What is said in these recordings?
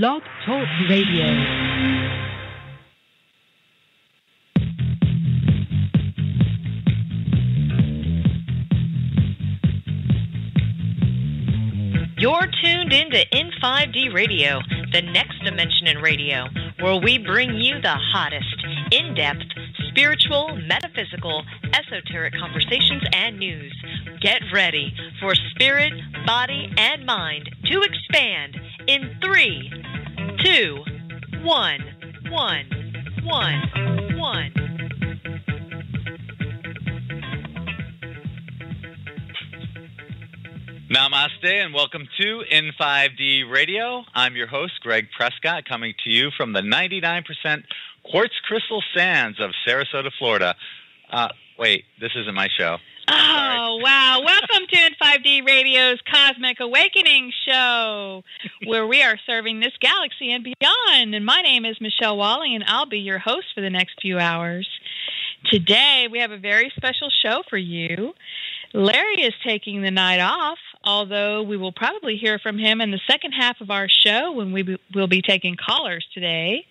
Blog Talk Radio. You're tuned into In5D Radio, the next dimension in radio, where we bring you the hottest, in-depth, spiritual, metaphysical, esoteric conversations and news. Get ready for spirit, body, and mind to expand in 3, 2, 1, 1, 1, 1. Namaste and welcome to In5D Radio. I'm your host, Gregg Prescott, coming to you from the 99% quartz crystal sands of Sarasota, Florida. Wait, this isn't my show. Oh, wow. Welcome to In5D Radio's Cosmic Awakening Show, where we are serving this galaxy and beyond. And my name is Michelle Wally, and I'll be your host for the next few hours. Today, we have a very special show for you. Larry is taking the night off, although we will probably hear from him in the second half of our show when we will be taking callers today.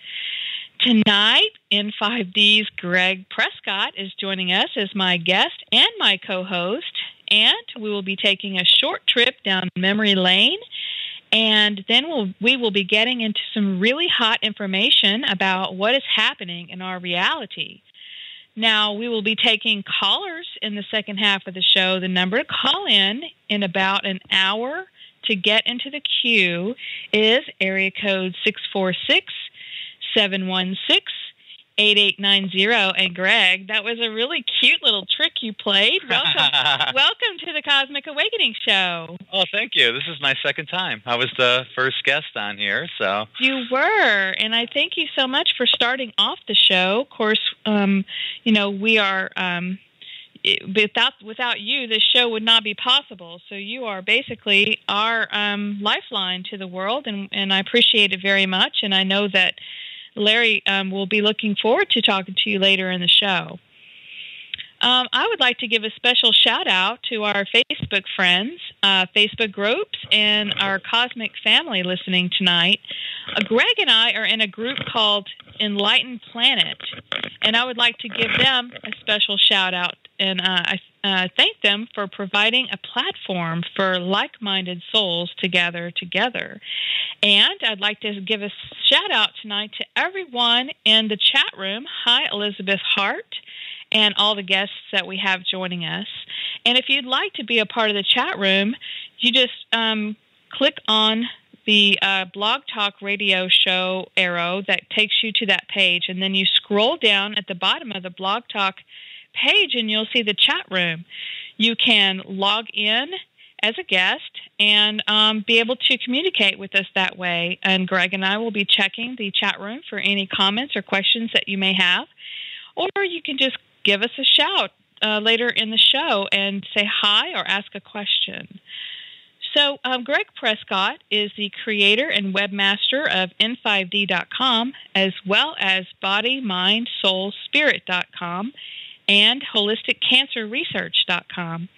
Tonight, In5D's Gregg Prescott is joining us as my guest and my co-host, and we will be taking a short trip down memory lane, and then we will be getting into some really hot information about what is happening in our reality. Now, we will be taking callers in the second half of the show. The number to call in about an hour to get into the queue is area code 646-716-8890. And Greg, that was a really cute little trick you played. Welcome to the Cosmic Awakening Show. Oh, thank you. This is my second time. I was the first guest on here, so. You were, and I thank you so much for starting off the show. Of course, we are, without you, this show would not be possible. So you are basically our lifeline to the world, and I appreciate it very much. And I know that Larry will be looking forward to talking to you later in the show. I would like to give a special shout out to our Facebook friends, Facebook groups, and our cosmic family listening tonight. Greg and I are in a group called Enlightened Planet, and I would like to give them a special shout out, and I thank them for providing a platform for like-minded souls to gather together. And I'd like to give a shout out tonight to everyone in the chat room. Hi, Elizabeth Hart, and all the guests that we have joining us. And if you'd like to be a part of the chat room, you just click on the Blog Talk Radio Show arrow that takes you to that page, and then you scroll down at the bottom of the Blog Talk page, and you'll see the chat room. You can log in as a guest and be able to communicate with us that way. And Greg and I will be checking the chat room for any comments or questions that you may have. Or you can just give us a shout later in the show and say hi or ask a question. So Gregg Prescott is the creator and webmaster of In5D.com, as well as BodyMindSoulSpirit.com and HolisticCancerResearch.com.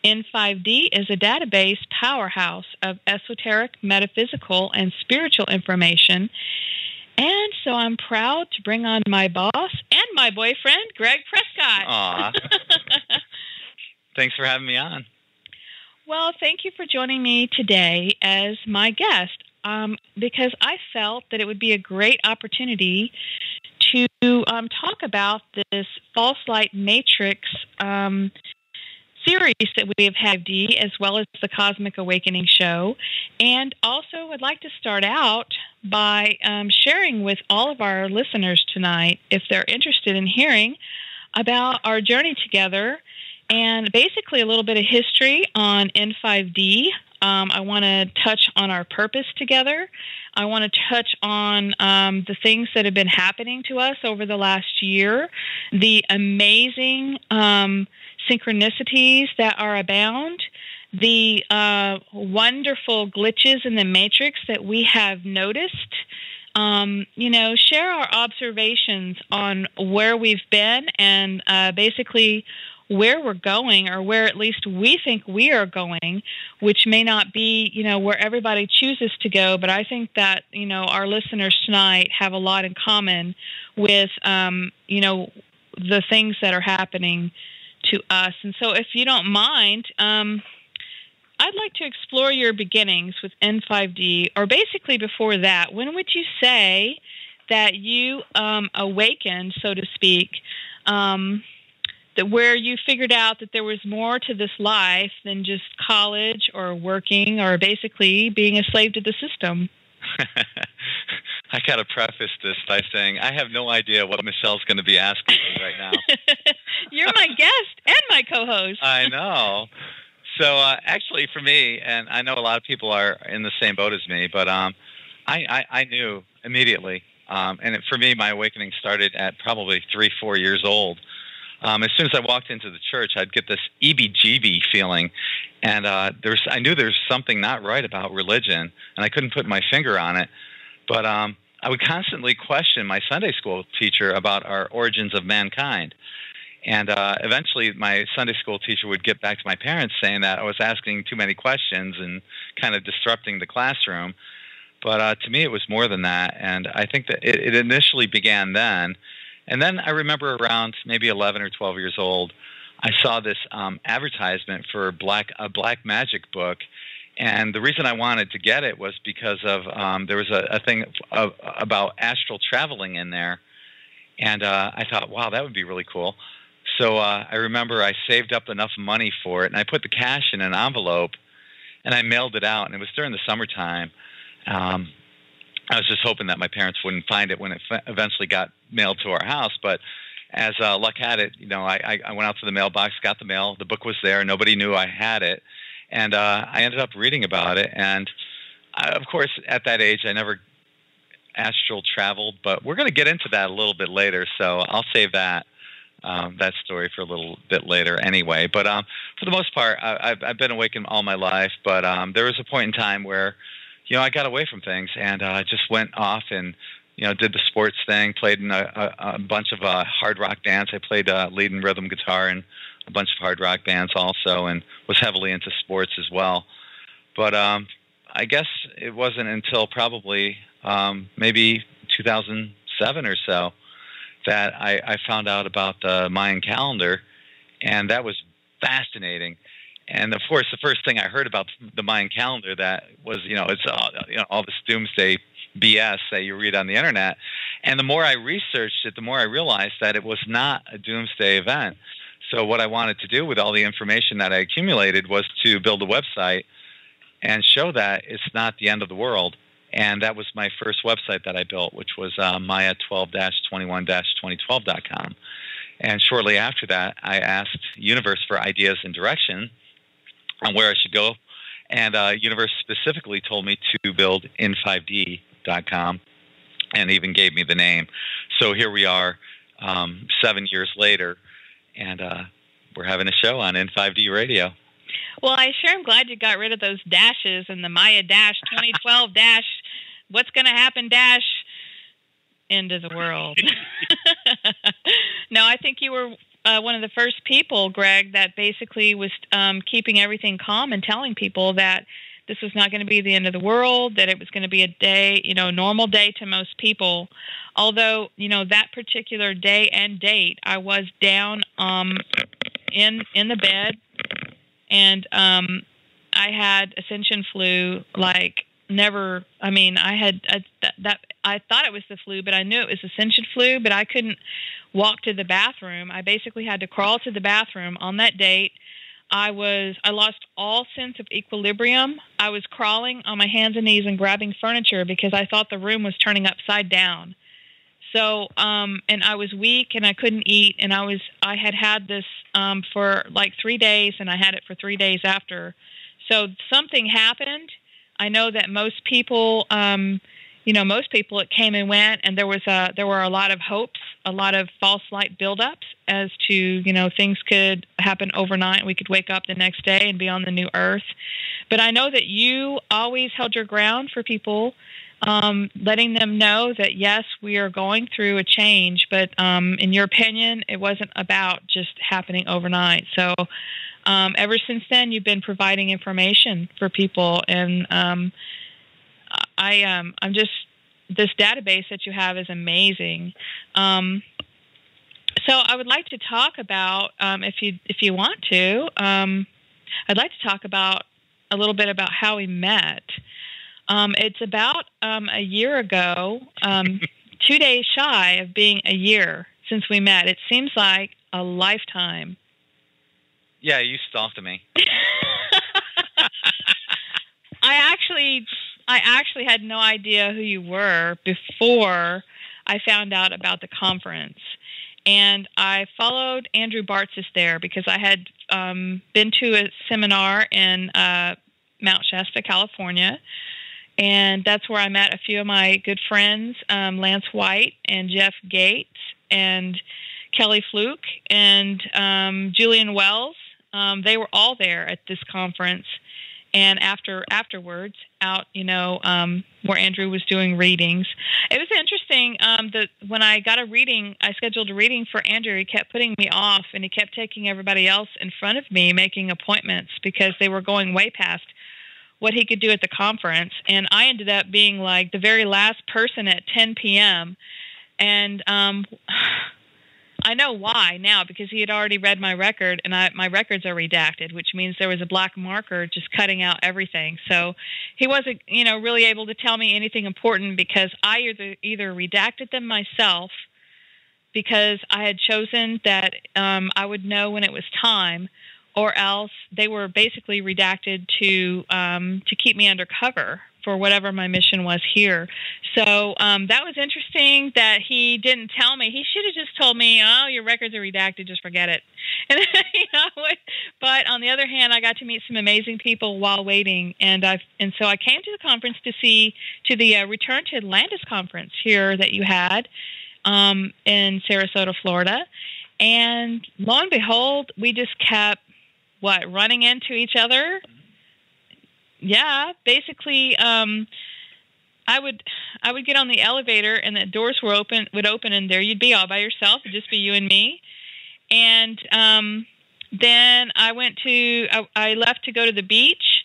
In5D is a database powerhouse of esoteric, metaphysical, and spiritual information. And so I'm proud to bring on my boss and my boyfriend, Gregg Prescott. Aw. Thanks for having me on. Well, thank you for joining me today as my guest, because I felt that it would be a great opportunity to talk about this false light matrix series that we have had, as well as the Cosmic Awakening Show. And also I'd like to start out by sharing with all of our listeners tonight, if they're interested in hearing about our journey together and basically a little bit of history on In5D. I want to touch on our purpose together. I want to touch on the things that have been happening to us over the last year, the amazing synchronicities that are abound, the wonderful glitches in the matrix that we have noticed, share our observations on where we've been and basically where we're going, or where at least we think we are going, which may not be, where everybody chooses to go. But I think that, our listeners tonight have a lot in common with, the things that are happening to us. And so if you don't mind, I'd like to explore your beginnings with In5D, or basically before that. When would you say that you awakened, so to speak, that where you figured out that there was more to this life than just college or working or basically being a slave to the system? I got to preface this by saying I have no idea what Michelle's going to be asking me right now. You're my guest and my co-host. I know. So actually for me, and I know a lot of people are in the same boat as me, but I knew immediately. And for me, my awakening started at probably 3-4 years old. As soon as I walked into the church, I'd get this EBGB feeling, and I knew there was something not right about religion, and I couldn't put my finger on it. But I would constantly question my Sunday school teacher about our origins of mankind. And eventually my Sunday school teacher would get back to my parents saying that I was asking too many questions and kind of disrupting the classroom. But to me, it was more than that. And I think that it initially began then. And then I remember around maybe 11 or 12 years old, I saw this advertisement for a black magic book. And the reason I wanted to get it was because of there was a thing about astral traveling in there. And I thought, wow, that would be really cool. So I remember I saved up enough money for it, and I put the cash in an envelope, and I mailed it out. And it was during the summertime. I was just hoping that my parents wouldn't find it when it eventually got mailed to our house. But as luck had it, I went out to the mailbox, got the mail. The book was there. Nobody knew I had it. And I ended up reading about it. And of course, at that age, I never astral traveled. But we're going to get into that a little bit later. So I'll save that story for a little bit later anyway. But for the most part, I've been awakened all my life. But there was a point in time where, I got away from things and just went off and, did the sports thing, played in a bunch of hard rock bands. I played lead and rhythm guitar in a bunch of hard rock bands also, and was heavily into sports as well. But I guess it wasn't until probably maybe 2007 or so that I found out about the Mayan calendar, and that was fascinating. And of course, the first thing I heard about the Mayan calendar that was, it's all this doomsday BS that you read on the internet. And the more I researched it, the more I realized that it was not a doomsday event. So what I wanted to do with all the information that I accumulated was to build a website and show that it's not the end of the world. And that was my first website that I built, which was Maya12-21-2012.com. And shortly after that, I asked Universe for ideas and direction on where I should go. And Universe specifically told me to build In5D.com and even gave me the name. So here we are 7 years later, and we're having a show on In5D Radio. Well, I sure am glad you got rid of those dashes and the Maya dash 2012 dash what's going to happen dash end of the world. No, I think you were one of the first people, Greg, that basically was keeping everything calm and telling people that this was not going to be the end of the world, that it was going to be a day, normal day to most people. Although, that particular day and date, I was down in the bed, and I had ascension flu like never. I mean, I had I thought it was the flu, but I knew it was ascension flu, but I couldn't walk to the bathroom. I basically had to crawl to the bathroom on that date. I lost all sense of equilibrium. I was crawling on my hands and knees and grabbing furniture because I thought the room was turning upside down. So, and I was weak and I couldn't eat, and I had this for like 3 days, and I had it for 3 days after. So something happened. I know that most people, it came and went, and there were a lot of hopes, a lot of false light buildups as to, things could happen overnight. We could wake up the next day and be on the new earth. But I know that you always held your ground for people letting them know that, yes, we are going through a change, but in your opinion, it wasn't about just happening overnight. So ever since then, you've been providing information for people, and I'm just, this database that you have is amazing. So I would like to talk about, if you want to, I'd like to talk about a little bit about how we met. It's about a year ago, 2 days shy of being a year since we met. It seems like a lifetime. Yeah, you stalked me. I actually had no idea who you were before I found out about the conference. And I followed Andrew Bartzis there because I had been to a seminar in Mount Shasta, California. And that's where I met a few of my good friends, Lance White and Jeff Gates and Kelly Fluke and Julian Wells. They were all there at this conference. And afterwards, out, where Andrew was doing readings. It was interesting that when I got a reading, I scheduled a reading for Andrew. He kept putting me off, and he kept taking everybody else in front of me, making appointments because they were going way past what he could do at the conference. And I ended up being like the very last person at 10 p.m. And I know why now, because he had already read my record, and my records are redacted, which means there was a black marker just cutting out everything. So he wasn't, really able to tell me anything important because I either redacted them myself because I had chosen that I would know when it was time, or else they were basically redacted to keep me undercover for whatever my mission was here. So that was interesting that he didn't tell me. He should have just told me, oh, your records are redacted, just forget it. And, but on the other hand, I got to meet some amazing people while waiting. And so I came to the conference to the Return to Atlantis conference here that you had in Sarasota, Florida. And lo and behold, we just kept, running into each other? Yeah, basically, I would get on the elevator and the doors would open, and there you'd be all by yourself. It'd just be you and me. And then I left to go to the beach,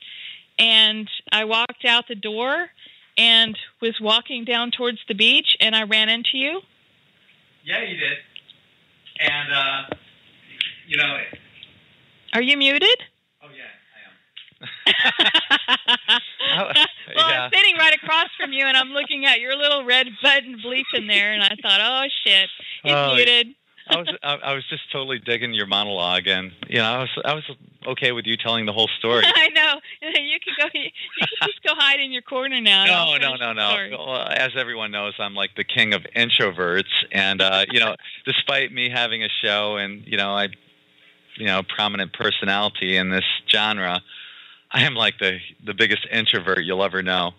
and I walked out the door and was walking down towards the beach, and I ran into you. Yeah, you did. And Are you muted? Oh yeah. Well, yeah. I'm sitting right across from you, and I'm looking at your little red button bleeping there, and I thought, oh, shit, he's muted. I was just totally digging your monologue, and I was okay with you telling the whole story. I know. You can just go hide in your corner now. No. Well, as everyone knows, I'm like the king of introverts, and despite me having a show and prominent personality in this genre, I am like the biggest introvert you'll ever know.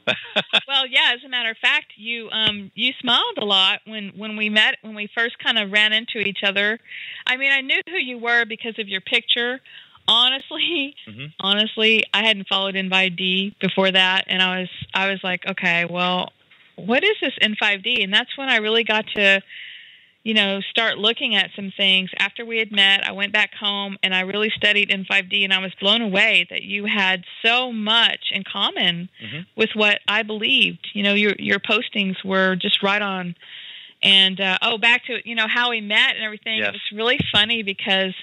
Well, yeah, as a matter of fact, you smiled a lot when we met, when we first kind of ran into each other. I mean, I knew who you were because of your picture. Honestly, I hadn't followed In5D before that, and I was like, okay, well, what is this In5D? And that's when I really got to start looking at some things. After we had met, I went back home and I really studied In5D, and I was blown away that you had so much in common with what I believed. Your postings were just right on. And, back to, how we met and everything. Yes. It was really funny because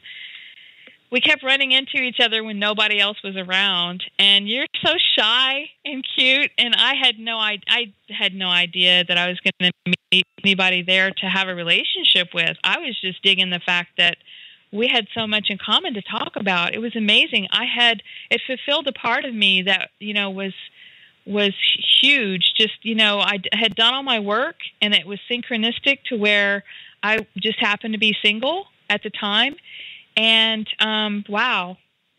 we kept running into each other when nobody else was around, and you're so shy and cute, and I had no idea that I was going to meet anybody there to have a relationship with. I was just digging the fact that we had so much in common to talk about. It was amazing. It fulfilled a part of me that, was huge. Just, I had done all my work, and it was synchronistic to where I just happened to be single at the time. And, wow,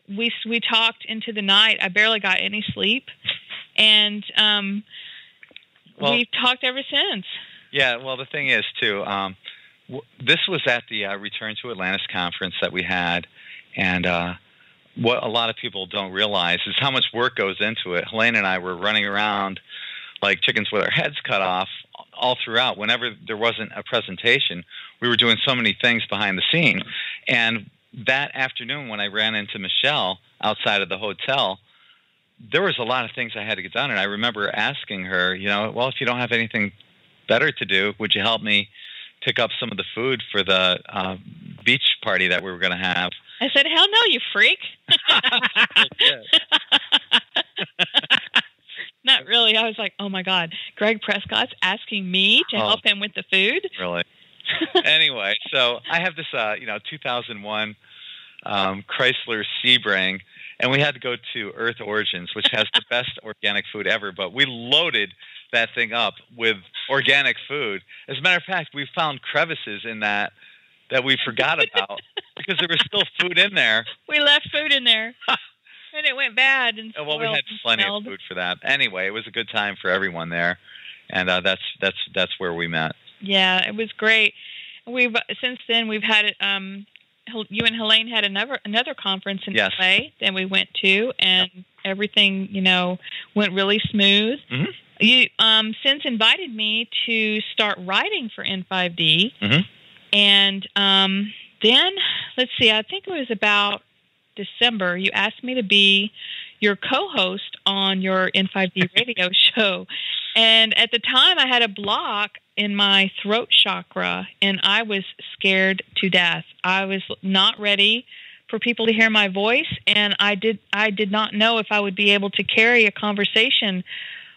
we talked into the night. I barely got any sleep. And we've talked ever since. Yeah, well, the thing is, too, this was at the Return to Atlantis conference that we had. And what a lot of people don't realize is how much work goes into it. Helene and I were running around like chickens with our heads cut off all throughout. Whenever there wasn't a presentation, we were doing so many things behind the scene. And that afternoon when I ran into Michelle outside of the hotel, there was a lot of things I had to get done. And I remember asking her, well, if you don't have anything better to do, would you help me pick up some of the food for the beach party that we were going to have? I said, hell no, you freak. Not really. I was like, oh, my God, Gregg Prescott's asking me to help him with the food? Really? Anyway, so I have this, 2001 Chrysler Sebring, and we had to go to Earth Origins, which has the best organic food ever, but we loaded that thing up with organic food. As a matter of fact, we found crevices in that we forgot about because there was still food in there. We left food in there, and it went bad. And well, we had plenty of food for that. Anyway, it was a good time for everyone there, and that's where we met. Yeah, it was great. Since then we've had it. You and Helene had another conference in LA that we went to, and everything went really smooth. Mm-hmm. You since invited me to start writing for In5D, and then let's see, I think it was about December. You asked me to be your co-host on your In5D radio show, and at the time I had a block in my throat chakra, and I was scared to death. I was not ready for people to hear my voice, and I did not know if I would be able to carry a conversation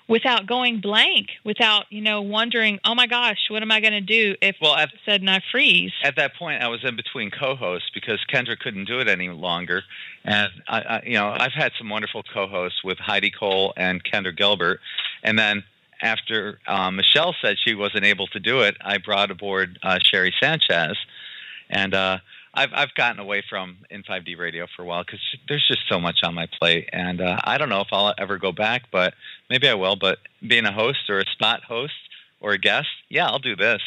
without going blank, without wondering, oh my gosh, what am I going to do if all of a sudden I freeze? At that point, I was in between co-hosts because Kendra couldn't do it any longer, and I've had some wonderful co-hosts with Heidi Cole and Kendra Gilbert, and then after Michelle said she wasn't able to do it, I brought aboard Sherry Sanchez, and I've gotten away from In5D radio for a while because there's just so much on my plate, and I don't know if I'll ever go back, but maybe I will. But being a host or a spot host or a guest, yeah, I'll do this.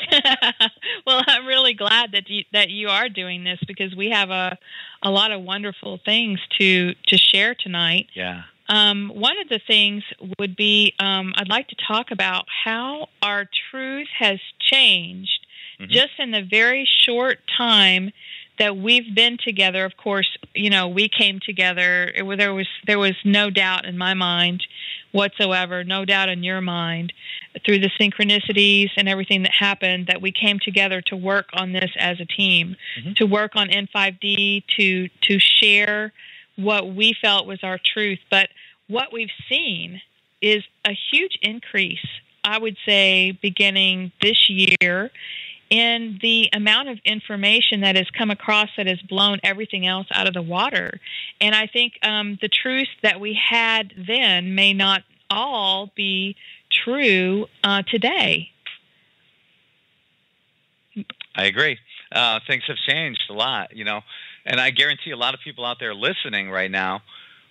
Well, I'm really glad that you are doing this because we have a lot of wonderful things to share tonight. Yeah. One of the things would be I'd like to talk about how our truth has changed just in the very short time that we've been together. Of course, we came together. There was no doubt in my mind whatsoever, no doubt in your mind, through the synchronicities and everything that happened, that we came together to work on this as a team, to work on In5D, to share what we felt was our truth. But what we've seen is a huge increase, I would say, beginning this year, in the amount of information that has come across that has blown everything else out of the water. And I think the truth that we had then may not all be true today. I agree. Things have changed a lot, and I guarantee a lot of people out there listening right now,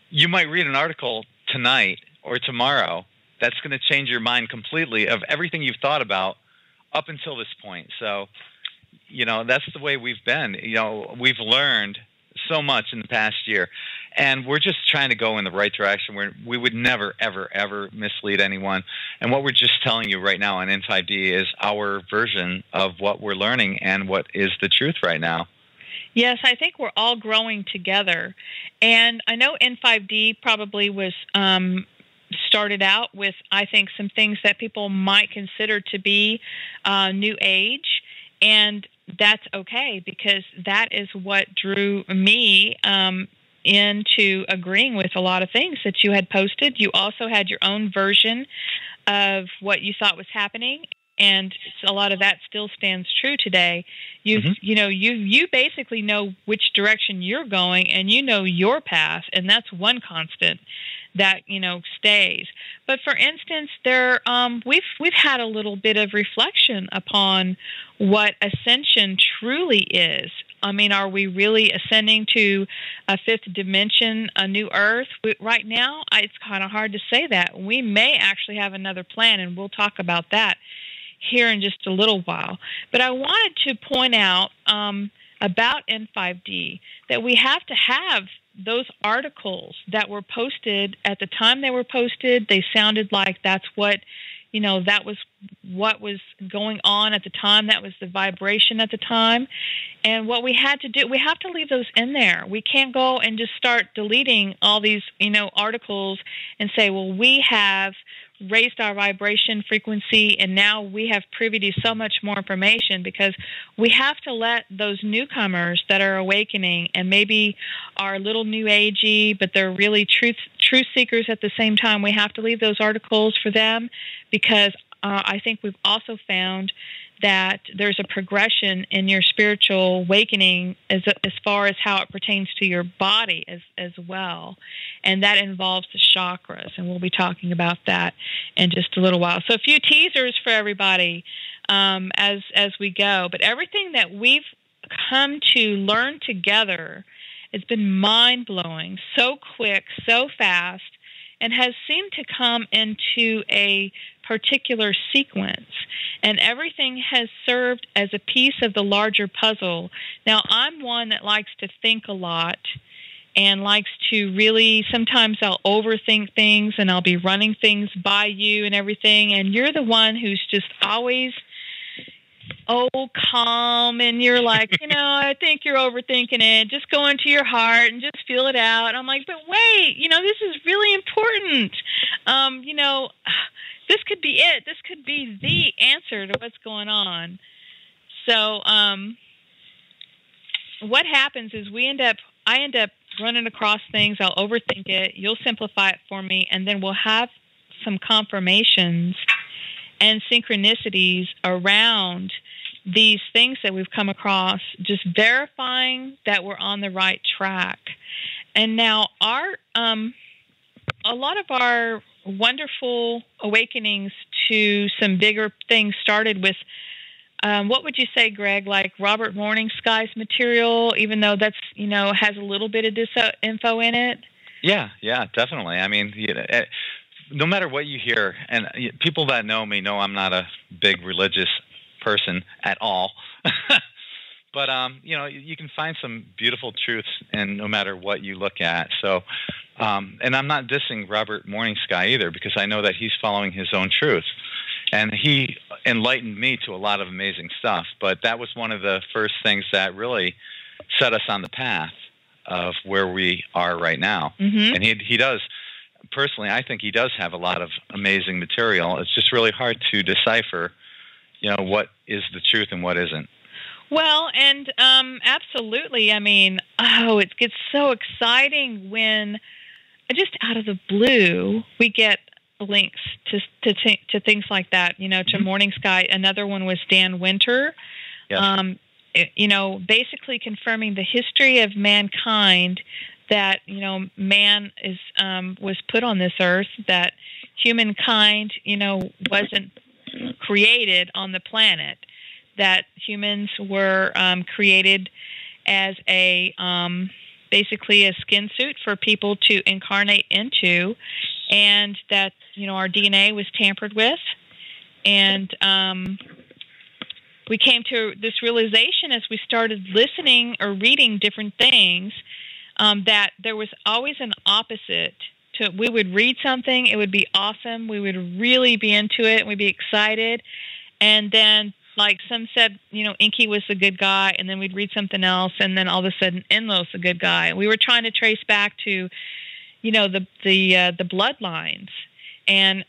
you might read an article tonight or tomorrow that's going to change your mind completely of everything you've thought about up until this point. So, that's the way we've been. We've learned so much in the past year, and we're just trying to go in the right direction. We would never, ever, ever mislead anyone. And what we're just telling you right now on In5D is our version of what we're learning and what is the truth right now. Yes, I think we're all growing together. And I know In5D probably was started out with, I think, some things that people might consider to be new age. And that's okay, because that is what drew me into agreeing with a lot of things that you had posted. You also had your own version of what you thought was happening, and a lot of that still stands true today. You basically know which direction you're going, and you know your path, and that's one constant that stays. But for instance, we've had a little bit of reflection upon what ascension truly is. I mean, are we really ascending to a fifth dimension, a new Earth? Right now, it's kind of hard to say that. We may actually have another plan, and we'll talk about that here in just a little while. But I wanted to point out about In5D that we have to have those articles that were posted at the time they were posted. They sounded like that's what that was what was going on at the time. That was the vibration at the time. And what we had to do, we have to leave those in there. We can't go and just start deleting all these, articles and say, well, we have raised our vibration frequency and now we have privy to so much more information, because we have to let those newcomers that are awakening and maybe are a little new agey, but they're really truth seekers at the same time. We have to leave those articles for them, because I think we've also found that there's a progression in your spiritual awakening as far as how it pertains to your body as well. And that involves the chakras, and we'll be talking about that in just a little while. So a few teasers for everybody as we go. But everything that we've come to learn together has been mind-blowing, so quick, so fast, and has seemed to come into a particular sequence. And everything has served as a piece of the larger puzzle. Now, I'm one that likes to think a lot and likes to really, sometimes I'll overthink things and I'll be running things by you and everything. And you're the one who's just always calm, and you're like, I think you're overthinking it. Just go into your heart and just feel it out. I'm like, but wait, this is really important. This could be it. This could be the answer to what's going on. So what happens is I end up running across things. I'll overthink it. You'll simplify it for me, and then we'll have some confirmations and synchronicities around these things that we've come across, just verifying that we're on the right track. And now a lot of our wonderful awakenings to some bigger things started with, what would you say, Greg, like Robert Morning Sky's material, even though that's, has a little bit of this info in it? Yeah, definitely. I mean, no matter what you hear, and people that know me know I'm not a big religious person at all, but you can find some beautiful truths in no matter what you look at. So, and I'm not dissing Robert Morning Sky either, because I know that he's following his own truth, and he enlightened me to a lot of amazing stuff. But that was one of the first things that really set us on the path of where we are right now. Mm-hmm. And he does. Personally, I think he does have a lot of amazing material. It's just really hard to decipher, what is the truth and what isn't. Well, and absolutely. I mean, it gets so exciting when just out of the blue we get links to things like that. To Morning Sky. Another one was Dan Winter. Yes. Basically confirming the history of mankind. That man was put on this earth, that humankind wasn't created on the planet, that humans were created as a basically a skin suit for people to incarnate into, and that our DNA was tampered with, and we came to this realization as we started listening or reading different things. That there was always an opposite to. We would read something, it would be awesome, we would really be into it, and we'd be excited, and then, like some said, Inky was the good guy, and then we'd read something else, and then all of a sudden, Enlil's the good guy. We were trying to trace back to, the bloodlines, and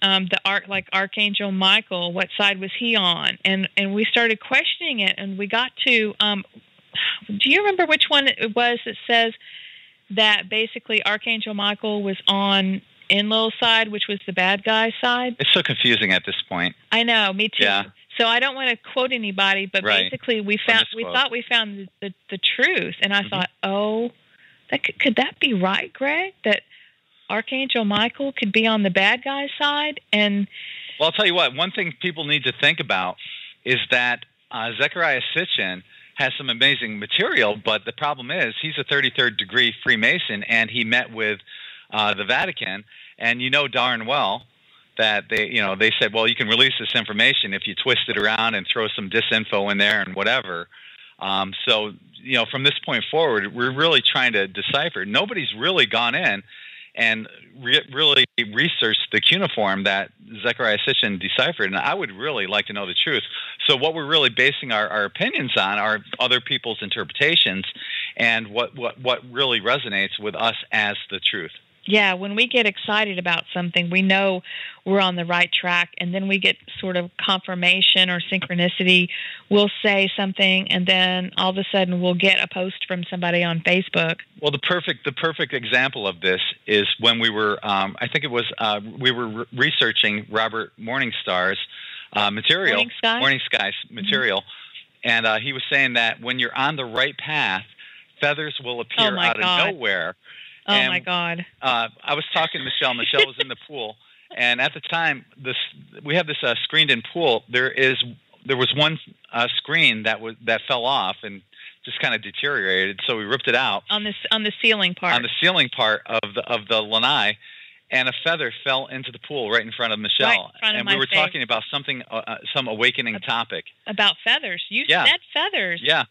like Archangel Michael, what side was he on? And we started questioning it, and we got to. Do you remember which one it was that says that basically Archangel Michael was on Enlil's side, which was the bad guy's side? It's so confusing at this point. I know, me too. Yeah. So I don't want to quote anybody, but basically we thought we found the truth, and I thought, could that be right, Greg? That Archangel Michael could be on the bad guy's side? And well, I'll tell you what. One thing people need to think about is that Zecharia Sitchin has some amazing material, but the problem is he's a 33rd degree Freemason, and he met with the Vatican, and darn well that they said, well, you can release this information if you twist it around and throw some disinfo in there and whatever. So from this point forward, we're really trying to decipher. Nobody's really gone in and really researched the cuneiform that Zechariah Sitchin deciphered, and I would really like to know the truth. So what we're really basing our opinions on are other people's interpretations and what really resonates with us as the truth. Yeah, when we get excited about something, we know we're on the right track, and then we get sort of confirmation or synchronicity. We'll say something, and then all of a sudden we'll get a post from somebody on Facebook. Well, the perfect example of this is when we were, I think it was, we were researching Robert Morningstar's material, Morning Sky's material, and he was saying that when you're on the right path, feathers will appear out of nowhere. Oh, my God. I was talking to Michelle. Michelle was in the pool. And at the time, we have this screened-in pool. There was one screen that fell off and just kind of deteriorated, so we ripped it out. On the ceiling part. On the ceiling part of the lanai, and a feather fell into the pool right in front of Michelle. Right in front of and we were face. talking about something, some awakening topic. About feathers. You said feathers. Yeah.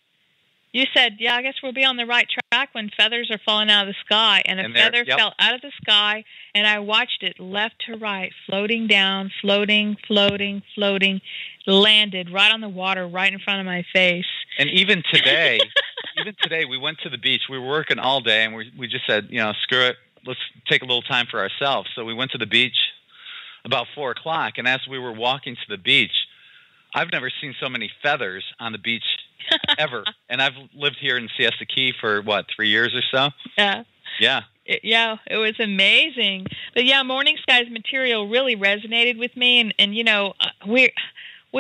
You said, yeah, I guess we'll be on the right track when feathers are falling out of the sky. And a feather fell out of the sky, and I watched it left to right, floating down, floating, landed right on the water, right in front of my face. And even today, we went to the beach. We were working all day, and we just said, screw it, let's take a little time for ourselves. So we went to the beach about 4 o'clock, and as we were walking to the beach, I've never seen so many feathers on the beach ever. And I've lived here in Siesta Key for, 3 years or so? Yeah. Yeah. It was amazing. But, yeah, Morning Sky's material really resonated with me. And I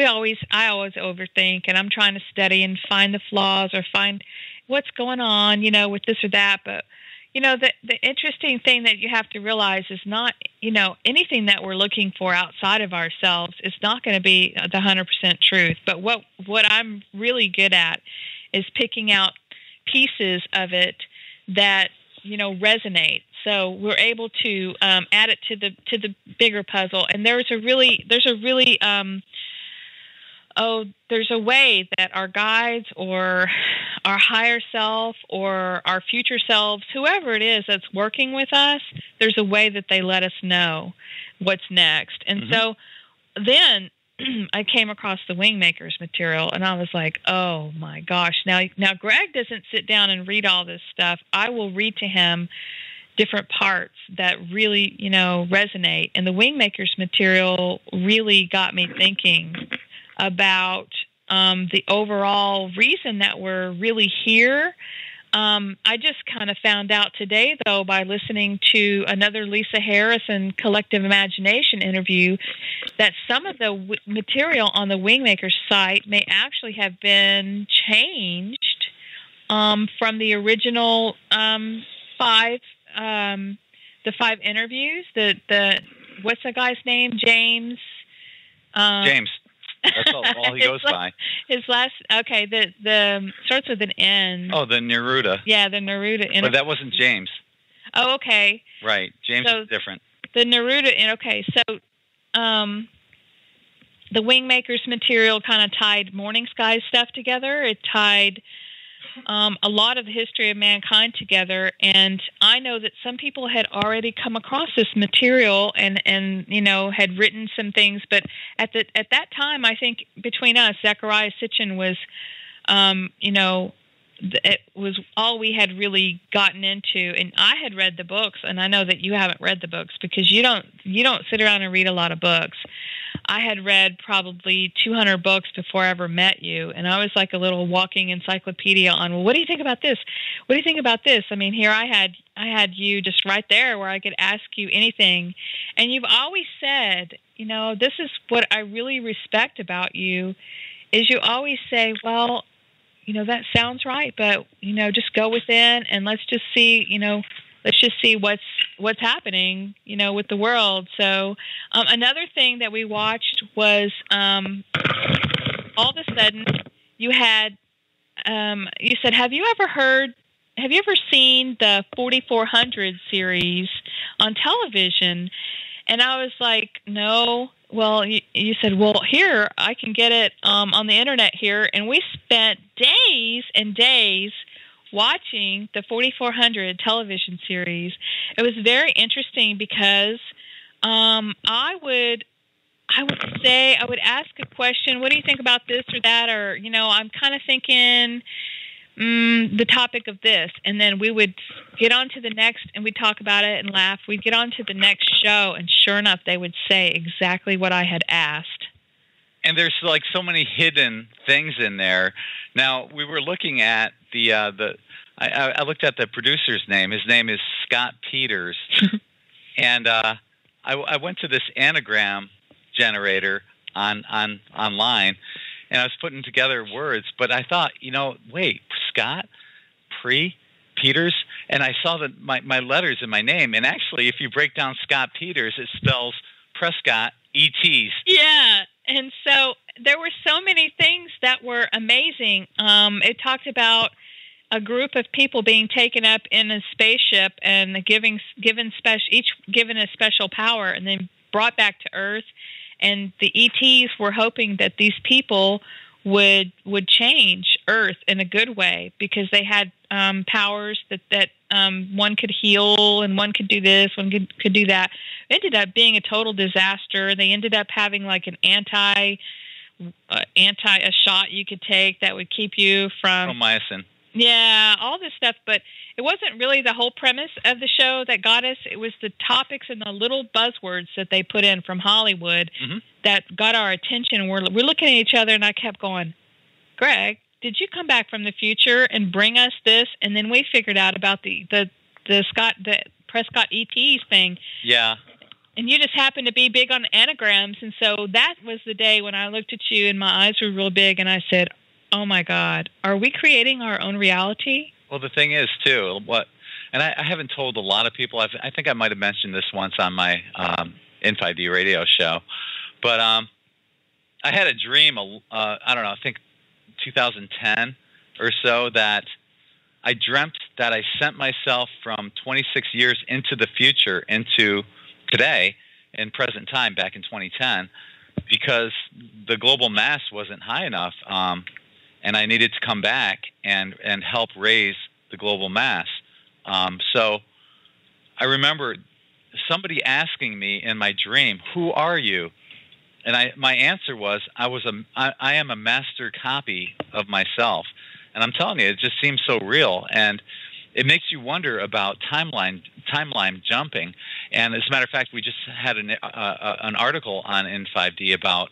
always overthink, and I'm trying to study and find the flaws or find what's going on, with this or that. But, the interesting thing that you have to realize is not, anything that we're looking for outside of ourselves is not going to be the 100% truth. But what I'm really good at is picking out pieces of it that, resonate. So we're able to add it to the bigger puzzle. And there's a way that our guides or our higher self or our future selves, whoever it is that's working with us, there's a way that they let us know what's next. And so then I came across the Wingmakers material, and I was like, oh, my gosh. Now Gregg doesn't sit down and read all this stuff. I will read to him different parts that really, resonate. And the Wingmakers material really got me thinking about the overall reason that we're really here. I just kind of found out today, though, by listening to another Lisa Harrison Collective Imagination interview, that some of the material on the Wingmakers site may actually have been changed from the original 5 interviews. The what's the guy's name? James. James. That's all he goes by. His last, the starts with an N. Oh, the Neruda. Yeah, the Neruda. But that wasn't James. Oh, okay. Right. James is different. The Neruda, okay. So the Wingmakers material kind of tied Morning Sky stuff together. It tied a lot of the history of mankind together, and I know that some people had already come across this material and had written some things, but at that time, I think between us, Zechariah Sitchin was it was all we had really gotten into. And I had read the books, and I know that you haven't read the books because you don't sit around and read a lot of books. I had read probably 200 books before I ever met you, and I was like a little walking encyclopedia on, well, what do you think about this? What do you think about this? I mean, here I had you just right there where I could ask you anything. And you've always said, this is what I really respect about you, is you always say, well, that sounds right, but, just go within and let's just see, what's happening, with the world. So another thing that we watched was all of a sudden you had, you said, have you ever seen the 4400 series on television? And I was like, no. Well, you said, well, here, I can get it on the internet here. And we spent days and days watching the 4400 television series. It was very interesting because I would say I would ask a question. What do you think about this or that? Or, I'm kind of thinking the topic of this. And then we would get on to the next, and we'd talk about it and laugh. We'd get on to the next show, and sure enough, they would say exactly what I had asked. And there's like so many hidden things in there. Now, we were looking at I looked at the producer's name. His name is Scott Peters. And I went to this anagram generator online, and I was putting together words, but I thought, wait, Scott, Peters, and I saw that my letters in my name, and actually, if you break down Scott Peters, it spells Prescott, ETs. Yeah, and so there were so many things that were amazing. It talked about a group of people being taken up in a spaceship and given a special power, and then brought back to Earth. And the ETs were hoping that these people would change Earth in a good way, because they had powers that one could heal, and one could do this, one could do that. It ended up being a total disaster. They ended up having like an a shot you could take that would keep you from Promycin. Yeah, all this stuff, but it wasn't really the whole premise of the show that got us. It was the topics and the little buzzwords that they put in from Hollywood that got our attention. We're looking at each other, and I kept going, Greg, did you come back from the future and bring us this? And then we figured out about the Prescott ETs thing. Yeah. And you just happened to be big on anagrams, and so that was the day when I looked at you, and my eyes were real big, and I said, oh my God, are we creating our own reality? Well, the thing is, too, and I haven't told a lot of people. I think I might have mentioned this once on my In5D radio show, but I had a dream, I don't know, I think 2010 or so, that I dreamt that I sent myself from 26 years into the future, into today, in present time, back in 2010, because the global mass wasn't high enough, and I needed to come back and help raise the global mass. So I remember somebody asking me in my dream, "Who are you?" And my answer was, I am a master copy of myself. And I'm telling you, it just seems so real, and it makes you wonder about timeline jumping. And as a matter of fact, we just had an article on In5D about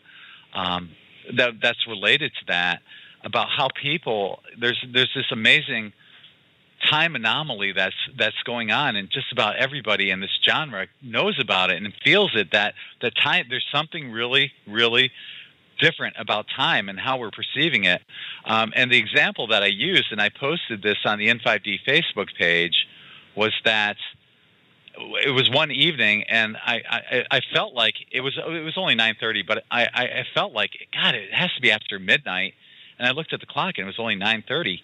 that's related to that, about how people there's this amazing time anomaly that's going on, and just about everybody in this genre knows about it and feels it, that the time, there's something really, really different about time and how we're perceiving it. And the example that I used, and I posted this on the In5D Facebook page, was that it was one evening, and I felt like it was only 9:30, but I felt like, God, it has to be after midnight. And I looked at the clock, and it was only 9:30.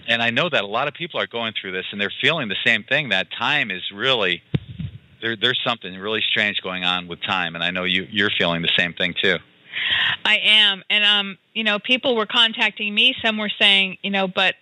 And I know that a lot of people are going through this, and they're feeling the same thing, that time is really, there's something really strange going on with time. And I know you're feeling the same thing, too. I am. And, people were contacting me. Some were saying, but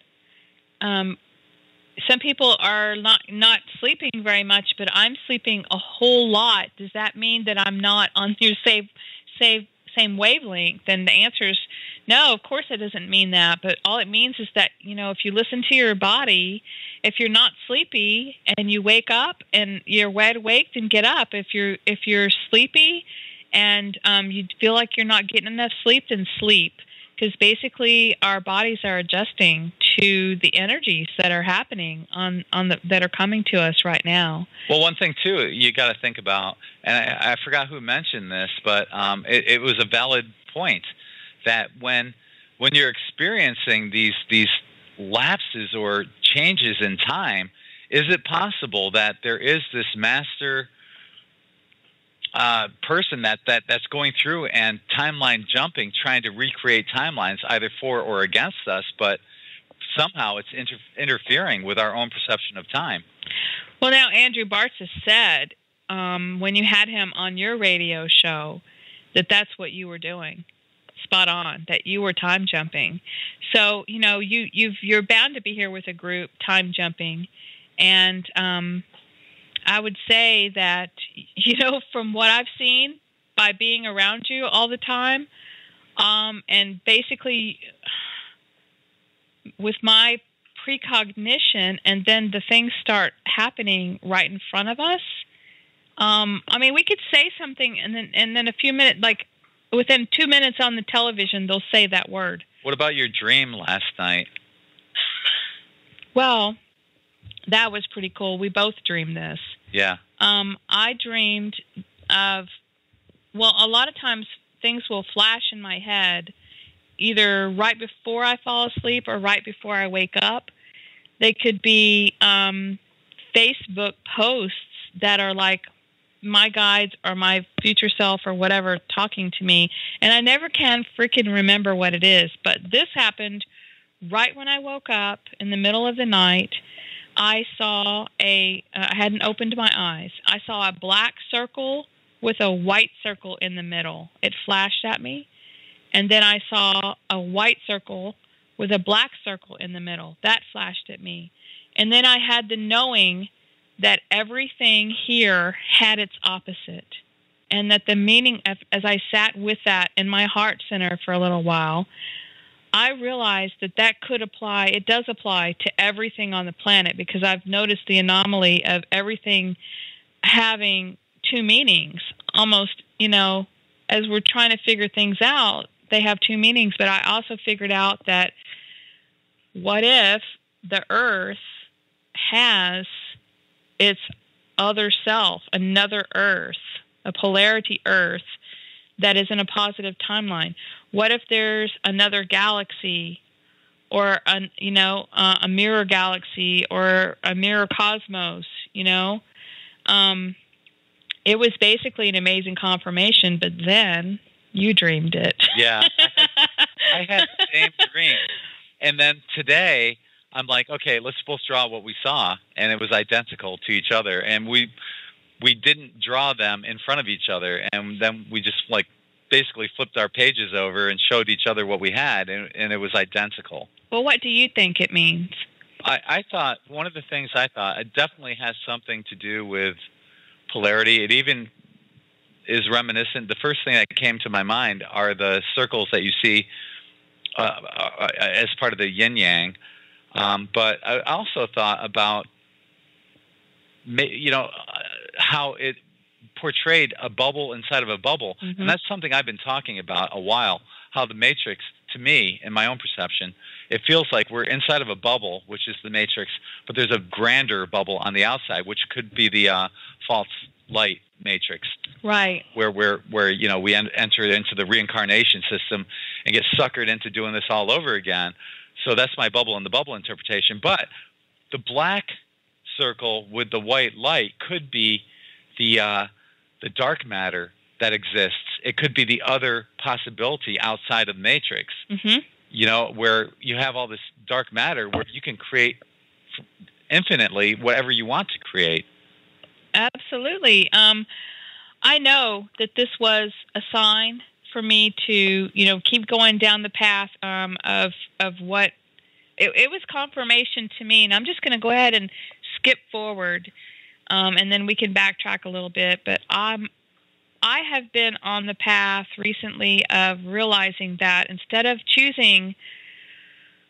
some people are not sleeping very much, but I'm sleeping a whole lot. Does that mean that I'm not on your same wavelength? And the answer is no, of course it doesn't mean that. But all it means is that, if you listen to your body, if you're not sleepy and you wake up and you're wide awake, then get up. If you're sleepy and you feel like you're not getting enough sleep, then sleep. Because basically our bodies are adjusting to the energies that are happening that are coming to us right now. Well, one thing too you got to think about, and I forgot who mentioned this, but it was a valid point, that when you're experiencing these lapses or changes in time, is it possible that there is this master person that's going through and timeline jumping, trying to recreate timelines either for or against us, but somehow it's interfering with our own perception of time? Well, now Andrew Bartz has said when you had him on your radio show that's what you were doing. Spot on, that you were time jumping. So you're bound to be here with a group time jumping, and I would say that, from what I've seen by being around you all the time, and basically with my precognition, and then the things start happening right in front of us. We could say something, and then a few minutes, like within 2 minutes on the television, they'll say that word. What about your dream last night? Well, that was pretty cool. We both dreamed this. Yeah. I dreamed of, a lot of times things will flash in my head, either right before I fall asleep or right before I wake up. They could be Facebook posts that are like my guides or my future self or whatever talking to me, and I never can freaking remember what it is. But this happened right when I woke up in the middle of the night. I saw I hadn't opened my eyes. I saw a black circle with a white circle in the middle. It flashed at me. And then I saw a white circle with a black circle in the middle. That flashed at me. And then I had the knowing that everything here had its opposite. And that the meaning, as I sat with that in my heart center for a little while, I realized that could apply, it does apply to everything on the planet, because I've noticed the anomaly of everything having two meanings. Almost, as we're trying to figure things out, they have two meanings. But I also figured out that what if the Earth has its other self, another Earth, a polarity Earth that is in a positive timeline? What if there's another galaxy, or a mirror galaxy, or a mirror cosmos? It was basically an amazing confirmation. But then you dreamed it. Yeah, I had the same dream, and then today I'm like, okay, let's both draw what we saw, and it was identical to each other, and we didn't draw them in front of each other, and then we just basically flipped our pages over and showed each other what we had, and it was identical. Well, what do you think it means? I thought, one of the things I thought, it definitely has something to do with polarity. It even is reminiscent. The first thing that came to my mind are the circles that you see as part of the yin-yang. But I also thought about, how it portrayed a bubble inside of a bubble. Mm-hmm. And that's something I've been talking about a while, how the Matrix, to me, in my own perception, it feels like we're inside of a bubble, which is the Matrix, but there's a grander bubble on the outside, which could be the false light Matrix. Right. Where we enter into the reincarnation system and get suckered into doing this all over again. So that's my bubble in the bubble interpretation. But the black circle with the white light could be the dark matter that exists. It could be the other possibility outside of the Matrix. Mm-hmm. Where you have all this dark matter where you can create infinitely whatever you want to create. Absolutely. I know that this was a sign for me to, keep going down the path of what it was confirmation to me. And I'm just going to go ahead and skip forward, and then we can backtrack a little bit. But I have been on the path recently of realizing that instead of choosing,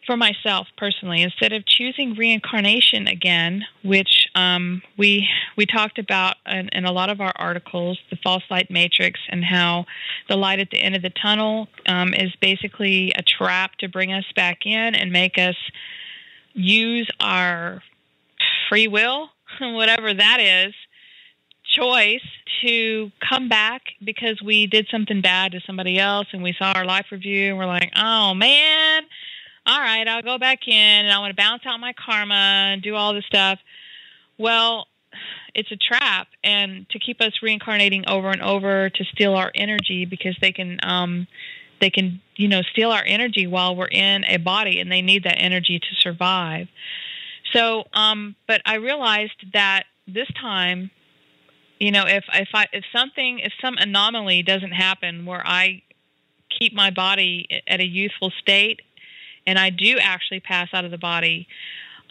for myself personally, instead of choosing reincarnation again, which we talked about in a lot of our articles, the false light matrix, and how the light at the end of the tunnel is basically a trap to bring us back in and make us use our free will, whatever that is, choice to come back because we did something bad to somebody else and we saw our life review and we're like, oh man, all right, I'll go back in and I want to bounce out my karma and do all this stuff. Well, it's a trap, and to keep us reincarnating over and over to steal our energy, because they can steal our energy while we're in a body, and they need that energy to survive. So, but I realized that this time, if some anomaly doesn't happen where I keep my body at a youthful state, and I do actually pass out of the body,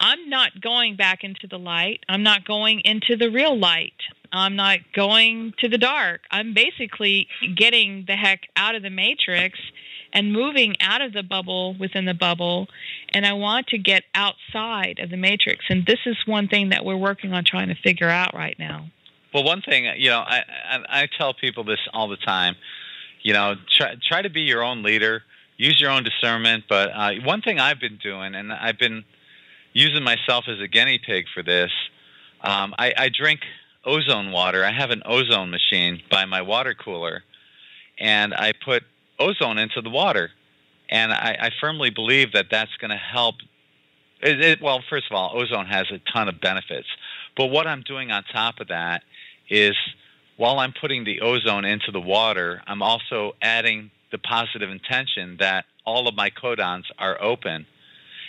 I'm not going back into the light. I'm not going into the real light. I'm not going to the dark. I'm basically getting the heck out of the matrix and moving out of the bubble within the bubble, and I want to get outside of the matrix. And this is one thing that we're working on trying to figure out right now. Well, one thing, I tell people this all the time, try to be your own leader, use your own discernment. But one thing I've been doing, and I've been using myself as a guinea pig for this, I drink ozone water. I have an ozone machine by my water cooler, and I put ozone into the water. And I firmly believe that that's going to help. Well, first of all, ozone has a ton of benefits. But what I'm doing on top of that is, while I'm putting the ozone into the water, I'm also adding the positive intention that all of my codons are open.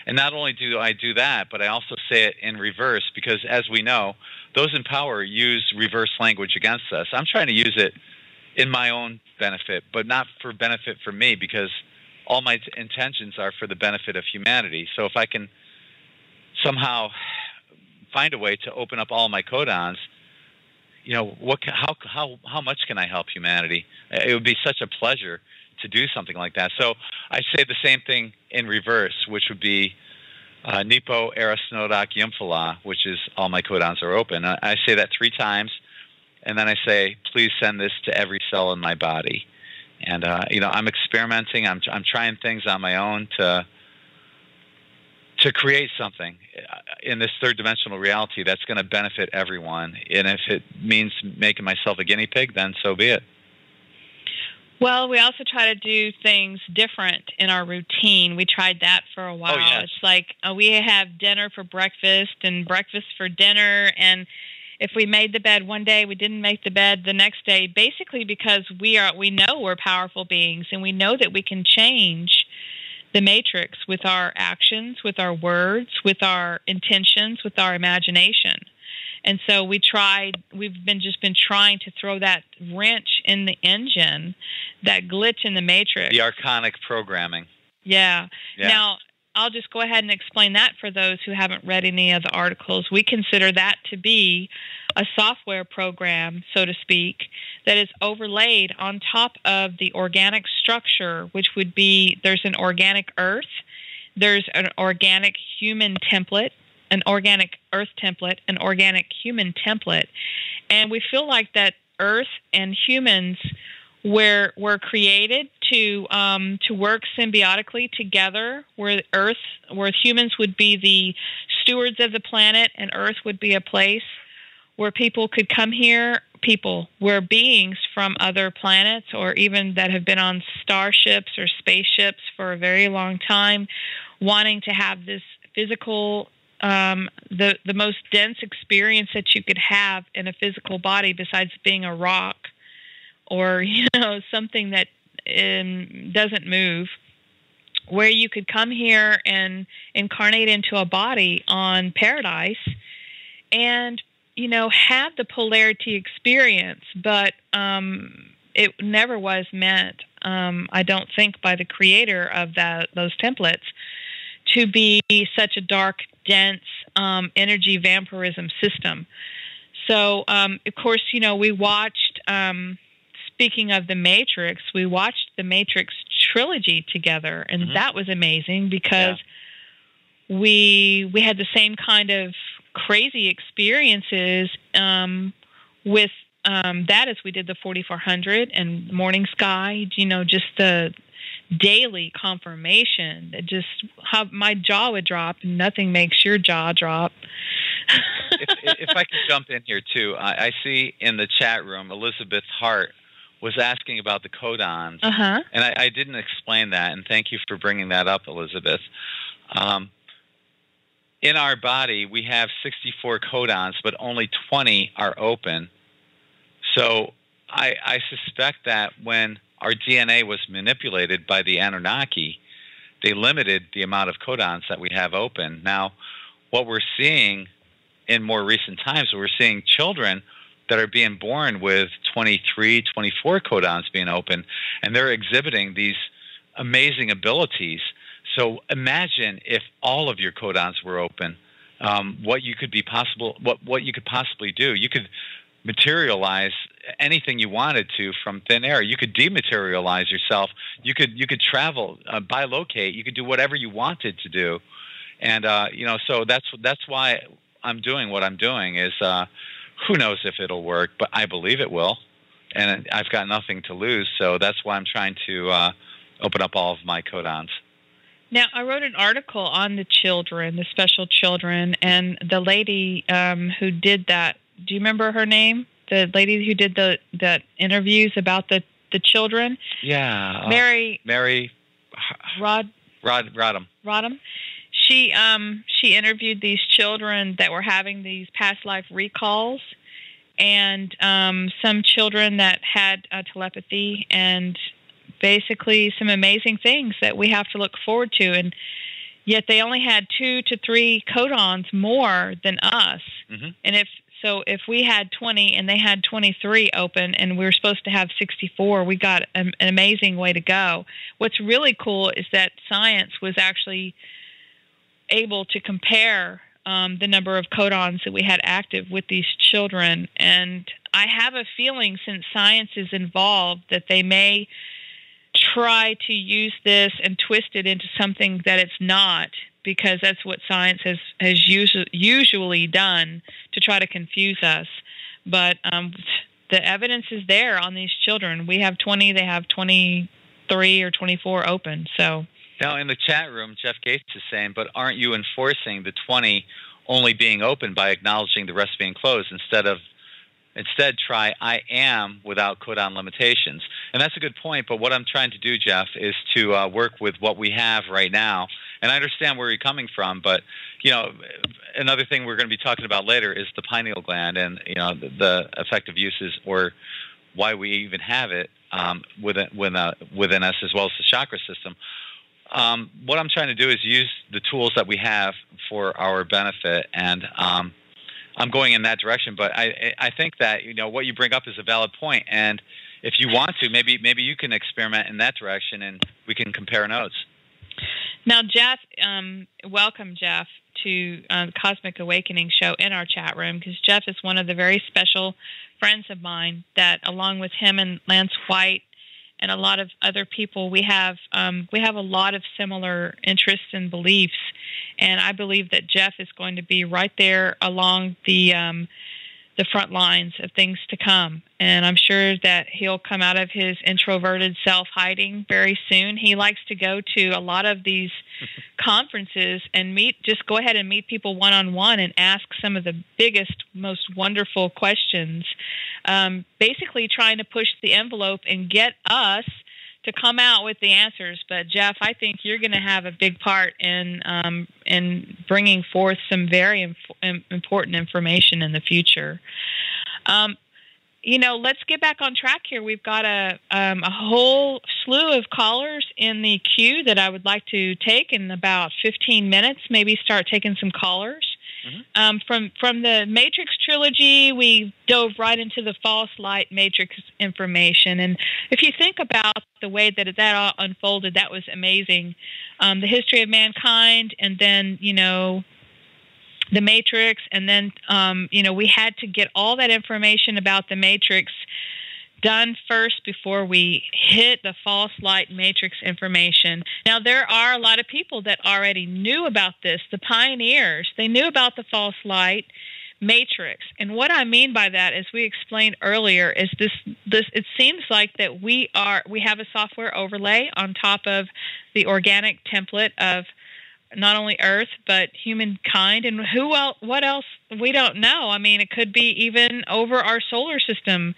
And not only do I do that, but I also say it in reverse, because as we know, those in power use reverse language against us. I'm trying to use it in my own benefit, but not for benefit for me, because all my intentions are for the benefit of humanity. So if I can somehow find a way to open up all my codons, how much can I help humanity? It would be such a pleasure to do something like that. So I say the same thing in reverse, which would be Nipo Eris Nodak Yumfala, which is all my codons are open. I say that 3 times, and then I say, please send this to every cell in my body. And I'm experimenting. I'm trying things on my own to create something in this third dimensional reality that's going to benefit everyone. And if it means making myself a guinea pig, then so be it. Well, we also try to do things different in our routine. We tried that for a while. Oh, yes. It's like we have dinner for breakfast and breakfast for dinner. And if we made the bed one day, we didn't make the bed the next day, basically because we know we're powerful beings, and we know that we can change the matrix with our actions, with our words, with our intentions, with our imagination. And so we've just been trying to throw that wrench in the engine, that glitch in the matrix. The archonic programming. Yeah. Now, I'll just go ahead and explain that for those who haven't read any of the articles. We consider that to be a software program, so to speak, that is overlaid on top of the organic structure, which would be, there's an organic earth, there's an organic human template, an organic earth template, an organic human template. And we feel like that earth and humans were created to work symbiotically together, where humans would be the stewards of the planet, and earth would be a place where people could come here, where beings from other planets, or even that have been on starships or spaceships for a very long time, wanting to have this physical, the most dense experience that you could have in a physical body, besides being a rock or something that doesn't move, where you could come here and incarnate into a body on paradise and have the polarity experience. But it never was meant, I don't think, by the creator of those templates to be such a dark, dense energy vampirism system. So, of course, we watched, speaking of the Matrix, we watched the Matrix trilogy together, and that was amazing because we had the same kind of crazy experiences with that as we did the 4400 and Morning Sky, just the daily confirmation. Just how my jaw would drop. Nothing makes your jaw drop. if I could jump in here too, I see in the chat room Elizabeth Hart was asking about the codons, and I didn't explain that, and thank you for bringing that up, Elizabeth. In our body, we have 64 codons, but only 20 are open. So I suspect that when our DNA was manipulated by the Anunnaki, they limited the amount of codons that we have open. Now, what we're seeing in more recent times, we're seeing children that are being born with 23, 24 codons being open, and they're exhibiting these amazing abilities. So imagine if all of your codons were open. what you could possibly do. You could materialize anything you wanted to from thin air. You could dematerialize yourself. You could travel, bilocate. You could do whatever you wanted to do, and so that's why I'm doing what I'm doing. Is who knows if it'll work, but I believe it will, and I've got nothing to lose. So that's why I'm trying to open up all of my codons. Now, I wrote an article on the children, the special children, and the lady who did that. Do you remember her name? The lady who did the interviews about the children? Yeah. Mary Rodham. She interviewed these children that were having these past life recalls, and some children that had telepathy, and basically some amazing things that we have to look forward to. And yet they only had 2 to 3 codons more than us. Mm-hmm. And if we had 20 and they had 23 open and we were supposed to have 64, we got an amazing way to go. What's really cool is that science was actually able to compare the number of codons that we had active with these children. And I have a feeling, since science is involved, that they may try to use this and twist it into something that it's not, because that's what science has usually done to try to confuse us. But the evidence is there on these children. We have 20, they have 23 or 24 open. So now in the chat room, Jeff Gates is saying, but aren't you enforcing the 20 only being open by acknowledging the rest being closed? Instead, try I am without codon limitations. And that's a good point, but what I'm trying to do, Jeff, is to work with what we have right now. And I understand where you're coming from, but, another thing we're going to be talking about later is the pineal gland and, the effective uses, or why we even have it within us, as well as the chakra system. What I'm trying to do is use the tools that we have for our benefit, and I'm going in that direction. But I think that what you bring up is a valid point, and if you want to, maybe you can experiment in that direction, and we can compare notes. Now, Jeff, welcome, Jeff, to the Cosmic Awakening show in our chat room, because Jeff is one of the very special friends of mine that, along with him and Lance White and a lot of other people, we have a lot of similar interests and beliefs, and I believe that Jeff is going to be right there along the front lines of things to come. And I'm sure that he'll come out of his introverted self-hiding very soon. He likes to go to a lot of these conferences and go ahead and meet people one-on-one and ask some of the biggest, most wonderful questions, basically trying to push the envelope and get us to come out with the answers. But Jeff, I think you're going to have a big part in bringing forth some very important information in the future. Let's get back on track here. We've got a whole slew of callers in the queue that I would like to take in about 15 minutes. Maybe start taking some callers. Mm-hmm. From the Matrix trilogy, we dove right into the false light matrix information. And if you think about the way that all unfolded, that was amazing. The history of mankind, and then, the Matrix, and then, we had to get all that information about the Matrix done first before we hit the false light matrix information. Now, there are a lot of people that already knew about this. The pioneers, they knew about the false light matrix. And what I mean by that, as we explained earlier, is this it seems like that we have a software overlay on top of the organic template of not only Earth, but humankind. And what else? We don't know. I mean, it could be even over our solar system.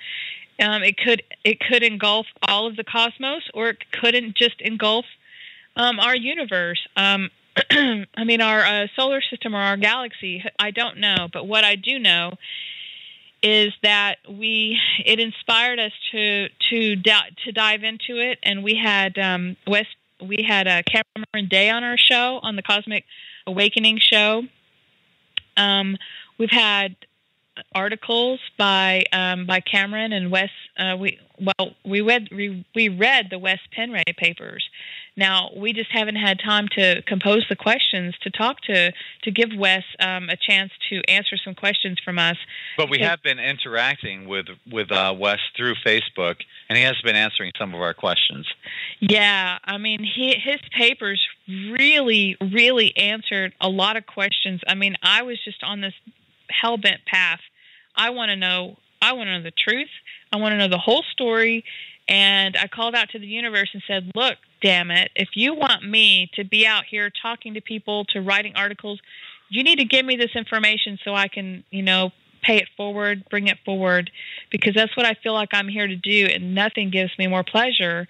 It could engulf all of the cosmos, or it couldn't just engulf our universe. I mean, our solar system or our galaxy. I don't know, but what I do know is that it inspired us to dive into it, and we had Cameron Day on our show, on the Cosmic Awakening show. We've had articles by Cameron and Wes. We read the Wes Penray papers. Now, we just haven't had time to compose the questions, to give Wes a chance to answer some questions from us. But we have been interacting with Wes through Facebook, and he has been answering some of our questions. Yeah, I mean, his papers really, really answered a lot of questions. I mean, I was just on this hell-bent path. I want to know the truth. I want to know the whole story. And I called out to the universe and said, look, damn it, if you want me to be out here talking to people, to writing articles, you need to give me this information so I can, pay it forward, bring it forward, because that's what I feel like I'm here to do. And nothing gives me more pleasure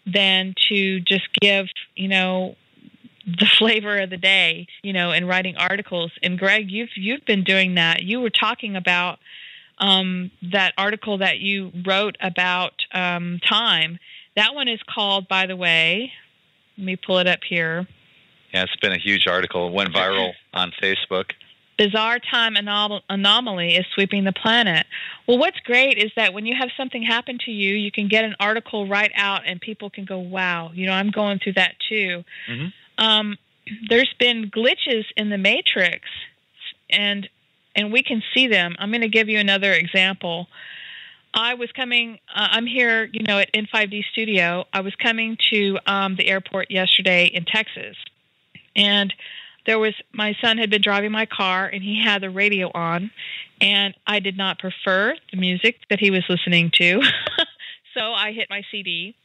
than to just give, the flavor of the day, in writing articles. And Gregg, you've been doing that. You were talking about that article that you wrote about time. That one is called, by the way, let me pull it up here. Yeah, it's been a huge article. It went viral on Facebook. Bizarre Time Anomaly is Sweeping the Planet. Well, what's great is that when you have something happen to you, you can get an article right out and people can go, wow, I'm going through that too. Mm-hmm. There's been glitches in the matrix, and we can see them. I'm going to give you another example. I was coming, I'm here, at In5D's studio. I was coming to the airport yesterday in Texas, and my son had been driving my car, and he had the radio on, and I did not prefer the music that he was listening to, so I hit my CD.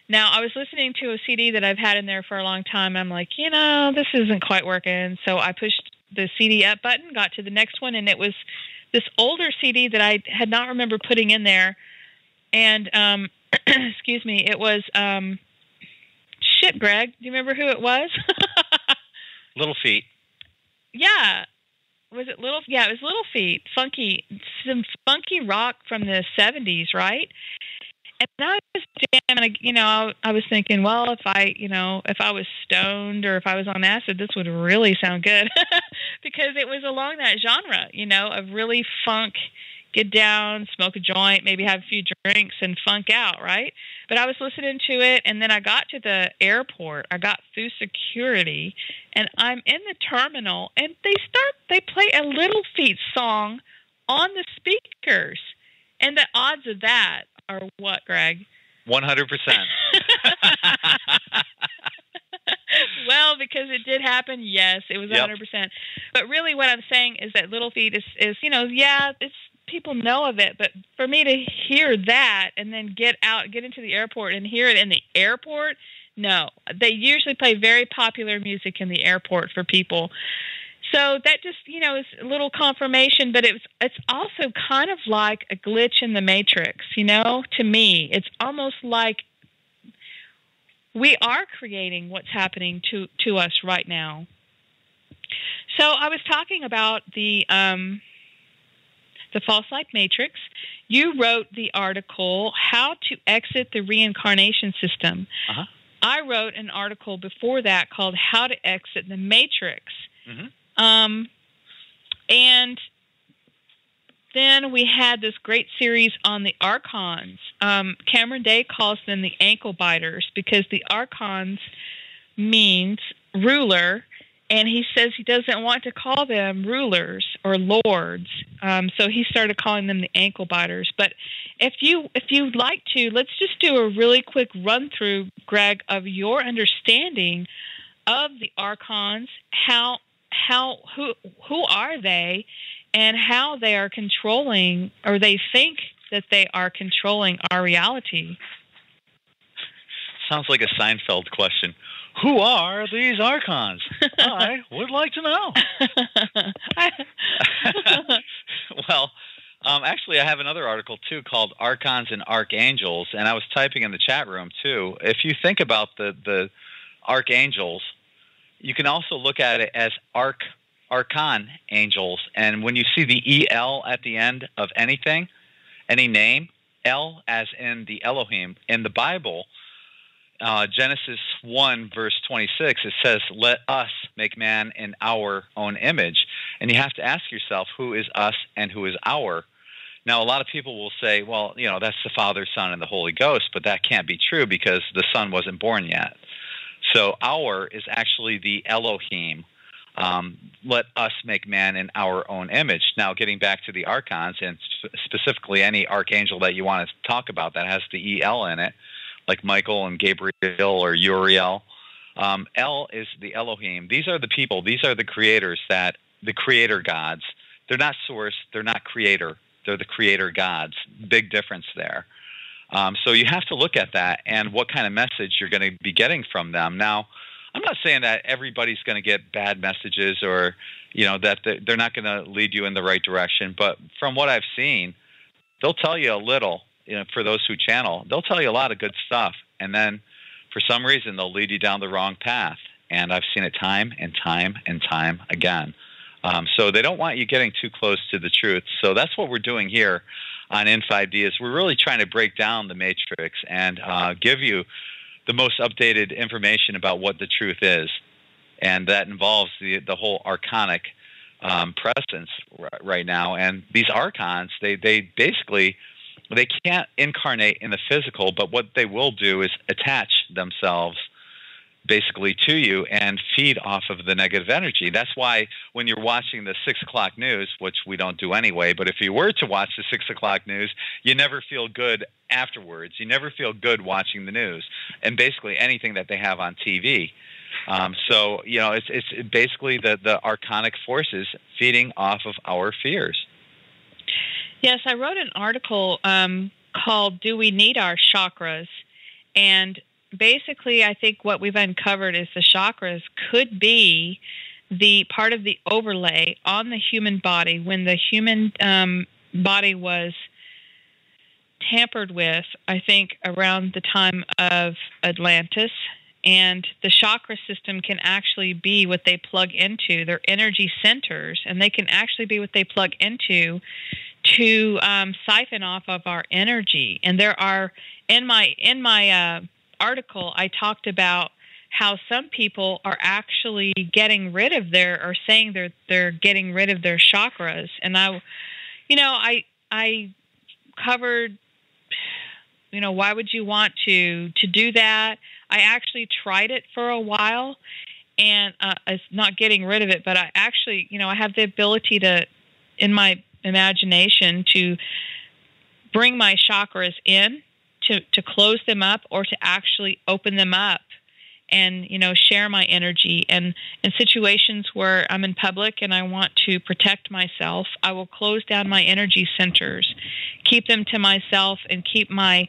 Now, I was listening to a CD that I've had in there for a long time. I'm like, this isn't quite working, so I pushed the CD up button, got to the next one, and it was this older CD that I had not remembered putting in there. And, excuse me, it was, shit, Gregg, do you remember who it was? Little Feet. Yeah. Was it Little? Yeah, it was Little Feet. Some funky rock from the 70s, right? And I was jamming, I was thinking, well, if I was stoned or if I was on acid, this would really sound good because it was along that genre, of really funk, get down, smoke a joint, maybe have a few drinks and funk out, right? But I was listening to it, and then I got to the airport. I got through security, and I'm in the terminal, and they play a Little Feet song on the speakers. And the odds of that are what, Gregg? 100%. Well, because it did happen, yes, it was 100%. But really what I'm saying is that Little Feet is it's people know of it, but for me to hear that and then get into the airport and hear it in the airport, no. They usually play very popular music in the airport for people. So that just, is a little confirmation, but it's also kind of like a glitch in the matrix, to me. It's almost like we are creating what's happening to us right now. So I was talking about the false light matrix. You wrote the article, How to Exit the Reincarnation System. Uh-huh. I wrote an article before that called How to Exit the Matrix. Mm-hmm. And then we had this great series on the Archons. Cameron Day calls them the ankle biters because the Archons means ruler, and he says he doesn't want to call them rulers or lords. So he started calling them the ankle biters. But if you'd like to, let's just do a really quick run through, Gregg, of your understanding of the Archons, who are they, and how they are controlling, or they think that they are controlling our reality. Sounds like a Seinfeld question. Who are these Archons? I would like to know. Well, actually, I have another article, too, called Archons and Archangels, and I was typing in the chat room, too. If you think about the archangels, you can also look at it as archon angels. And when you see the EL at the end of anything, any name, El as in the Elohim, in the Bible, Genesis 1, verse 26, it says, let us make man in our own image. And you have to ask yourself, who is us and who is our? Now, a lot of people will say, well, that's the Father, Son, and the Holy Ghost, but that can't be true because the Son wasn't born yet. So our is actually the Elohim. Let us make man in our own image. Now, getting back to the Archons, and specifically any archangel that you want to talk about that has the EL in it, like Michael and Gabriel or Uriel. El is the Elohim. These are the people. These are the creators, the creator gods. They're not source. They're not creator. They're the creator gods. Big difference there. So you have to look at that and what kind of message you're going to be getting from them. Now, I'm not saying that everybody's going to get bad messages or, that they're not going to lead you in the right direction. But from what I've seen, they'll tell you a little, for those who channel, they'll tell you a lot of good stuff. And then for some reason, they'll lead you down the wrong path. And I've seen it time and time and time again. So they don't want you getting too close to the truth. So that's what we're doing here on In5D is we're really trying to break down the matrix and give you the most updated information about what the truth is. And that involves the whole archonic presence right now. And these archons, they basically, they can't incarnate in the physical, but what they will do is attach themselves basically to you and feed off of the negative energy. That's why when you're watching the 6 o'clock news, which we don't do anyway, but if you were to watch the 6 o'clock news, you never feel good afterwards. You never feel good watching the news and basically anything that they have on TV. So, it's basically the archonic forces feeding off of our fears. Yes, I wrote an article called Do We Need Our Chakras? And basically, I think what we've uncovered is the chakras could be the part of the overlay on the human body when the human body was tampered with, I think, around the time of Atlantis. And the chakra system can actually be what they plug into. They're energy centers, and they can actually be what they plug into to siphon off of our energy. And there are, in my article, I talked about how some people are actually getting rid of or saying they're getting rid of their chakras. And I covered, why would you want to do that? I actually tried it for a while, and it's not getting rid of it, but I actually, I have the ability to, in my imagination, to bring my chakras in, to close them up, or to actually open them up and, share my energy. And in situations where I'm in public and I want to protect myself, I will close down my energy centers, keep them to myself, and keep my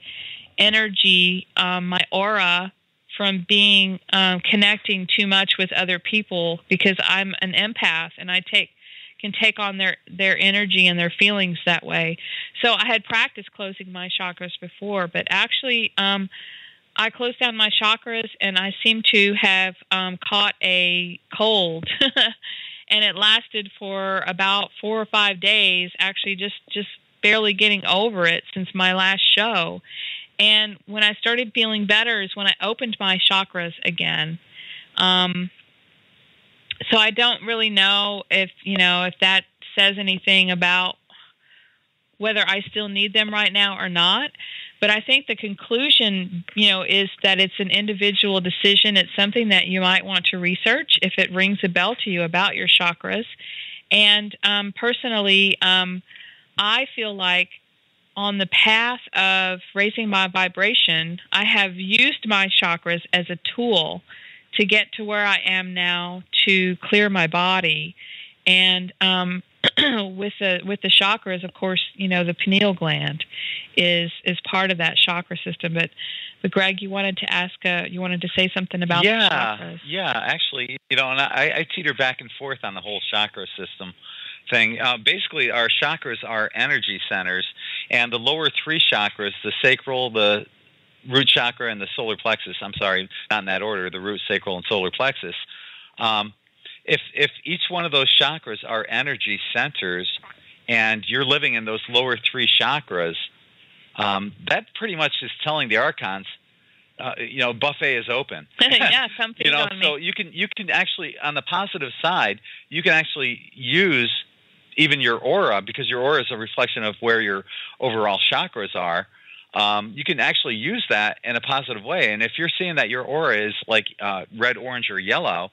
energy, my aura, from being connecting too much with other people, because I'm an empath and I can take on their energy and their feelings that way. So I had practiced closing my chakras before, but actually I closed down my chakras and I seem to have caught a cold. And it lasted for about 4 or 5 days, actually just barely getting over it since my last show. And when I started feeling better is when I opened my chakras again. So I don't really know if that says anything about whether I still need them right now or not. But I think the conclusion, is that it's an individual decision. It's something that you might want to research if it rings a bell to you about your chakras. And personally, I feel like on the path of raising my vibration, I have used my chakras as a tool to get to where I am now, to clear my body. And with the chakras, of course, the pineal gland is part of that chakra system. But Gregg, you wanted to say something about the chakras. Yeah, actually, and I teeter back and forth on the whole chakra system thing. Basically, our chakras are energy centers, and the lower 3 chakras, the sacral, the root chakra, and the solar plexus, I'm sorry, not in that order, the root, sacral, and solar plexus, if each one of those chakras are energy centers and you're living in those lower 3 chakras, that pretty much is telling the archons, buffet is open. Yeah, come feed on me. So you can actually, on the positive side, you can actually use even your aura, because your aura is a reflection of where your overall chakras are. you can actually use that in a positive way. And if you're seeing that your aura is like red, orange, or yellow,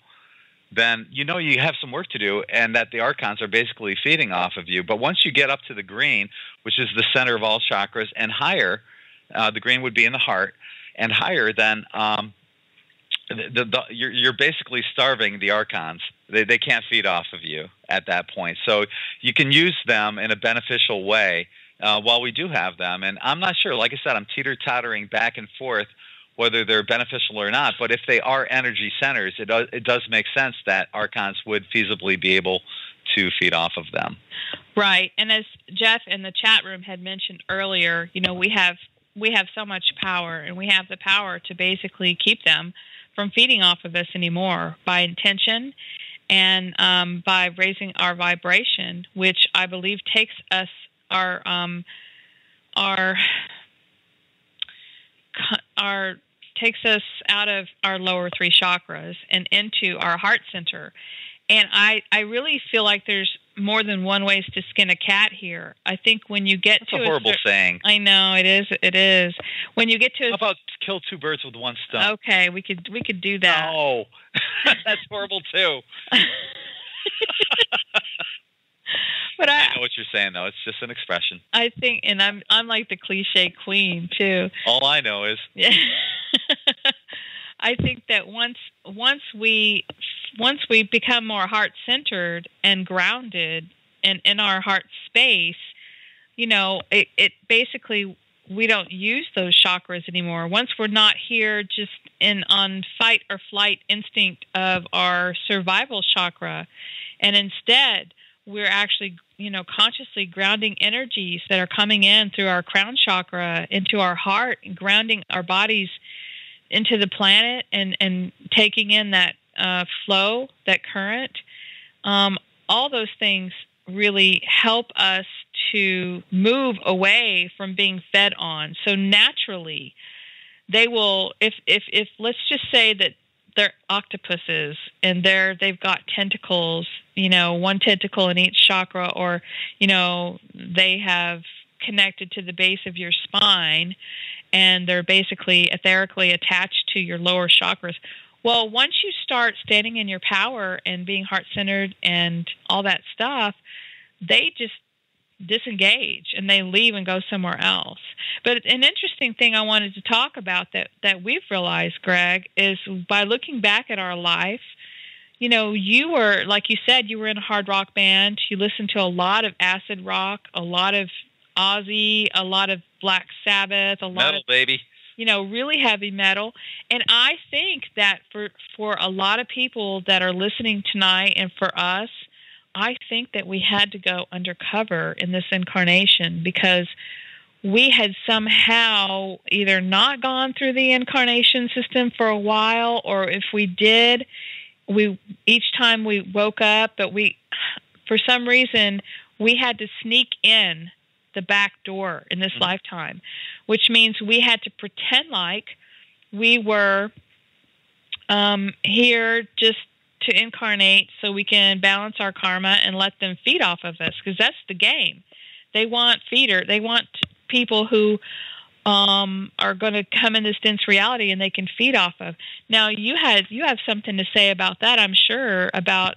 then you know you have some work to do, and that the Archons are basically feeding off of you. But once you get up to the green, which is the center of all chakras, and higher, the green would be in the heart, and higher, then you're basically starving the Archons. They can't feed off of you at that point. So you can use them in a beneficial way while we do have them. And I'm not sure. Like I said, I'm teeter-tottering back and forth whether they're beneficial or not. But if they are energy centers, it does make sense that Archons would feasibly be able to feed off of them. Right. And as Jeff in the chat room had mentioned earlier, you know, we have so much power, and we have the power to basically keep them from feeding off of us anymore by intention and by raising our vibration, which I believe takes us takes us out of our lower three chakras and into our heart center. And I really feel like there's more than one ways to skin a cat here. I think when you get to a horrible saying. I know it is. It is. When you get to how about kill two birds with one stone? Okay, we could do that. No, that's horrible too. But I know what you're saying, though. It's just an expression. I think, and I'm like the cliche queen too. All I know is. Yeah. I think that once we become more heart-centered and grounded and in our heart space, you know, it basically, we don't use those chakras anymore. Once we're not here just on fight or flight instinct of our survival chakra, and instead we're actually, you know, consciously grounding energies that are coming in through our crown chakra into our heart and grounding our bodies into the planet and taking in that flow, that current. All those things really help us to move away from being fed on. So naturally, they will, if let's just say that they're octopuses and they've got tentacles, you know, one tentacle in each chakra, or, you know, they have connected to the base of your spine, and they're basically etherically attached to your lower chakras. Well, once you start standing in your power and being heart-centered and all that stuff, they just disengage and they leave and go somewhere else. But an interesting thing I wanted to talk about that we've realized, Greg, is by looking back at our life, you know, you were, like you said, you were in a hard rock band. You listened to a lot of acid rock, a lot of Ozzy, a lot of Black Sabbath, a lot metal, of, baby. You know, really heavy metal. And I think that for a lot of people that are listening tonight, and for us, I think that we had to go undercover in this incarnation because we had somehow either not gone through the incarnation system for a while, or if we did, each time we woke up, but for some reason, we had to sneak in the back door in this lifetime, which means we had to pretend like we were here just to incarnate so we can balance our karma and let them feed off of us, because that's the game. They want They want people who are going to come in this dense reality and they can feed off of. Now, you have something to say about that, I'm sure, about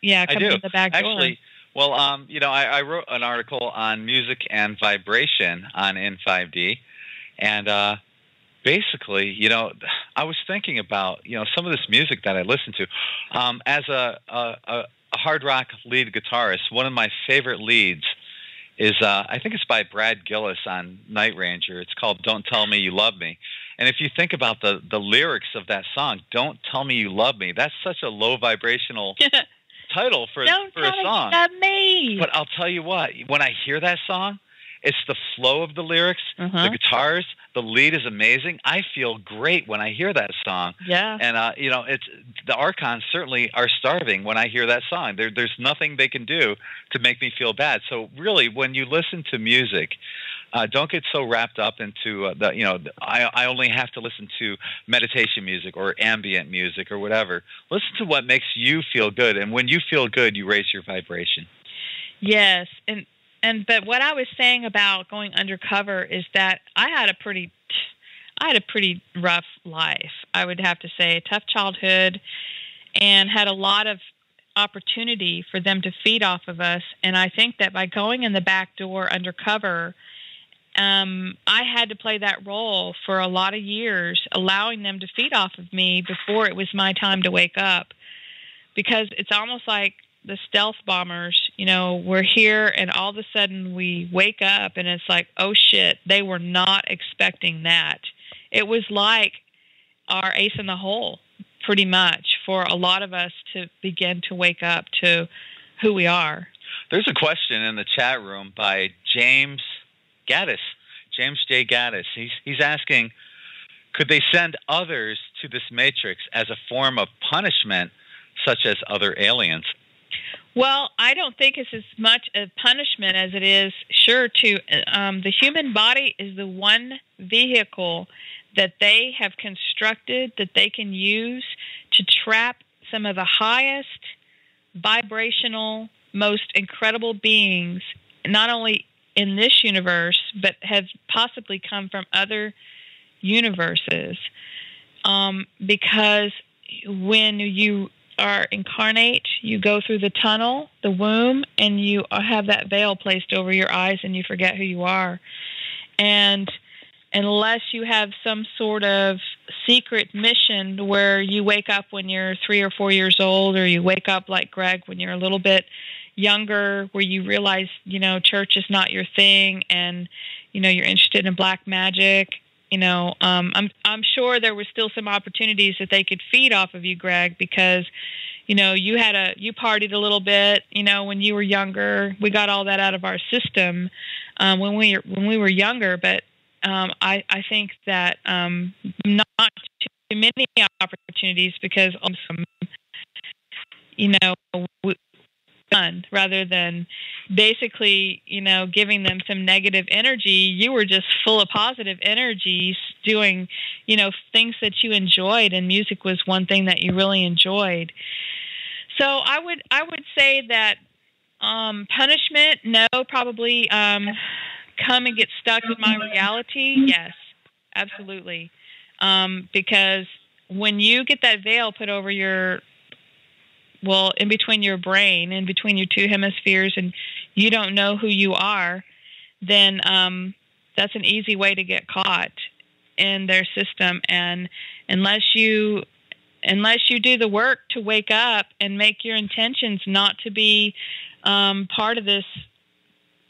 coming in the back door. Actually, well, you know, I wrote an article on music and vibration on In5D, and basically, you know, I was thinking about, you know, some of this music that I listen to. As a hard rock lead guitarist, one of my favorite leads is, I think it's by Brad Gillis on Night Ranger. It's called Don't Tell Me You Love Me. And if you think about the lyrics of that song, Don't Tell Me You Love Me, that's such a low vibrational title for a song. Don't tell me you love me. But I'll tell you what, when I hear that song, it's the flow of the lyrics, the guitars, the lead is amazing. I feel great when I hear that song. Yeah. And, you know, the Archons certainly are starving when I hear that song. There's nothing they can do to make me feel bad. So really, when you listen to music, don't get so wrapped up into I only have to listen to meditation music or ambient music or whatever. Listen to what makes you feel good. And when you feel good, you raise your vibration. Yes. And But what I was saying about going undercover is that I had a pretty rough life. I would have to say, a tough childhood, and had a lot of opportunity for them to feed off of us. And I think that by going in the back door undercover, I had to play that role for a lot of years, allowing them to feed off of me before it was my time to wake up. Because it's almost like the stealth bombers, we're here and all of a sudden we wake up and it's like, oh shit, they were not expecting that. It was like our ace in the hole, pretty much, for a lot of us to begin to wake up to who we are. There's a question in the chat room by James Gaddis, James J. Gaddis. He's asking, could they send others to this matrix as a form of punishment, such as other aliens? Well, I don't think it's as much a punishment as it is, the human body is the one vehicle that they have constructed that they can use to trap some of the highest vibrational, most incredible beings, not only in this universe, but have possibly come from other universes. Because when you are incarnate, you go through the tunnel, the womb, and you have that veil placed over your eyes and you forget who you are. And unless you have some sort of secret mission where you wake up when you're 3 or 4 years old, or you wake up like Gregg when you're a little bit younger, where you realize, church is not your thing, and, you're interested in black magic, I'm sure there were still some opportunities that they could feed off of you, Gregg, because, you partied a little bit, when you were younger. We got all that out of our system when we were younger, but I think that not too many opportunities, because rather than basically giving them some negative energy, you were just full of positive energies, doing things that you enjoyed, and music was one thing that you really enjoyed. So I would say that punishment, no, probably come and get stuck in my reality, yes, absolutely. Because when you get that veil put over in between your brain, in between your two hemispheres, and you don't know who you are, then that's an easy way to get caught in their system. And unless you do the work to wake up and make your intentions not to be part of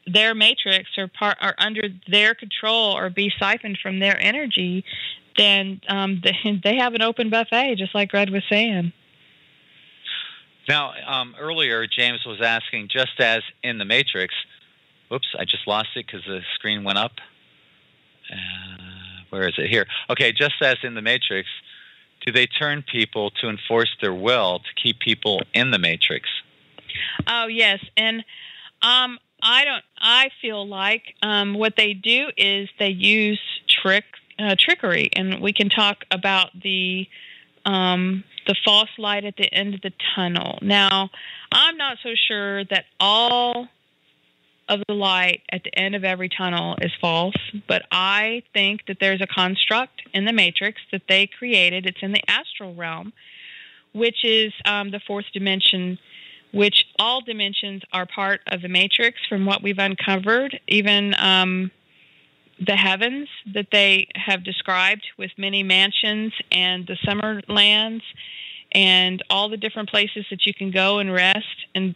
their matrix, or under their control, or be siphoned from their energy, then they have an open buffet, just like Gregg was saying. Now, earlier, James was asking, just as in the Matrix, whoops, I just lost it because the screen went up. Where is it? Here. Okay, just as in the Matrix, do they turn people to enforce their will to keep people in the Matrix? Oh, yes. And I feel like what they do is they use trickery, and we can talk about the false light at the end of the tunnel. Now, I'm not so sure that all of the light at the end of every tunnel is false, but I think that there's a construct in the Matrix that they created. It's in the astral realm, which is the fourth dimension, which all dimensions are part of the Matrix from what we've uncovered, even the heavens that they have described with many mansions and the summer lands and all the different places that you can go and rest. And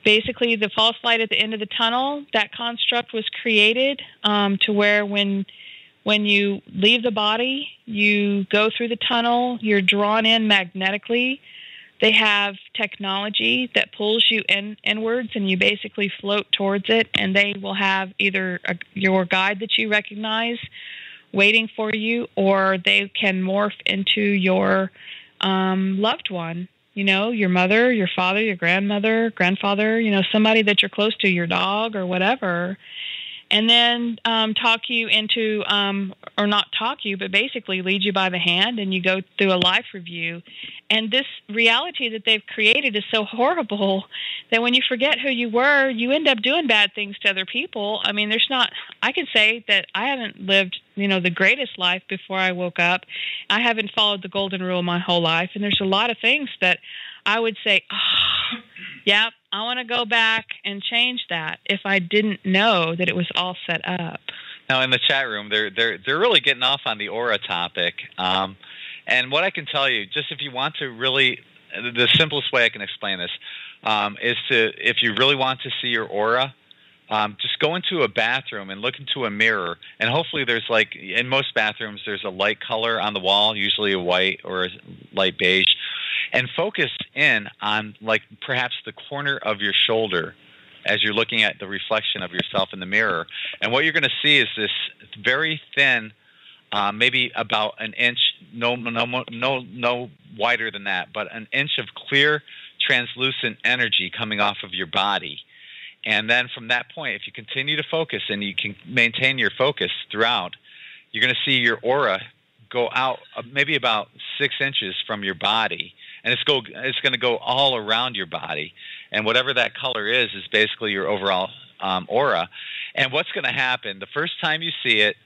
basically the false light at the end of the tunnel, that construct was created to where when you leave the body, you go through the tunnel, you're drawn in magnetically. They have technology that pulls you inwards, and you basically float towards it, and they will have either your guide that you recognize waiting for you, or they can morph into your loved one, your mother, your father, your grandmother, grandfather, somebody that you're close to, your dog or whatever. and then talk you into, or not talk you, but basically lead you by the hand, and you go through a life review. And this reality that they've created is so horrible that when you forget who you were, you end up doing bad things to other people. I mean, I can say that I haven't lived, the greatest life before I woke up. I haven't followed the golden rule my whole life, and there's a lot of things that I would say, yeah, I want to go back and change that if I didn't know that it was all set up. Now, in the chat room, they're really getting off on the aura topic. And what I can tell you, just if you want to really, the simplest way I can explain this is if you really want to see your aura, just go into a bathroom and look into a mirror. And hopefully there's in most bathrooms, there's a light color on the wall, usually a white or a light beige. And focus in on perhaps the corner of your shoulder as you're looking at the reflection of yourself in the mirror. And what you're going to see is this very thin, maybe about an inch, no wider than that, but an inch of clear, translucent energy coming off of your body. And then from that point, if you continue to focus and you can maintain your focus throughout, you're going to see your aura go out maybe about 6 inches from your body. And it's going to go all around your body. And whatever that color is basically your overall aura. And what's going to happen, the first time you see it,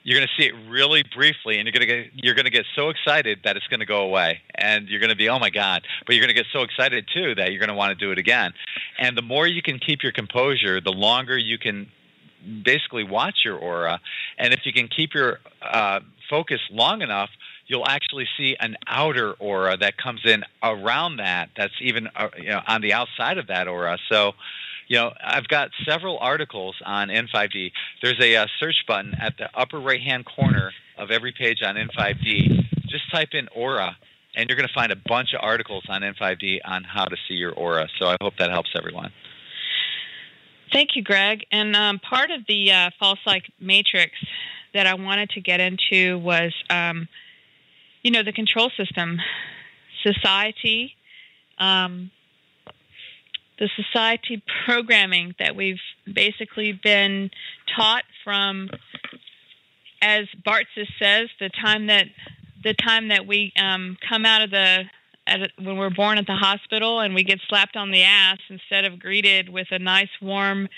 you're going to see it really briefly, and you're going to get so excited that it's going to go away. And you're going to be, oh, my God. But you're going to get so excited, too, that you're going to want to do it again. And the more you can keep your composure, the longer you can basically watch your aura. And if you can keep your focus long enough, you'll actually see an outer aura that comes in around that's even on the outside of that aura. So, I've got several articles on In5D. There's a search button at the upper right-hand corner of every page on In5D. Just type in aura, and you're going to find a bunch of articles on In5D on how to see your aura. So I hope that helps everyone. Thank you, Greg. And part of the false light matrix that I wanted to get into was the control system, society, the society programming that we've basically been taught from, as Bartsis says, the time that we come out of when we're born at the hospital and we get slapped on the ass instead of greeted with a nice warm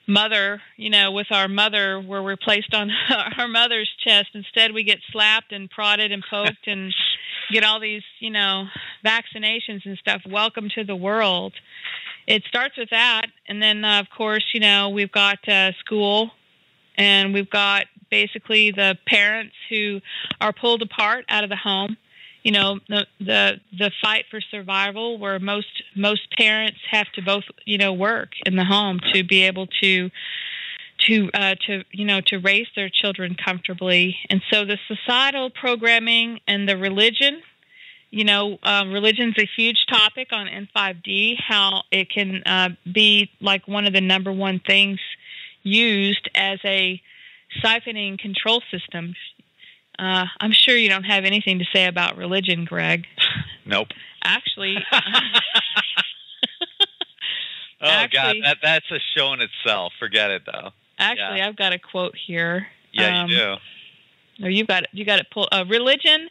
mother, with our mother, where we're placed on our mother's chest. Instead, we get slapped and prodded and poked and get all these, vaccinations and stuff. Welcome to the world. It starts with that. And then, of course, we've got school, and we've got basically the parents who are pulled apart out of the home. The fight for survival, where most parents have to both, work in the home to be able to raise their children comfortably. And so the societal programming and the religion, religion's a huge topic on In5D, how it can be like one of the number one things used as a siphoning control system. I'm sure you don't have anything to say about religion, Greg. Nope. Actually. God, that's a show in itself. Forget it, though. Actually, yeah. I've got a quote here. Yeah, you do. No, you got it pulled. Religion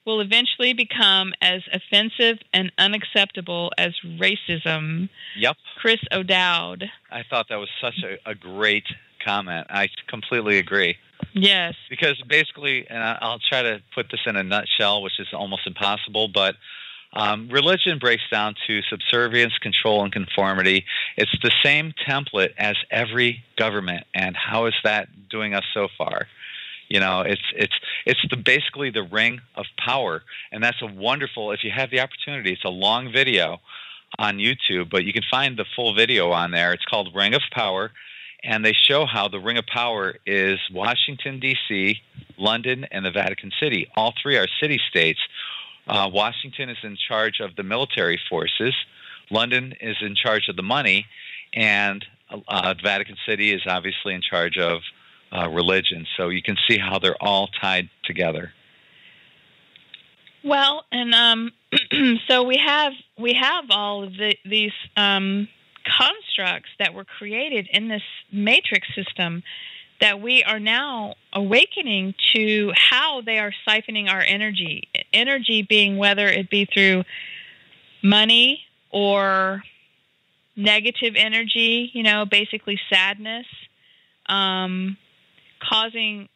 will eventually become as offensive and unacceptable as racism. Yep. Chris O'Dowd. I thought that was such a great comment. I completely agree. Yes. Because basically, and I'll try to put this in a nutshell, which is almost impossible, but religion breaks down to subservience, control, and conformity. It's the same template as every government, and how is that doing us so far? It's basically the ring of power, and that's a wonderful. If you have the opportunity, it's a long video on YouTube, but you can find the full video on there. It's called Ring of Power. And they show how the Ring of Power is Washington, D.C., London, and the Vatican City. All three are city-states. Washington is in charge of the military forces. London is in charge of the money. And the Vatican City is obviously in charge of religion. So you can see how they're all tied together. Well, and so we have all of these constructs that were created in this matrix system that we are now awakening to how they are siphoning our energy. Energy being whether it be through money or negative energy, basically sadness, causing,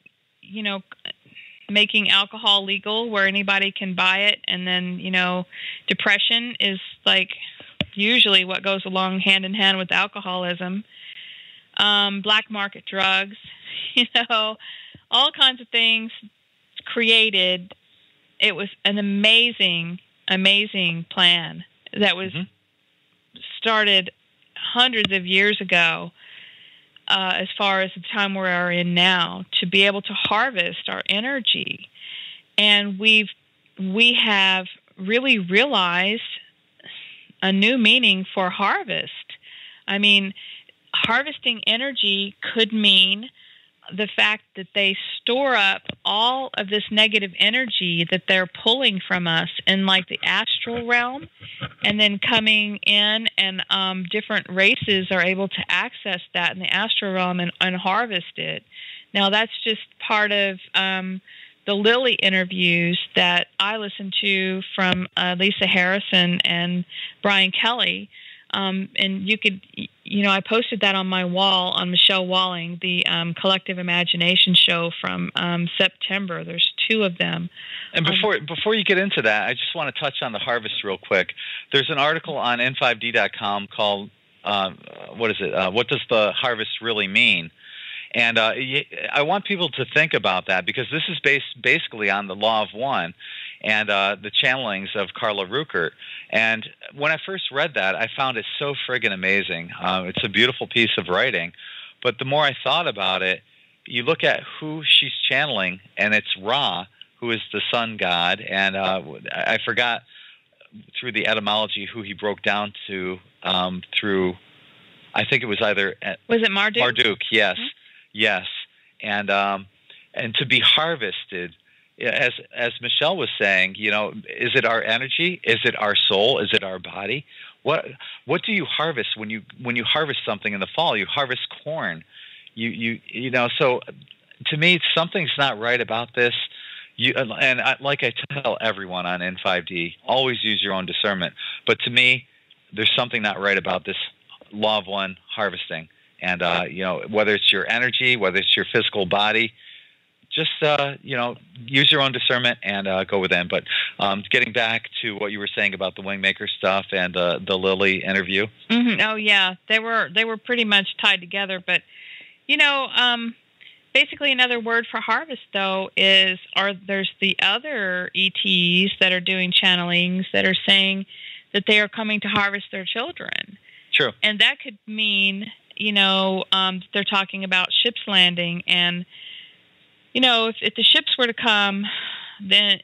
making alcohol legal where anybody can buy it. And then, depression is like usually what goes along hand in hand with alcoholism. Black market drugs, all kinds of things created. It was an amazing, amazing plan that was started hundreds of years ago, as far as the time we are in now, to be able to harvest our energy. And we have really realized a new meaning for harvest. I mean, harvesting energy could mean the fact that they store up all of this negative energy that they're pulling from us in like the astral realm, and then coming in, and different races are able to access that in the astral realm and harvest it. Now that's just part of the Lily interviews that I listened to from Lisa Harrison and Brian Kelly. And you could, I posted that on my wall on Michelle Walling, the Collective Imagination show from September. There's 2 of them. And before you get into that, I just want to touch on the harvest real quick. There's an article on In5D.com called, what does the harvest really mean? And I want people to think about that, because this is based basically on the Law of One and the channelings of Carla Ruckert. And when I first read that, I found it so friggin' amazing. It's a beautiful piece of writing. But the more I thought about it, you look at who she's channeling, and it's Ra, who is the sun god. And I forgot through the etymology who he broke down to through, I think it was either... Was it Marduk? Marduk, yes. Mm-hmm. Yes. And to be harvested, as Michelle was saying, is it our energy? Is it our soul? Is it our body? What do you harvest when you harvest something in the fall? You harvest corn. So to me, something's not right about this. Like I tell everyone on N5D, always use your own discernment. But to me, there's something not right about this Law of One harvesting. And whether it's your energy, whether it's your physical body, just use your own discernment and go with them. But getting back to what you were saying about the Wingmaker stuff and the Lily interview. Mm-hmm. Oh yeah, they were pretty much tied together. But basically another word for harvest though there's the other ETs that are doing channelings that are saying that they are coming to harvest their children. True. And that could mean they're talking about ships landing, and if the ships were to come, then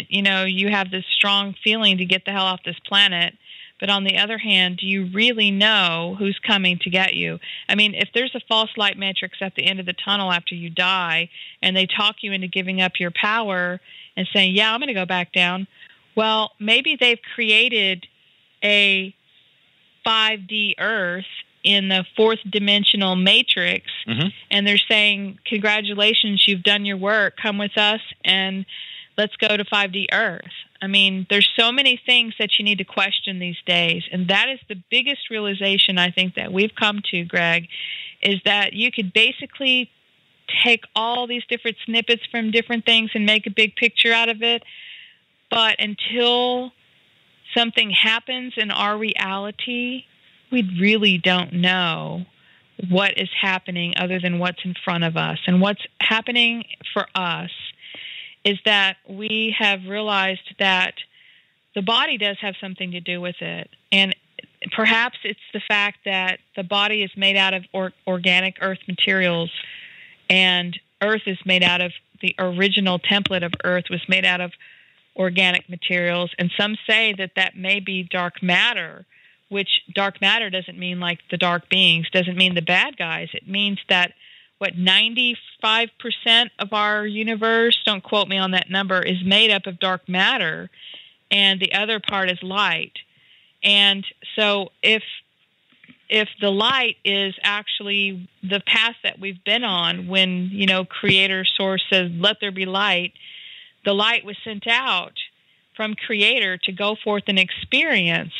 you have this strong feeling to get the hell off this planet. But on the other hand, do you really know who's coming to get you? I mean, if there's a false light matrix at the end of the tunnel after you die, and they talk you into giving up your power and saying, yeah, I'm going to go back down, well, maybe they've created a 5D Earth in the 4th dimensional matrix, and they're saying, congratulations, you've done your work, come with us and let's go to 5D Earth. I mean, there's so many things that you need to question these days, and that is the biggest realization I think that we've come to, Greg, is that you could basically take all these different snippets from different things and make a big picture out of it, but until something happens in our reality, we really don't know what is happening other than what's in front of us. And what's happening for us is that we have realized that the body does have something to do with it. And perhaps it's the fact that the body is made out of organic earth materials, and earth is made out of, the original template of earth was made out of organic materials. And some say that that may be dark matter, which dark matter doesn't mean like the dark beings, doesn't mean the bad guys. It means that, 95% of our universe, don't quote me on that number, is made up of dark matter, and the other part is light. And so if if the light is actually the path that we've been on, when, Creator Source says, let there be light, the light was sent out from Creator to go forth and experience,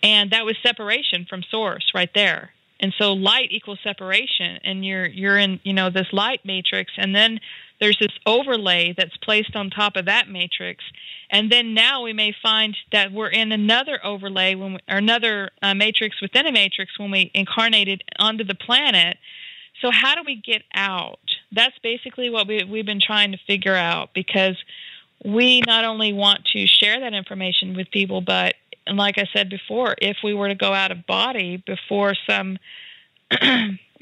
and that was separation from Source right there. And so light equals separation, and you're in, this light matrix, and then there's this overlay that's placed on top of that matrix. And then now we may find that we're in another overlay, or another matrix within a matrix when we incarnated onto the planet. So how do we get out? That's basically what we've been trying to figure out, because we not only want to share that information with people, but, and like I said before, if we were to go out of body before some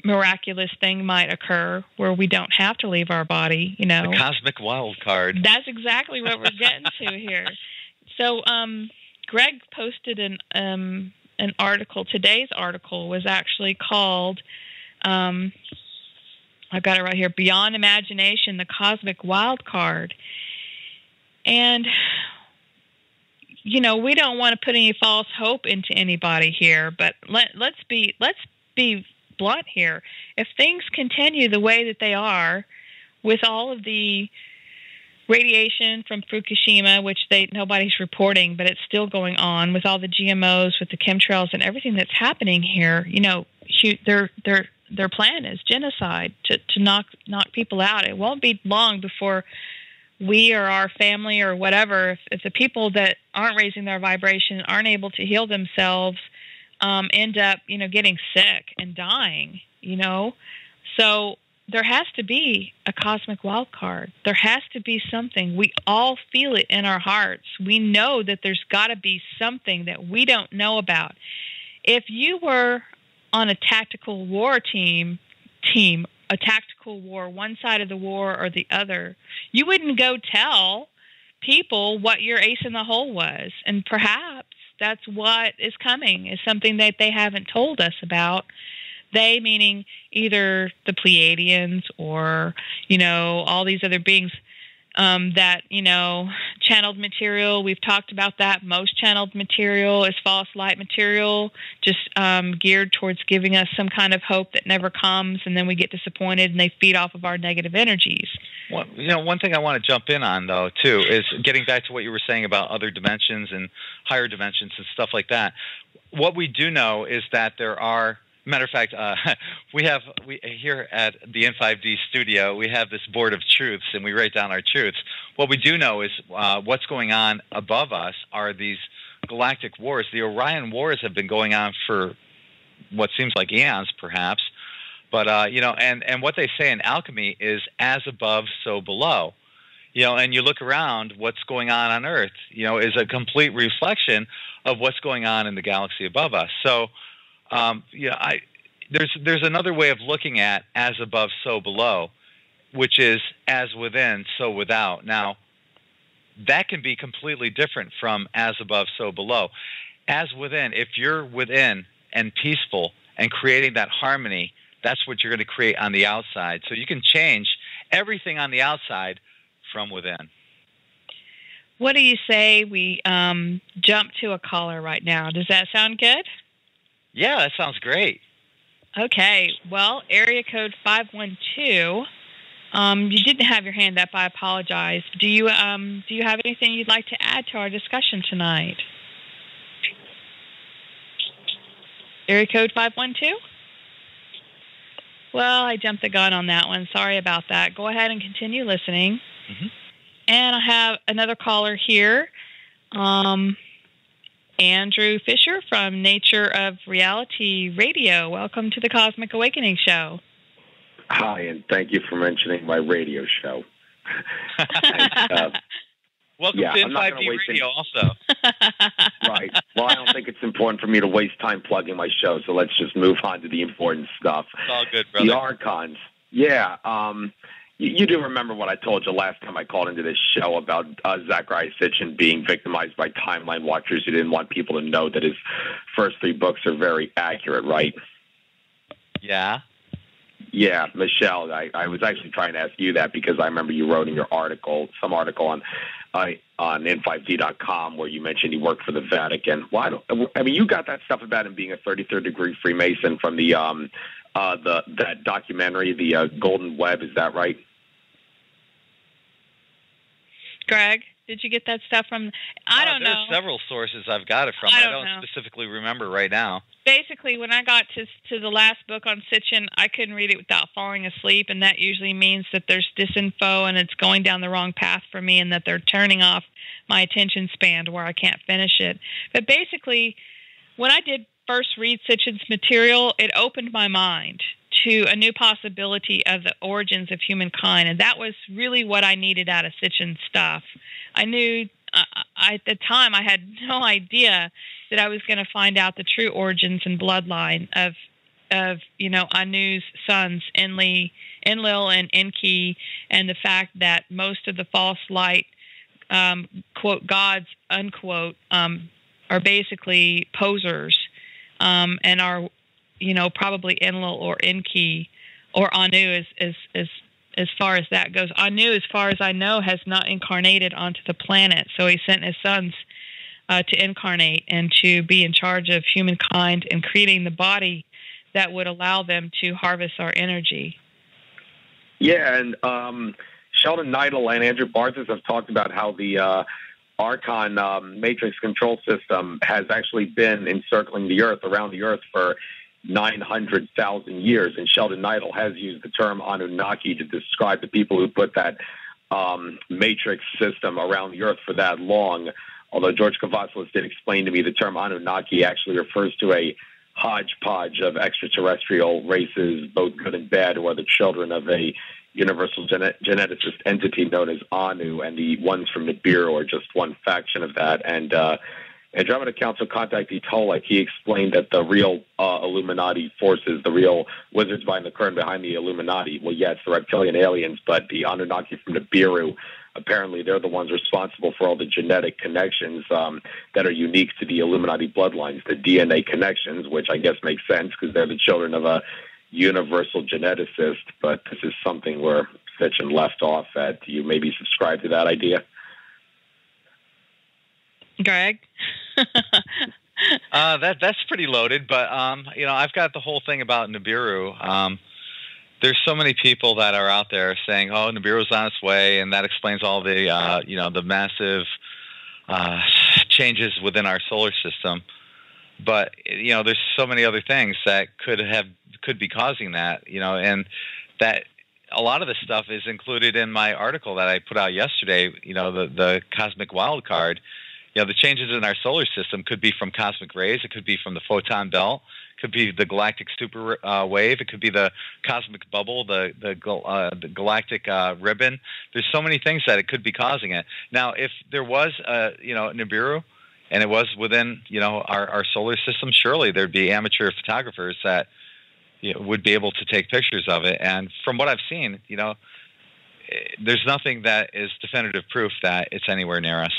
miraculous thing might occur where we don't have to leave our body, The cosmic wildcard. That's exactly what we're getting to here. So Gregg posted an article. Today's article was actually called, I've got it right here, Beyond Imagination, the Cosmic Wildcard. And, we don't want to put any false hope into anybody here, but let's be blunt here. If things continue the way that they are, with all of the radiation from Fukushima, which nobody's reporting, but it's still going on, with all the GMOs, with the chemtrails and everything that's happening here, their plan is genocide, to knock people out. It won't be long before we or our family or whatever, if the people that aren't raising their vibration, aren't able to heal themselves, end up, getting sick and dying, So there has to be a cosmic wild card. There has to be something. We all feel it in our hearts. We know that there's got to be something that we don't know about. If you were on a tactical war team, a tactical war, one side of the war or the other, you wouldn't go tell people what your ace in the hole was. And perhaps that's what is coming, is something that they haven't told us about. They meaning either the Pleiadians or, all these other beings that, channeled material. We've talked about that. Most channeled material is false light material, just geared towards giving us some kind of hope that never comes, and then we get disappointed and they feed off of our negative energies. Well, one thing I want to jump in on, though, too, is getting back to what you were saying about other dimensions and higher dimensions and stuff like that. What we do know is that there are, matter of fact, we here at the In5D studio, we have this board of truths, and we write down our truths. What we do know is what's going on above us are these galactic wars. The Orion Wars have been going on for what seems like eons, perhaps. But, and what they say in alchemy is as above, so below. And you look around, what's going on Earth, is a complete reflection of what's going on in the galaxy above us. So, there's another way of looking at as above, so below, which is as within, so without. Now, that can be completely different from as above, so below. As within, if you're within and peaceful and creating that harmony, that's what you're going to create on the outside. So you can change everything on the outside from within. What do you say we jump to a caller right now? Does that sound good? Yeah, that sounds great. Okay. Well, area code 512. You didn't have your hand up. I apologize. Do you have anything you'd like to add to our discussion tonight? Area code 512? Well, I jumped the gun on that one. Sorry about that. Go ahead and continue listening. Mm-hmm. And I have another caller here, Andrew Fisher from Nature of Reality Radio. Welcome to the Cosmic Awakening Show. Hi, and thank you for mentioning my radio show. Welcome to In5D Radio also. Right. Well, I don't think it's important for me to waste time plugging my show, so let's just move on to the important stuff. It's all good, brother. The Archons. Yeah. You do remember what I told you last time I called into this show about Zachariah Sitchin being victimized by timeline watchers who didn't want people to know that his first 3 books are very accurate, right? Yeah. Yeah, Michelle, I was actually trying to ask you that because I remember you wrote in your article, some article on on In5D.com, where you mentioned he worked for the Vatican. You got that stuff about him being a 33rd degree Freemason from that documentary, the Golden Web. Is that right? Greg, did you get that stuff from? I don't know. There's several sources I've got it from. I don't specifically remember right now. Basically, when I got to the last book on Sitchin, I couldn't read it without falling asleep, and that usually means that there's disinfo and it's going down the wrong path for me, and that they're turning off my attention span to where I can't finish it. But basically, when I did first read Sitchin's material, it opened my mind to a new possibility of the origins of humankind, and that was really what I needed out of Sitchin's stuff. I knew at the time I had no idea that I was going to find out the true origins and bloodline of Anu's sons, Enlil and Enki, and the fact that most of the false light, quote, gods, unquote, are basically posers, and are, probably Enlil or Enki or Anu as far as that goes. Anu, as far as I know, has not incarnated onto the planet, so he sent his sons to incarnate and to be in charge of humankind and creating the body that would allow them to harvest our energy. Yeah, and Sheldon Neidl and Andrew Bartzis have talked about how the Archon matrix control system has actually been encircling the Earth, around the Earth, for 900,000 years. And Sheldon Neidl has used the term Anunnaki to describe the people who put that matrix system around the Earth for that long. Although George Kavassalis did explain to me the term Anunnaki actually refers to a hodgepodge of extraterrestrial races, both good and bad, who are the children of a universal geneticist entity known as Anu, and the ones from Nibiru are just one faction of that. And Andromeda Council contactee Tolek, he explained that the real Illuminati forces, the real wizards behind the curtain behind the Illuminati, well, yeah, it's the reptilian aliens, but the Anunnaki from Nibiru, apparently they're the ones responsible for all the genetic connections that are unique to the Illuminati bloodlines, the DNA connections, which I guess makes sense because they're the children of a universal geneticist. But this is something where Sitchin left off at. Do you maybe subscribe to that idea? Greg? That's pretty loaded, but I've got the whole thing about Nibiru. There's so many people that are out there saying, "Oh, Nibiru's on its way," and that explains all the the massive changes within our solar system. But there's so many other things that could be causing that. And that a lot of this stuff is included in my article that I put out yesterday. The cosmic wildcard. The changes in our solar system could be from cosmic rays. It could be from the photon belt. It could be the galactic super wave. It could be the cosmic bubble, the galactic ribbon. There's so many things that it could be causing it. Now, if there was, Nibiru, and it was within, our solar system, surely there'd be amateur photographers that would be able to take pictures of it. And from what I've seen, there's nothing that is definitive proof that it's anywhere near us.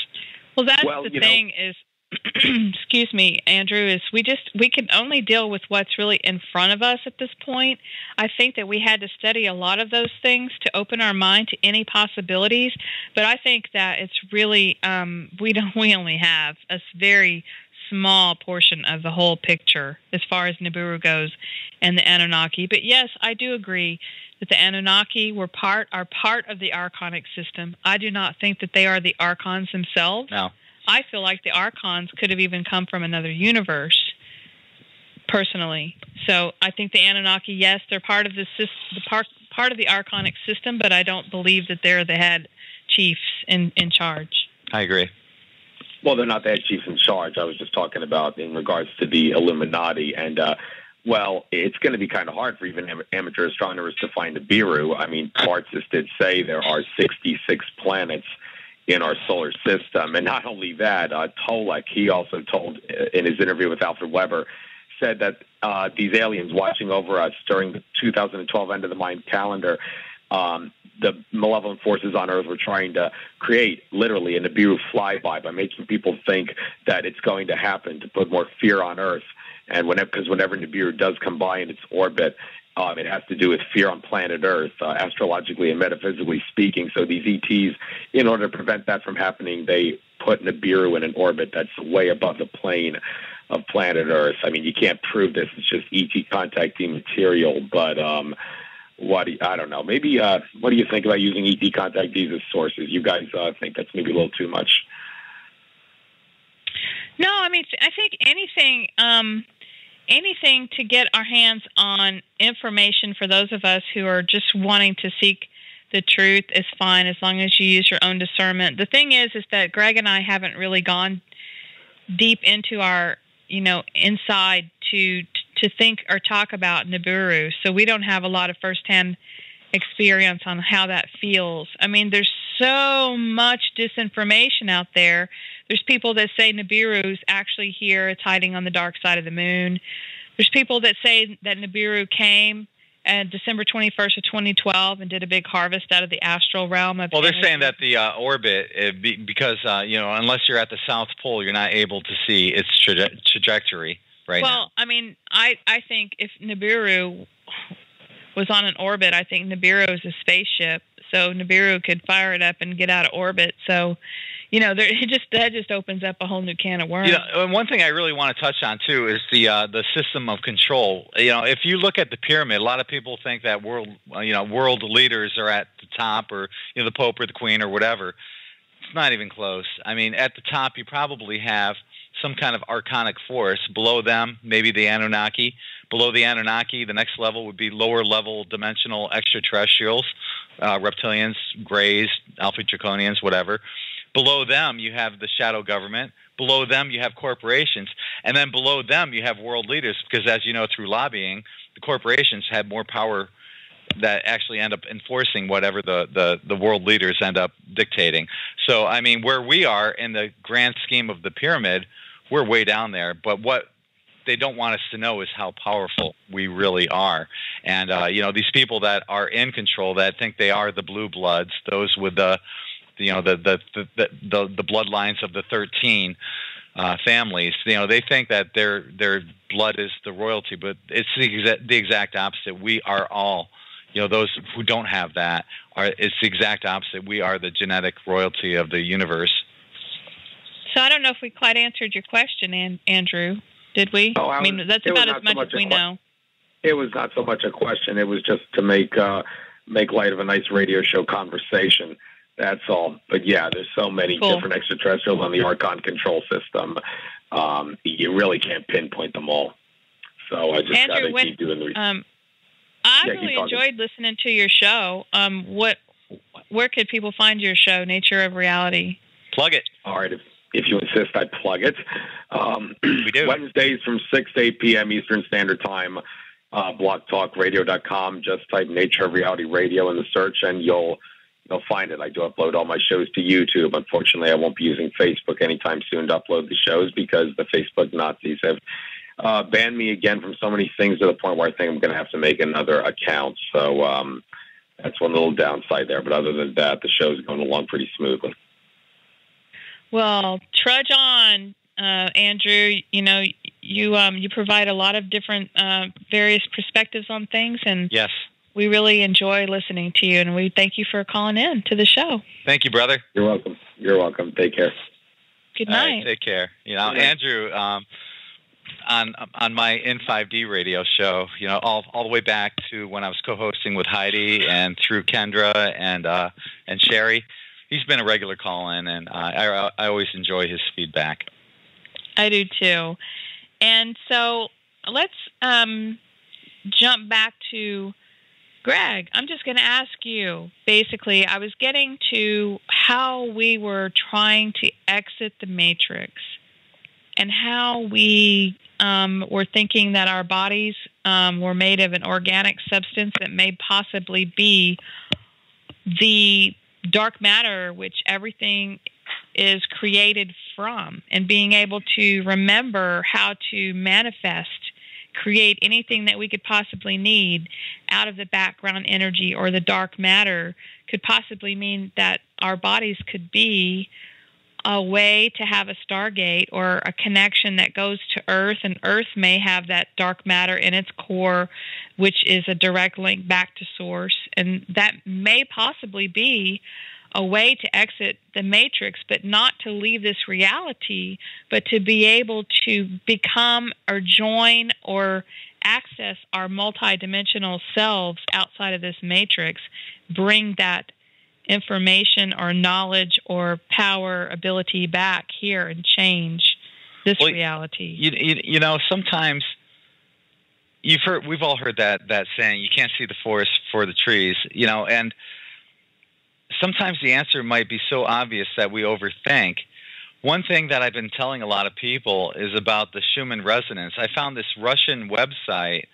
Well, that's the thing is, excuse me, Andrew, is we can only deal with what's really in front of us at this point. I think that we had to study a lot of those things to open our mind to any possibilities. But I think that it's really, we only have a very small portion of the whole picture as far as Nibiru goes and the Anunnaki. But yes, I do agree that the Anunnaki are part of the Archonic system. I do not think that they are the Archons themselves. No. I feel like the Archons could have even come from another universe, personally. So I think the Anunnaki, yes, they're part of the part of the Archonic system, but I don't believe that they're the head chiefs in charge. I agree. Well, they're not the head chiefs in charge. I was just talking about in regards to the Illuminati. And, well, it's going to be kind of hard for even amateur astronomers to find Nibiru. I mean, Bartzis did say there are 66 planets in our solar system. And not only that, Tolek, he also told in his interview with Alfred Weber, said that these aliens watching over us during the 2012 end of the Mayan calendar, the malevolent forces on Earth were trying to create literally a Nibiru flyby by making people think that it's going to happen, to put more fear on Earth. And whenever Nibiru does come by in its orbit, It has to do with fear on planet Earth, astrologically and metaphysically speaking. So these ETs, in order to prevent that from happening, they put Nibiru in an orbit that's way above the plane of planet Earth. I mean, you can't prove this. It's just ET contactee material. But I don't know. Maybe what do you think about using ET contactees as sources? You guys think that's maybe a little too much? No, I mean, I think anything to get our hands on information for those of us who are just wanting to seek the truth is fine, as long as you use your own discernment. The thing is that Greg and I haven't really gone deep into our, inside to think or talk about Nibiru, so we don't have a lot of firsthand experience on how that feels. I mean, there's so much disinformation out there. There's people that say Nibiru's actually here, it's hiding on the dark side of the moon. There's people that say that Nibiru came December 21st of 2012 and did a big harvest out of the astral realm. Well, they're saying that the orbit, because, unless you're at the South Pole, you're not able to see its trajectory right now. Well, I mean, I think if Nibiru was on an orbit, I think Nibiru is a spaceship. So Nibiru could fire it up and get out of orbit. So, that just opens up a whole new can of worms. And one thing I really want to touch on too is the system of control. If you look at the pyramid, a lot of people think that world leaders are at the top, or the Pope or the Queen or whatever. It's not even close. I mean, at the top, you probably have some kind of archonic force. Below them, maybe the Anunnaki. Below the Anunnaki, the next level would be lower level dimensional extraterrestrials, reptilians, greys, alpha draconians, whatever. Below them, you have the shadow government. Below them, you have corporations. And then below them, you have world leaders, because as you know, through lobbying, the corporations have more power that actually end up enforcing whatever the world leaders end up dictating. So, I mean, where we are in the grand scheme of the pyramid, we're way down there. But what they don't want us to know is how powerful we really are. And, these people that are in control, that think they are the blue bloods, those with the bloodlines of the 13 families, they think that their blood is the royalty, but it's the exact opposite. We are all, those who don't have that, it's the exact opposite. We are the genetic royalty of the universe. So I don't know if we quite answered your question, Andrew. Did we? Oh, I mean, that's about as much as we know. It was not so much a question. It was just to make light of a nice radio show conversation. That's all. But yeah, there's so many different extraterrestrials on the Archon control system. You really can't pinpoint them all. So I just got to keep doing the research. I really enjoyed listening to your show. Where could people find your show, Nature of Reality? Plug it. All right. If you insist, I plug it. We do. Wednesdays from 6 to 8 p.m. Eastern Standard Time, blogtalkradio.com. Just type Nature of Reality Radio in the search, and you'll find it. I do upload all my shows to YouTube. Unfortunately, I won't be using Facebook anytime soon to upload the shows, because the Facebook Nazis have banned me again from so many things, to the point where I think I'm going to have to make another account. So that's one little downside there. But other than that, the show's going along pretty smoothly. Well, trudge on, Andrew. You provide a lot of different various perspectives on things, and yes, we really enjoy listening to you, and we thank you for calling in to the show. Thank you, brother. You're welcome. You're welcome. Take care. Good night. Take care. Andrew, on my In5D radio show, all the way back to when I was co-hosting with Heidi, and through Kendra and Sherry. He's been a regular call-in, and I always enjoy his feedback. I do too. And so let's jump back to Greg. I'm just going to ask you, basically, I was getting to how we were trying to exit the matrix, and how we were thinking that our bodies were made of an organic substance that may possibly be the dark matter, which everything is created from, and being able to remember how to manifest, create anything that we could possibly need out of the background energy or the dark matter could possibly mean that our bodies could be a way to have a stargate or a connection that goes to Earth, and Earth may have that dark matter in its core which is a direct link back to source. And that may possibly be a way to exit the matrix, but not to leave this reality, but to be able to become or join or access our multidimensional selves outside of this matrix, bring that information or knowledge or power, ability back here and change this reality. You know, sometimes we've all heard that saying, you can't see the forest for the trees, you know, and sometimes the answer might be so obvious that we overthink. One thing that I've been telling a lot of people is about the Schumann Resonance. I found this Russian website.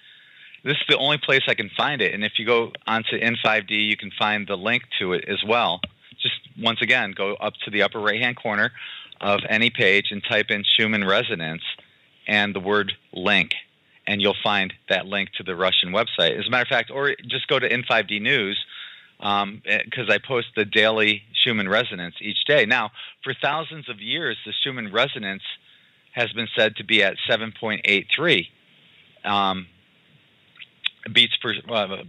This is the only place I can find it. And if you go onto In5D, you can find the link to it as well. Just once again, go up to the upper right-hand corner of any page and type in Schumann Resonance and the word link, and you'll find that link to the Russian website. As a matter of fact, or just go to In5D News, because I post the daily Schumann Resonance each day. Now, for thousands of years, the Schumann Resonance has been said to be at 7.83 beats per,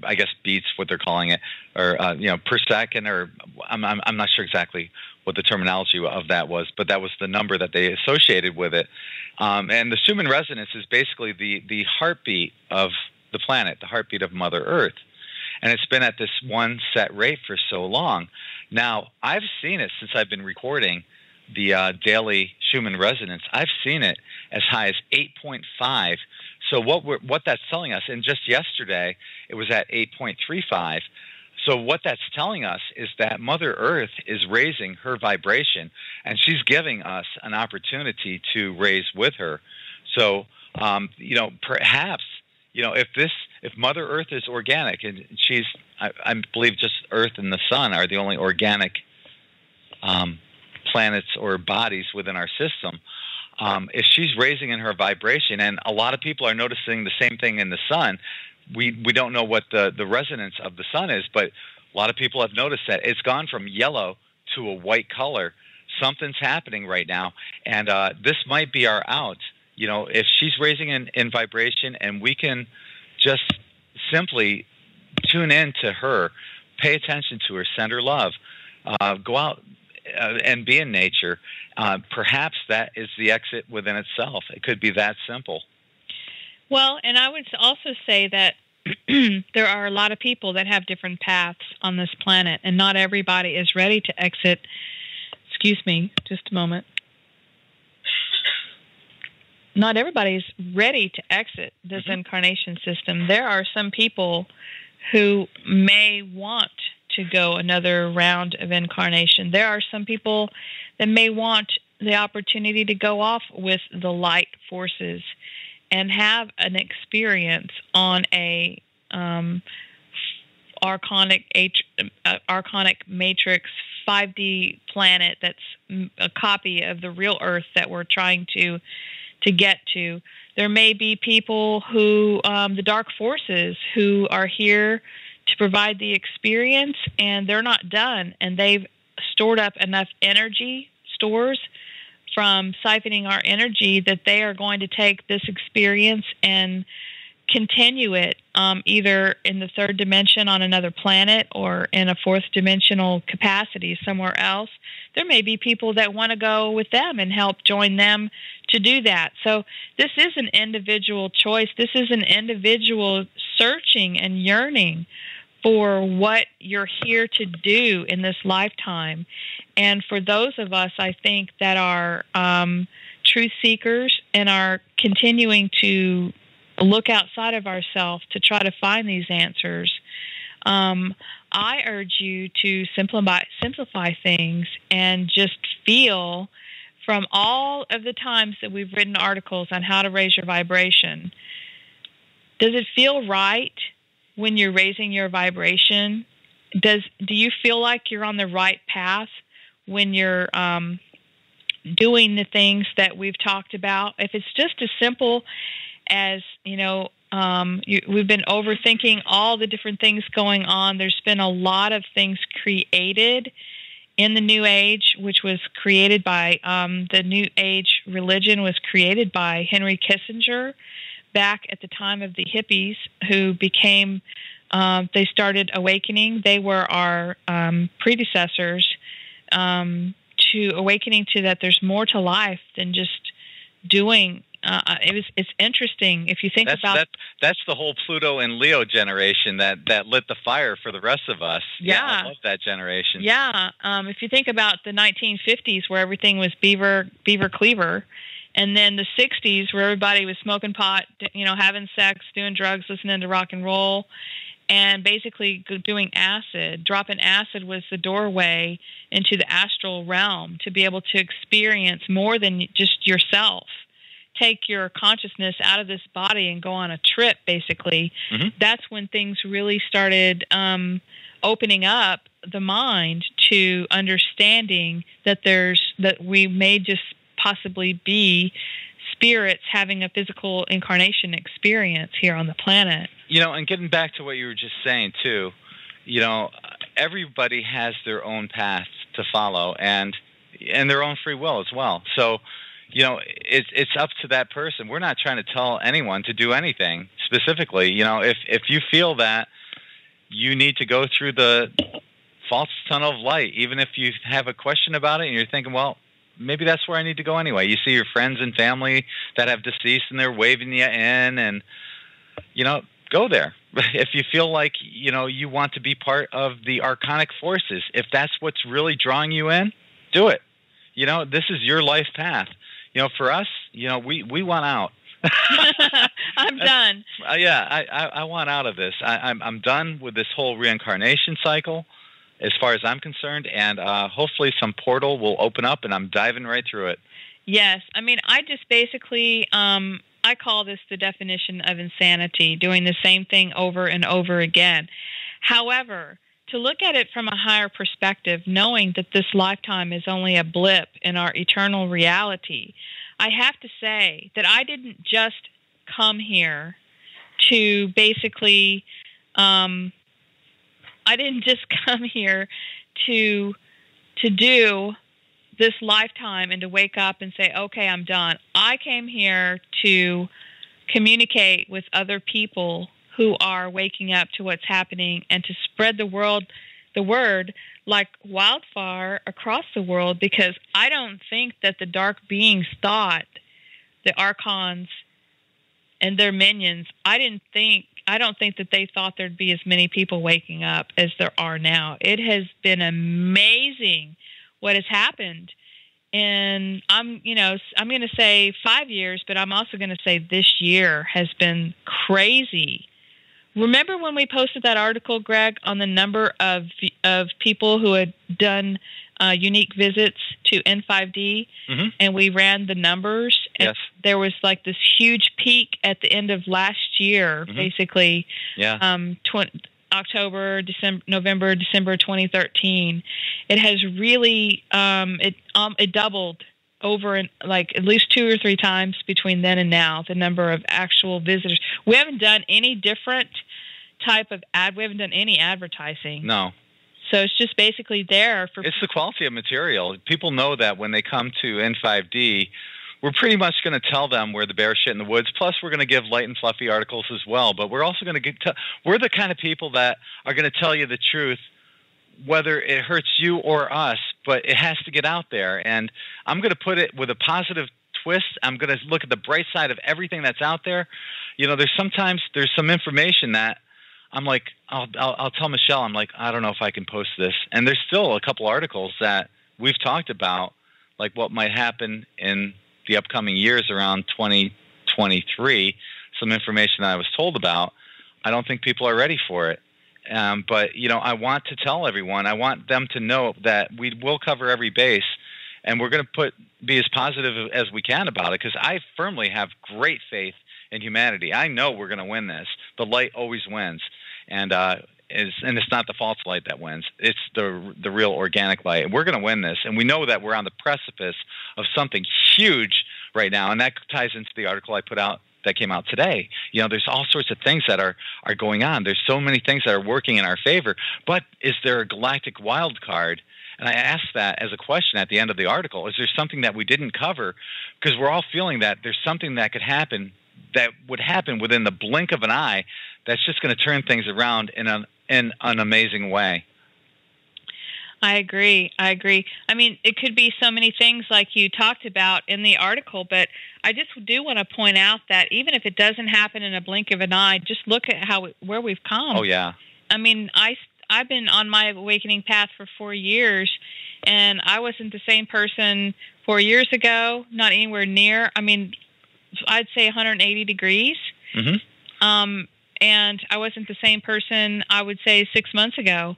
I guess beats, what they're calling it, or per second, or I'm not sure exactly what the terminology of that was, but that was the number that they associated with it. And the Schumann Resonance is basically the heartbeat of the planet, the heartbeat of Mother Earth. And it's been at this one set rate for so long. Now, I've seen it since I've been recording the daily Schumann Resonance. I've seen it as high as 8.5. So what that's telling us, and just yesterday it was at 8.35. So what that's telling us is that Mother Earth is raising her vibration, and she's giving us an opportunity to raise with her. So, perhaps, if Mother Earth is organic, and I believe just Earth and the Sun are the only organic planets or bodies within our system. If she's raising in her vibration, and a lot of people are noticing the same thing in the Sun, we don't know what the resonance of the Sun is, but a lot of people have noticed that it's gone from yellow to a white color. Something's happening right now, and this might be our out. If she's raising in vibration, and we can just simply tune in to her, pay attention to her, send her love, go out and be in nature, perhaps that is the exit within itself. It could be that simple. Well, and I would also say that there are a lot of people that have different paths on this planet, and not everybody is ready to exit. Excuse me, just a moment. Not everybody's ready to exit this incarnation system. There are some people who may want to go another round of incarnation. There are some people that may want the opportunity to go off with the light forces and have an experience on a archonic matrix 5D planet that's a copy of the real Earth that we're trying to get to. There may be people who, the dark forces, who are here to provide the experience, and they're not done, and they've stored up enough energy stores from siphoning our energy that they are going to take this experience and continue it either in the third dimension on another planet or in a fourth dimensional capacity somewhere else. There may be people that want to go with them and help join them to do that. So this is an individual choice. This is an individual searching and yearning for what you're here to do in this lifetime. And for those of us, I think, that are truth seekers and are continuing to look outside of ourselves to try to find these answers, I urge you to simplify things and just feel, from all of the times that we've written articles on how to raise your vibration, does it feel right when you're raising your vibration? Do you feel like you're on the right path when you're doing the things that we've talked about? If it's just as simple as, we've been overthinking all the different things going on. There's been a lot of things created in the New Age, which was created by, the New Age religion was created by Henry Kissinger back at the time of the hippies who became, they started awakening. They were our predecessors to awakening to that there's more to life than just doing. It's interesting if you think about that's the whole Pluto and Leo generation that lit the fire for the rest of us. Yeah, I love that generation. Yeah, if you think about the 1950s where everything was beaver cleaver, and then the 60s where everybody was smoking pot, having sex, doing drugs, listening to rock and roll, and basically doing acid. Dropping acid was the doorway into the astral realm to be able to experience more than just yourself. Take your consciousness out of this body and go on a trip, basically. Mm-hmm. That's when things really started opening up the mind to understanding that we may just possibly be spirits having a physical incarnation experience here on the planet. And getting back to what you were just saying, too, everybody has their own path to follow and their own free will as well. So, it's up to that person. We're not trying to tell anyone to do anything specifically. If you feel that you need to go through the false tunnel of light, even if you have a question about it and you're thinking, well, maybe that's where I need to go anyway. You see your friends and family that have deceased and they're waving you in and, go there. If you feel like, you want to be part of the archonic forces, if that's what's really drawing you in, do it. This is your life path. For us, we want out. I'm done. I want out of this. I'm done with this whole reincarnation cycle as far as I'm concerned, and hopefully some portal will open up and I'm diving right through it. Yes. I just basically, I call this the definition of insanity, doing the same thing over and over again. However, to look at it from a higher perspective, knowing that this lifetime is only a blip in our eternal reality, I have to say that I didn't just come here to basically, I didn't just come here to do this lifetime and to wake up and say, okay, I'm done. I came here to communicate with other people who are waking up to what's happening and to spread the word like wildfire across the world, because I don't think that the dark beings thought, the Archons and their minions, I don't think that they thought there'd be as many people waking up as there are now. It has been amazing what has happened. And I'm going to say 5 years, but I'm also going to say this year has been crazy. Remember when we posted that article, Greg, on the number of people who had done unique visits to In5D, mm-hmm. and we ran the numbers? Yes. There was like this huge peak at the end of last year, mm-hmm. basically. Yeah. October, November, December 2013. It has really it doubled over like at least 2 or 3 times between then and now, the number of actual visitors. We haven't done any different type of we haven't done any advertising. No. So it's just basically there for. It's the quality of material. People know that when they come to In5D, we're pretty much going to tell them where the bear shit in the woods. Plus, we're going to give light and fluffy articles as well. But we're also going to we're the kind of people that are going to tell you the truth, whether it hurts you or us. But it has to get out there. And I'm going to put it with a positive twist. I'm going to look at the bright side of everything that's out there. There's some information that I'm like, I'll tell Michelle, I'm like, I don't know if I can post this. And there's still a couple articles that we've talked about, like what might happen in the upcoming years around 2023, some information that I was told about. I don't think people are ready for it. But, I want to tell everyone, I want them to know that we will cover every base, and we're going to be as positive as we can about it, because I firmly have great faith in humanity. I know we're going to win this. The light always wins. And it's not the false light that wins. It's the real organic light. We're going to win this, and we know that we're on the precipice of something huge right now, and that ties into the article I put out that came out today. There's all sorts of things that are going on. There's so many things that are working in our favor, but is there a galactic wild card? And I asked that as a question at the end of the article. Is there something that we didn't cover? Because we're all feeling that there's something that could happen that would happen within the blink of an eye. That's just going to turn things around in an amazing way. I agree. I mean, it could be so many things like you talked about in the article, but I just do want to point out that even if it doesn't happen in a blink of an eye, just look at where we've come. Oh, yeah. I mean, I've been on my awakening path for 4 years, and I wasn't the same person 4 years ago, not anywhere near. I mean, I'd say 180 degrees. Mm-hmm. And I wasn't the same person, I would say, 6 months ago.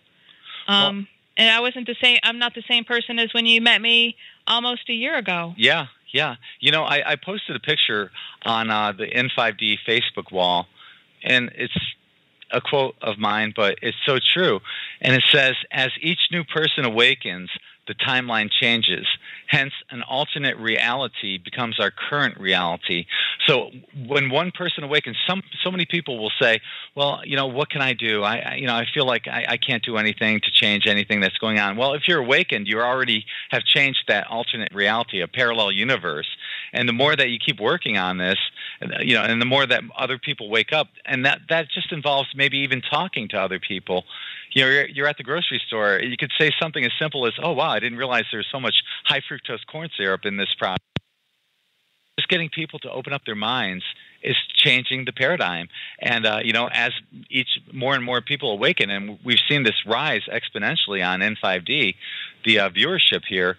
And I'm not the same person as when you met me almost a year ago. Yeah. You know, I posted a picture on the In5D Facebook wall, and it's a quote of mine, but it's so true. And it says, as each new person awakens, the timeline changes. Hence, an alternate reality becomes our current reality. So when one person awakens, so many people will say, well, you know, what can I do? I feel like I can't do anything to change anything that's going on. Well, if you're awakened, you already have changed that alternate reality, a parallel universe. And the more that you keep working on this, you know, and the more that other people wake up, and that just involves maybe even talking to other people. You know, you're at the grocery store. You could say something as simple as, oh, wow, I didn't realize there's so much high fructose corn syrup in this product. Just getting people to open up their minds is changing the paradigm. And, you know, as more and more people awaken, and we've seen this rise exponentially on In5D, the viewership here,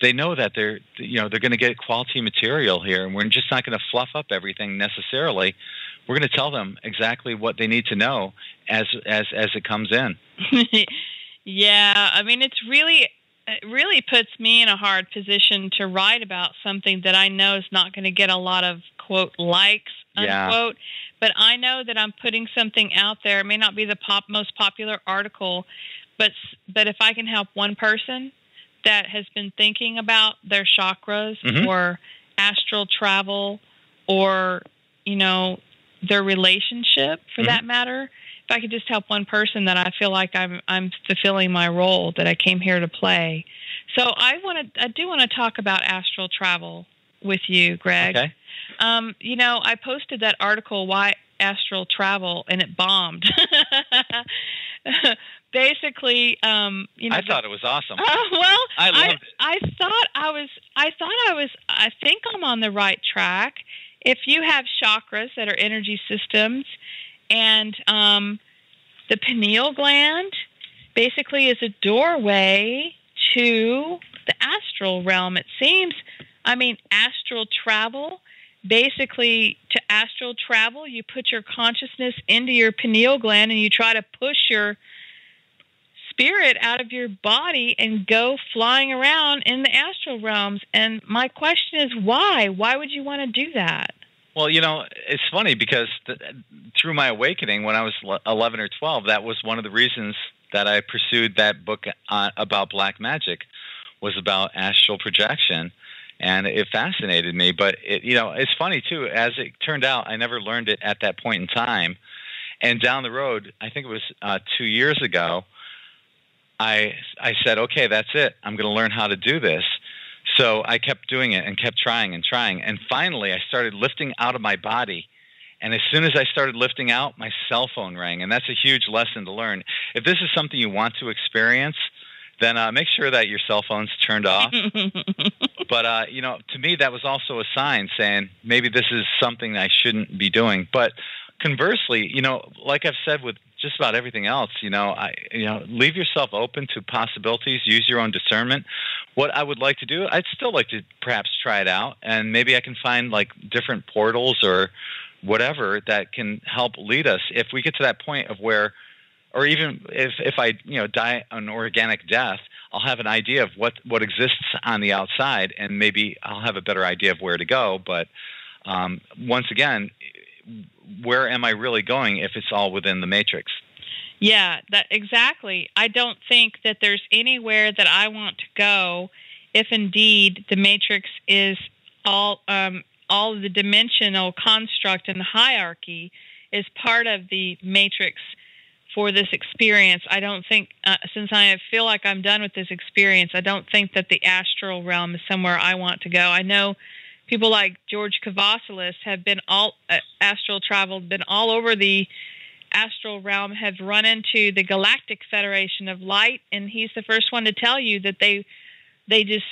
they know that they're going to get quality material here, and we're just not going to fluff up everything necessarily. We're going to tell them exactly what they need to know as it comes in. Yeah, I mean, it really puts me in a hard position to write about something that I know is not going to get a lot of, quote, likes, unquote. Yeah. But I know that I'm putting something out there. It may not be the most popular article, but if I can help one person that has been thinking about their chakras or astral travel or, you know, their relationship for that matter, if I could just help one person, then I feel like I'm fulfilling my role that I came here to play. So I do want to talk about astral travel with you, Greg. Okay. You know, I posted that article, Why Astral Travel, and it bombed. Basically, you know, I thought it was awesome. Well, I loved it. I think I'm on the right track. If you have chakras that are energy systems, and the pineal gland basically is a doorway to the astral realm, it seems. I mean, astral travel. Basically, to astral travel, you put your consciousness into your pineal gland and you try to push your spirit out of your body and go flying around in the astral realms. And my question is, why? Why would you want to do that? Well, you know, it's funny because through my awakening when I was 11 or 12, that was one of the reasons that I pursued that book about black magic, was about astral projection. And it fascinated me. But, you know, it's funny, too. As it turned out, I never learned it at that point in time. And down the road, I think it was 2 years ago, I said, okay, that's it. I'm going to learn how to do this. So I kept doing it and kept trying and trying. And finally, I started lifting out of my body. And as soon as I started lifting out, my cell phone rang. And that's a huge lesson to learn. If this is something you want to experience, then make sure that your cell phone's turned off. But, you know, to me, that was also a sign saying maybe this is something I shouldn't be doing. But conversely, you know, like I've said with just about everything else, leave yourself open to possibilities, use your own discernment. What I would like to do, I'd still like to perhaps try it out, and maybe I can find like different portals or whatever that can help lead us. If we get to that point of where, or even if I die an organic death, I'll have an idea of what exists on the outside, and maybe I'll have a better idea of where to go. But once again, where am I really going if it's all within the matrix? Yeah, exactly. I don't think that there's anywhere that I want to go if indeed the matrix is all of the dimensional construct and the hierarchy is part of the matrix for this experience. I don't think, since I feel like I'm done with this experience, I don't think that the astral realm is somewhere I want to go. I know people like George Kavassilis have been astral traveled, been all over the astral realm, have run into the Galactic Federation of Light, and he's the first one to tell you that they just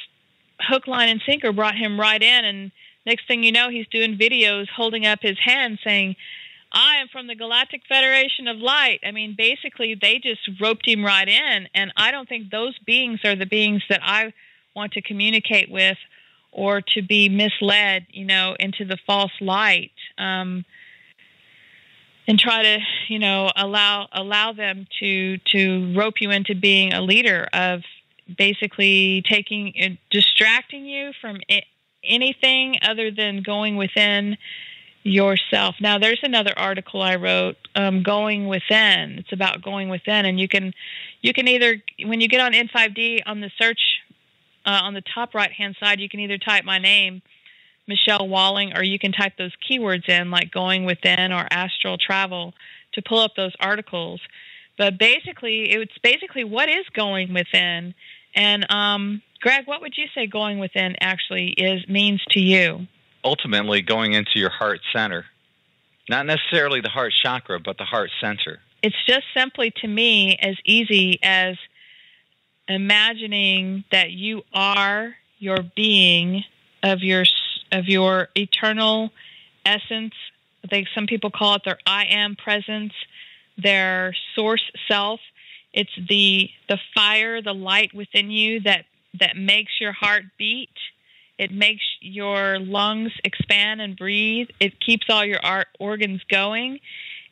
hook, line, and sinker brought him right in, and next thing you know, he's doing videos holding up his hand saying, I am from the Galactic Federation of Light. I mean, basically, they just roped him right in, and I don't think those beings are the beings that I want to communicate with or to be misled, into the false light, and try to, allow them to rope you into being a leader of basically distracting you from anything other than going within yourself. Now, there's another article I wrote, Going Within. It's about going within, and you can either, when you get on In5D on the search on the top right-hand side, you can either type my name, Michelle Walling, or you can type those keywords in, like going within or astral travel, to pull up those articles. But basically, it's what is going within. And Greg, what would you say going within actually means to you? Ultimately, going into your heart center. Not necessarily the heart chakra, but the heart center. It's just simply, to me, as easy as imagining that you are your being of your eternal essence. Some people call it their I am presence, their source self. It's the fire, the light within you that makes your heart beat. It makes your lungs expand and breathe. It keeps all your organs going,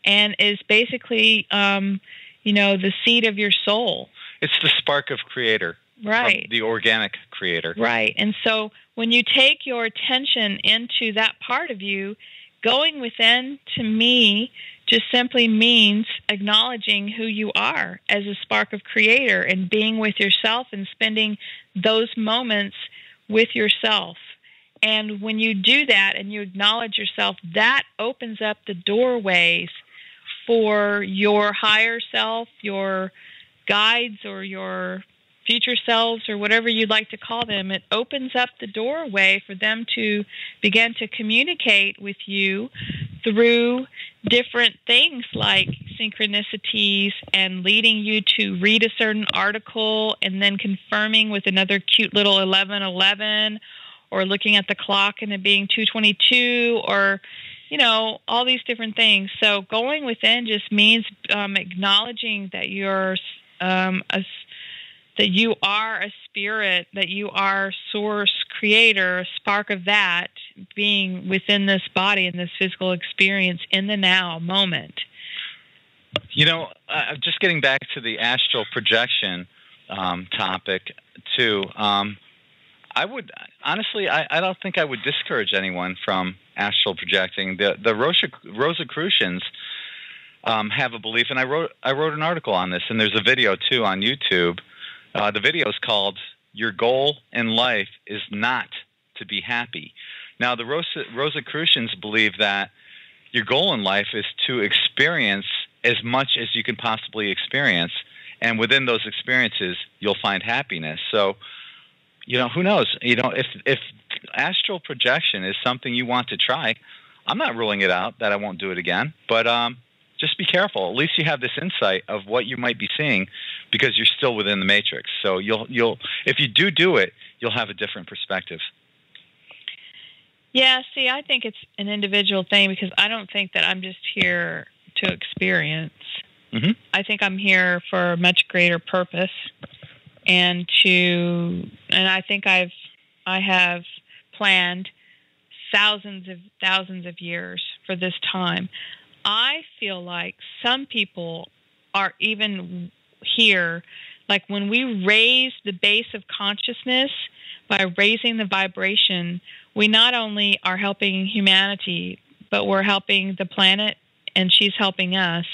and is basically, the seed of your soul. It's the spark of creator. Right. The organic creator. Right. And so when you take your attention into that part of you, going within, to me, just simply means acknowledging who you are as a spark of creator and being with yourself and spending those moments with yourself. And when you do that and you acknowledge yourself, that opens up the doorways for your higher self, your guides, or your future selves, or whatever you'd like to call them. It opens up the doorway for them to begin to communicate with you through different things like synchronicities, and leading you to read a certain article and then confirming with another cute little 1111, or looking at the clock and it being 2:22, or all these different things. So going within just means acknowledging that that you are a spirit, that you are source creator, a spark of that being within this body and this physical experience in the now moment. Just getting back to the astral projection topic too, I would honestly, I don't think I would discourage anyone from astral projecting. The Rosicrucians have a belief, and I wrote an article on this, and there's a video too on YouTube. The video is called "Your Goal in Life is Not to Be Happy." Now, the Rosicrucians believe that your goal in life is to experience as much as you can possibly experience, and within those experiences, you'll find happiness. So, who knows? If astral projection is something you want to try, I'm not ruling it out that I won't do it again, but just be careful. At least you have this insight of what you might be seeing, because you're still within the matrix. So you'll if you do it, you'll have a different perspective. Yeah, see, I think it's an individual thing, because I don't think that I'm just here to experience. Mm-hmm. I think I'm here for a much greater purpose, and I think I have planned thousands of years for this time. I feel like some people are even here, like when we raise the base of consciousness by raising the vibration, we not only are helping humanity, but we're helping the planet, and she's helping us.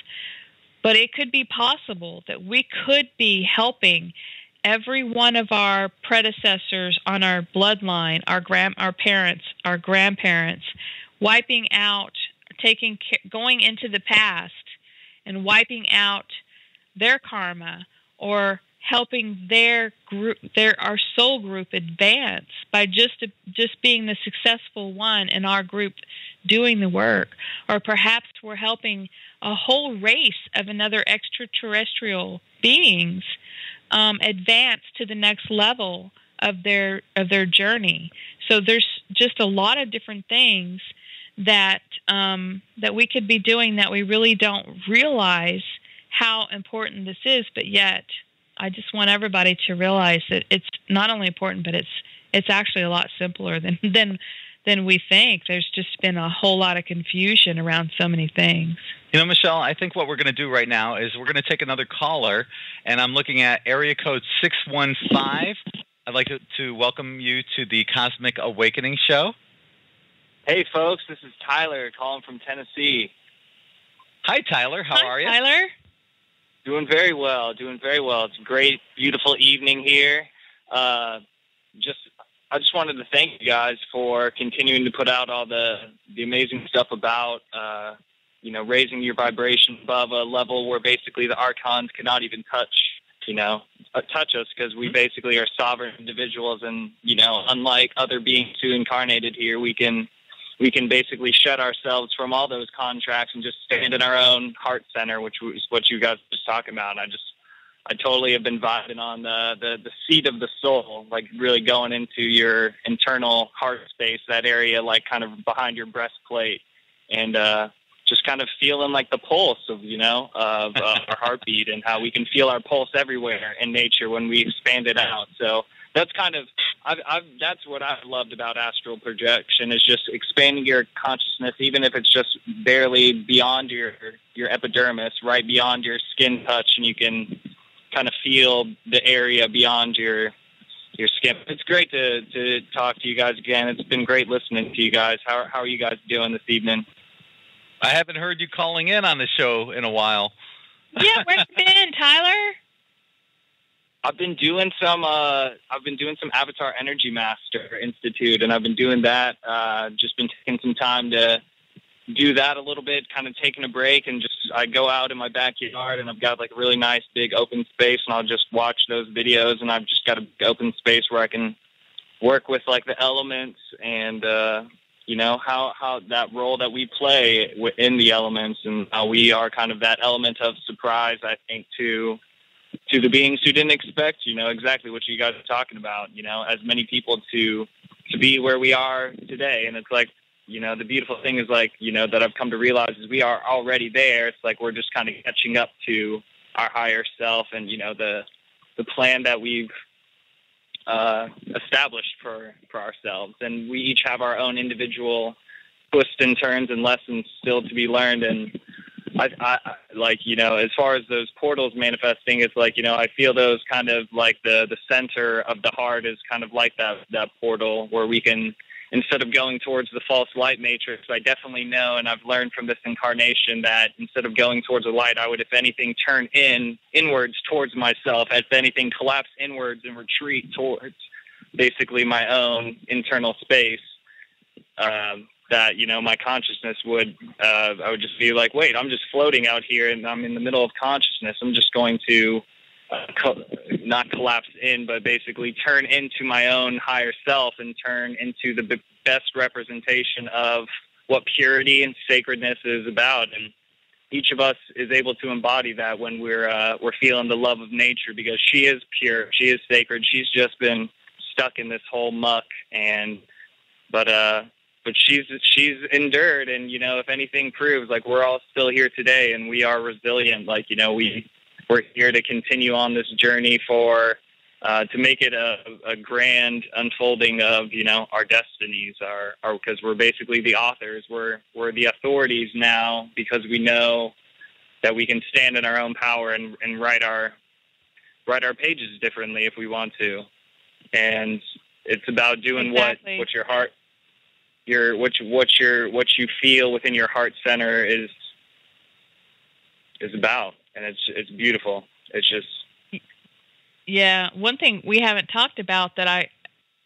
But it could be possible that we could be helping every one of our predecessors on our bloodline, our parents, our grandparents, wiping out, going into the past and wiping out their karma, or helping their group, our soul group, advance by just being the successful one in our group doing the work. Or perhaps we're helping a whole race of another extraterrestrial beings advance to the next level of their journey. So there's just a lot of different things that that we could be doing that we really don't realize how important this is, but yet I just want everybody to realize that it's not only important, but it's actually a lot simpler than we think. There's just been a whole lot of confusion around so many things. You know, Michelle, I think what we're going to do right now is we're going to take another caller, and I'm looking at area code 615. I'd like to welcome you to the Cosmic Awakening Show. Hey, folks, this is Tyler calling from Tennessee. Hi, Tyler. How are you? Tyler. Doing very well. It's a great, beautiful evening here. I just wanted to thank you guys for continuing to put out all the amazing stuff about, raising your vibration above a level where basically the Archons cannot even touch us, because we basically are sovereign individuals, and, unlike other beings who incarnated here, we can basically shut ourselves from all those contracts and just stand in our own heart center, which was what you guys were just talking about. And I totally have been vibing on the seat of the soul, like really going into your internal heart space, that area, like kind of behind your breastplate, and just kind of feeling like the pulse of our heartbeat, and how we can feel our pulse everywhere in nature when we expand it out. So that's kind of that's what I've loved about astral projection, is just expanding your consciousness, even if it's just barely beyond your epidermis, right beyond your skin touch, and you can kind of feel the area beyond your skin. It's great to talk to you guys again. It's been great listening to you guys. How are you guys doing this evening? I haven't heard you calling in on the show in a while. Yeah, where you been, Tyler? I've been doing some Avatar Energy Master Institute, and I've been doing that. Just been taking some time to do that a little bit, kind of taking a break, and I go out in my backyard, and I've got like a really nice big open space, and I'll just watch those videos, and I've just got an open space where I can work with like the elements, and how that role that we play in the elements, and how we are kind of that element of surprise, I think, to the beings who didn't expect, exactly what you guys are talking about, as many people to be where we are today. And it's like, the beautiful thing is like, that I've come to realize is we are already there. It's like we're just kind of catching up to our higher self, and, the plan that we've established for ourselves. And we each have our own individual twists and turns and lessons still to be learned. And I like, as far as those portals manifesting, it's like, I feel those kind of like the center of the heart is kind of like that portal where we can, instead of going towards the false light matrix, I definitely know, and I've learned from this incarnation, that instead of going towards the light, I would, if anything, turn inwards towards myself, if anything, collapse inwards and retreat towards basically my own internal space. That, my consciousness would, I would just be like, wait, I'm just floating out here, and I'm in the middle of consciousness. I'm just going to not collapse in, but basically turn into my own higher self and turn into the best representation of what purity and sacredness is about. And each of us is able to embody that when we're feeling the love of nature, because she is pure, she is sacred. She's just been stuck in this whole muck, but she's endured, and if anything proves, like, we're all still here today, and we are resilient. Like, we're here to continue on this journey for to make it a grand unfolding of our destinies, because we're basically the authors. We're the authorities now, because we know that we can stand in our own power and write our pages differently if we want to. And it's about doing exactly what your heart, what you feel within your heart center is about, and it's beautiful. It's just, yeah. One thing we haven't talked about that I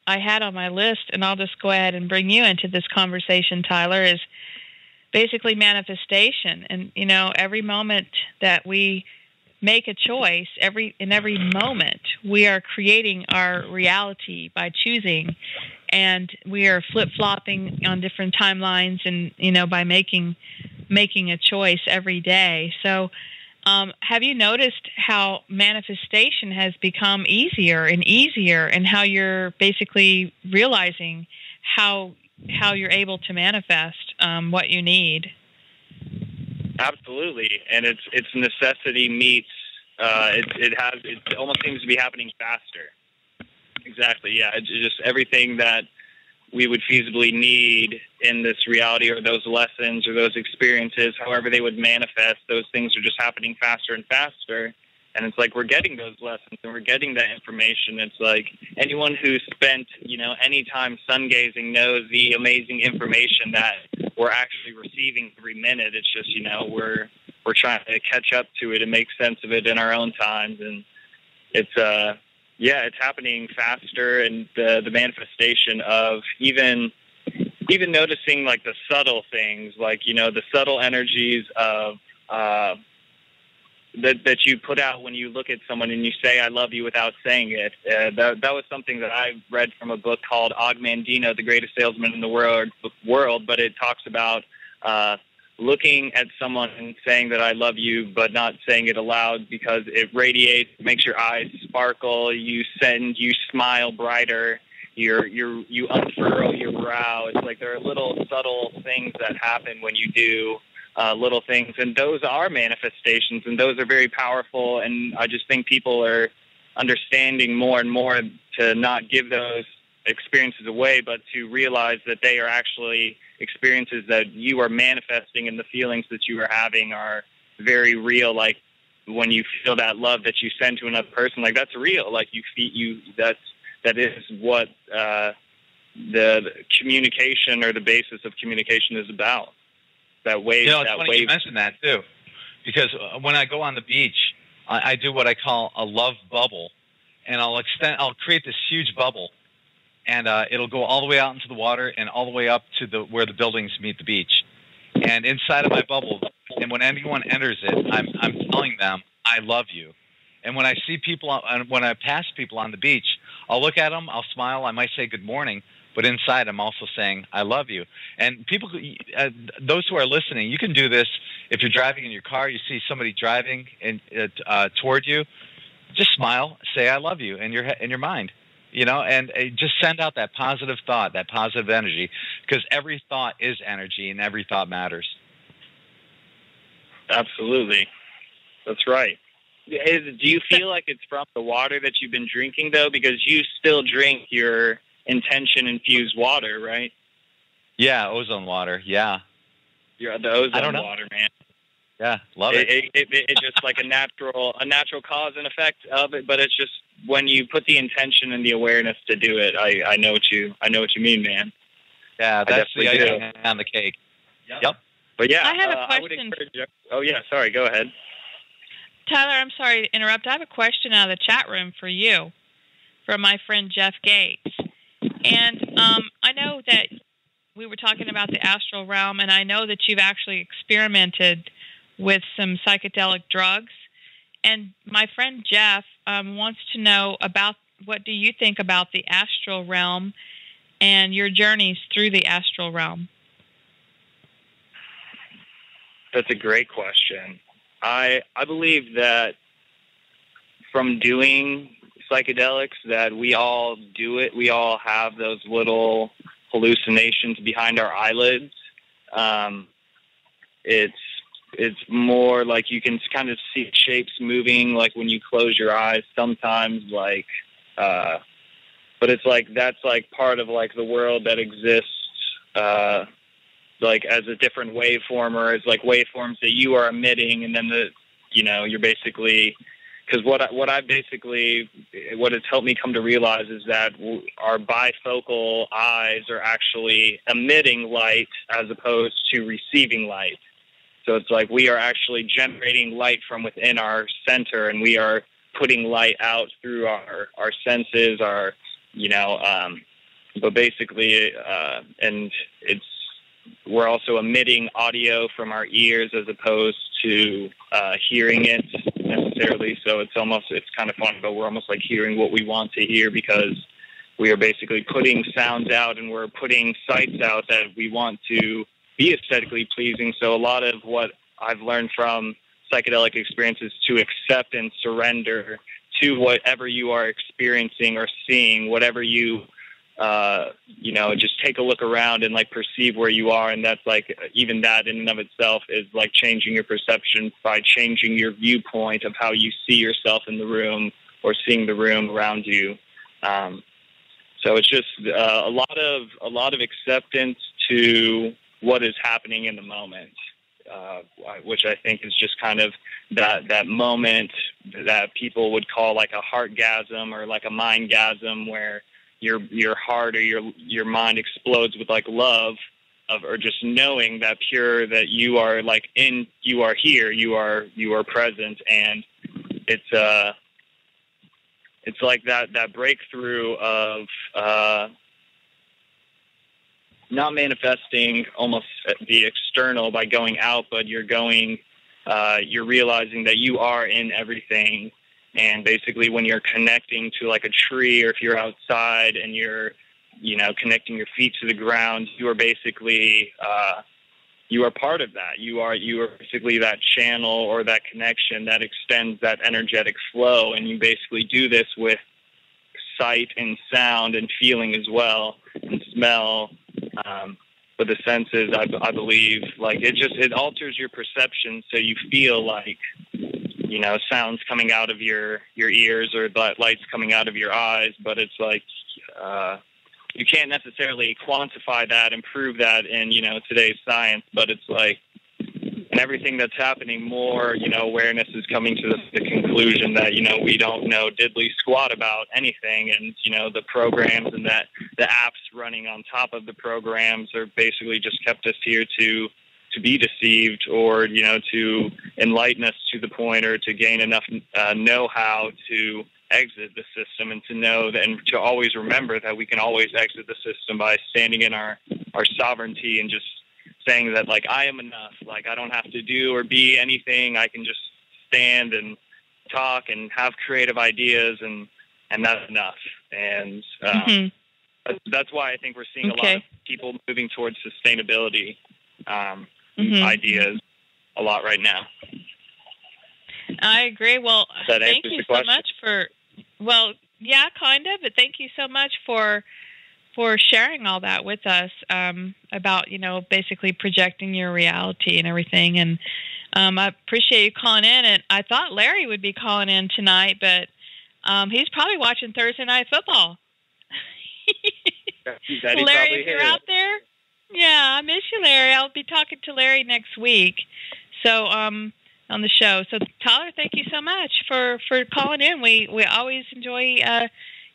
had on my list, and I'll just go ahead and bring you into this conversation, Tyler, is basically manifestation. And every moment that we make a choice in every moment. We are creating our reality by choosing, and we are flip-flopping on different timelines, and by making a choice every day. So have you noticed how manifestation has become easier and easier, and how you're basically realizing how you're able to manifest what you need? Absolutely, and it's necessity meets. It almost seems to be happening faster. Exactly. Yeah. It's just everything that we would feasibly need in this reality, or those lessons or those experiences, however they would manifest. Those things are just happening faster and faster. And it's like we're getting those lessons and we're getting that information. It's like anyone who's spent, any time sun gazing knows the amazing information that we're actually receiving every minute. It's just, we're trying to catch up to it and make sense of it in our own times. And it's happening faster. And the manifestation of even noticing like the subtle things, like, the subtle energies of, that you put out when you look at someone and you say, I love you without saying it. That was something that I read from a book called Og Mandino, The Greatest Salesman in the World, but it talks about looking at someone and saying that I love you, but not saying it aloud, because it radiates, makes your eyes sparkle, you smile brighter, you unfurl your brow. It's like there are little subtle things that happen when you do little things, and those are manifestations, and those are very powerful. And I just think people are understanding more and more to not give those experiences away, but to realize that they are actually experiences that you are manifesting, and the feelings that you are having are very real. Like when you feel that love that you send to another person, like that's real. Like that is what the communication, or the basis of communication, is about. That wave. It's funny you mentioned that too, because when I go on the beach, I do what I call a love bubble, and I'll create this huge bubble, and it'll go all the way out into the water and all the way up to where the buildings meet the beach. And inside of my bubble, and when anyone enters it, I'm telling them I love you. And when I see people, when I pass people on the beach, I'll look at them, I'll smile, I might say good morning. But inside, I'm also saying, I love you. And people, those who are listening, you can do this if you're driving in your car, you see somebody driving toward you, just smile, say, I love you in your mind, and just send out that positive thought, that positive energy, because every thought is energy and every thought matters. Absolutely. That's right. Do you feel like it's from the water that you've been drinking, though? Because you still drink your intention-infused water, right? Yeah, ozone water, yeah. You're the ozone water, man. Yeah, love it. It's just like a natural cause and effect of it, but it's just when you put the intention and the awareness to do it, I know what you mean, man. Yeah, that's the icing on the cake. Yep. But yeah, I have a question. Oh yeah, sorry, go ahead. Tyler, I'm sorry to interrupt. I have a question out of the chat room for you, from my friend Jeff Gates. And I know that we were talking about the astral realm, and I know that you've actually experimented with some psychedelic drugs. And my friend Jeff wants to know about, what do you think about the astral realm and your journeys through the astral realm? That's a great question. I believe that from doing psychedelics, that we all do it. We all have those little hallucinations behind our eyelids. It's more like you can kind of see shapes moving, like when you close your eyes sometimes, like, but it's like, that's like part of like the world that exists, like as a different waveform, or as like waveforms that you are emitting. And then you're basically, because what it's helped me come to realize is that our bifocal eyes are actually emitting light as opposed to receiving light. So it's like we are actually generating light from within our center, and we are putting light out through our senses, but basically, and we're also emitting audio from our ears as opposed to hearing it. necessarily. So it's kind of fun, but we're almost like hearing what we want to hear, because we are basically putting sounds out and we're putting sights out that we want to be aesthetically pleasing. So a lot of what I've learned from psychedelic experiences to accept and surrender to whatever you are experiencing or seeing, whatever you just take a look around and like perceive where you are. And that's like, even that in and of itself is like changing your perception by changing your viewpoint of how you see yourself in the room or seeing the room around you. So it's just a lot of acceptance to what is happening in the moment, which I think is just kind of that moment that people would call like a heartgasm or like a mindgasm, where your heart or your mind explodes with like love or just knowing that pure, that you are like you are here, you are present. And it's like that breakthrough of not manifesting almost the external by going out, but you're realizing that you are in everything. And basically when you're connecting to like a tree, or if you're outside and you're, connecting your feet to the ground, you are basically, you are part of that. You are basically that channel or that connection that extends that energetic flow. And you basically do this with sight and sound and feeling as well, and smell. But the senses, I believe, like it alters your perception. So you feel like, sounds coming out of your ears or lights coming out of your eyes, but it's like you can't necessarily quantify that and prove that in today's science. But it's like, and everything that's happening, more awareness is coming to the conclusion that we don't know diddly squat about anything, and the programs and that the apps running on top of the programs are basically just kept us here to be deceived, or to enlighten us to the point, or to gain enough know-how to exit the system, and to know that, and to always remember that we can always exit the system by standing in our sovereignty and just saying that, like, I am enough. Like, I don't have to do or be anything. I can just stand and talk and have creative ideas, and that's enough. And that's why I think we're seeing a lot of people moving towards sustainability ideas a lot right now. I agree. Well, thank you so much for, yeah, kind of, but thank you so much for sharing all that with us, about, basically projecting your reality and everything. And I appreciate you calling in. And I thought Larry would be calling in tonight, but he's probably watching Thursday Night Football. Larry, if you're out there, yeah, I miss you, Larry. I'll be talking to Larry next week, so on the show. So Tyler, thank you so much for calling in. We always enjoy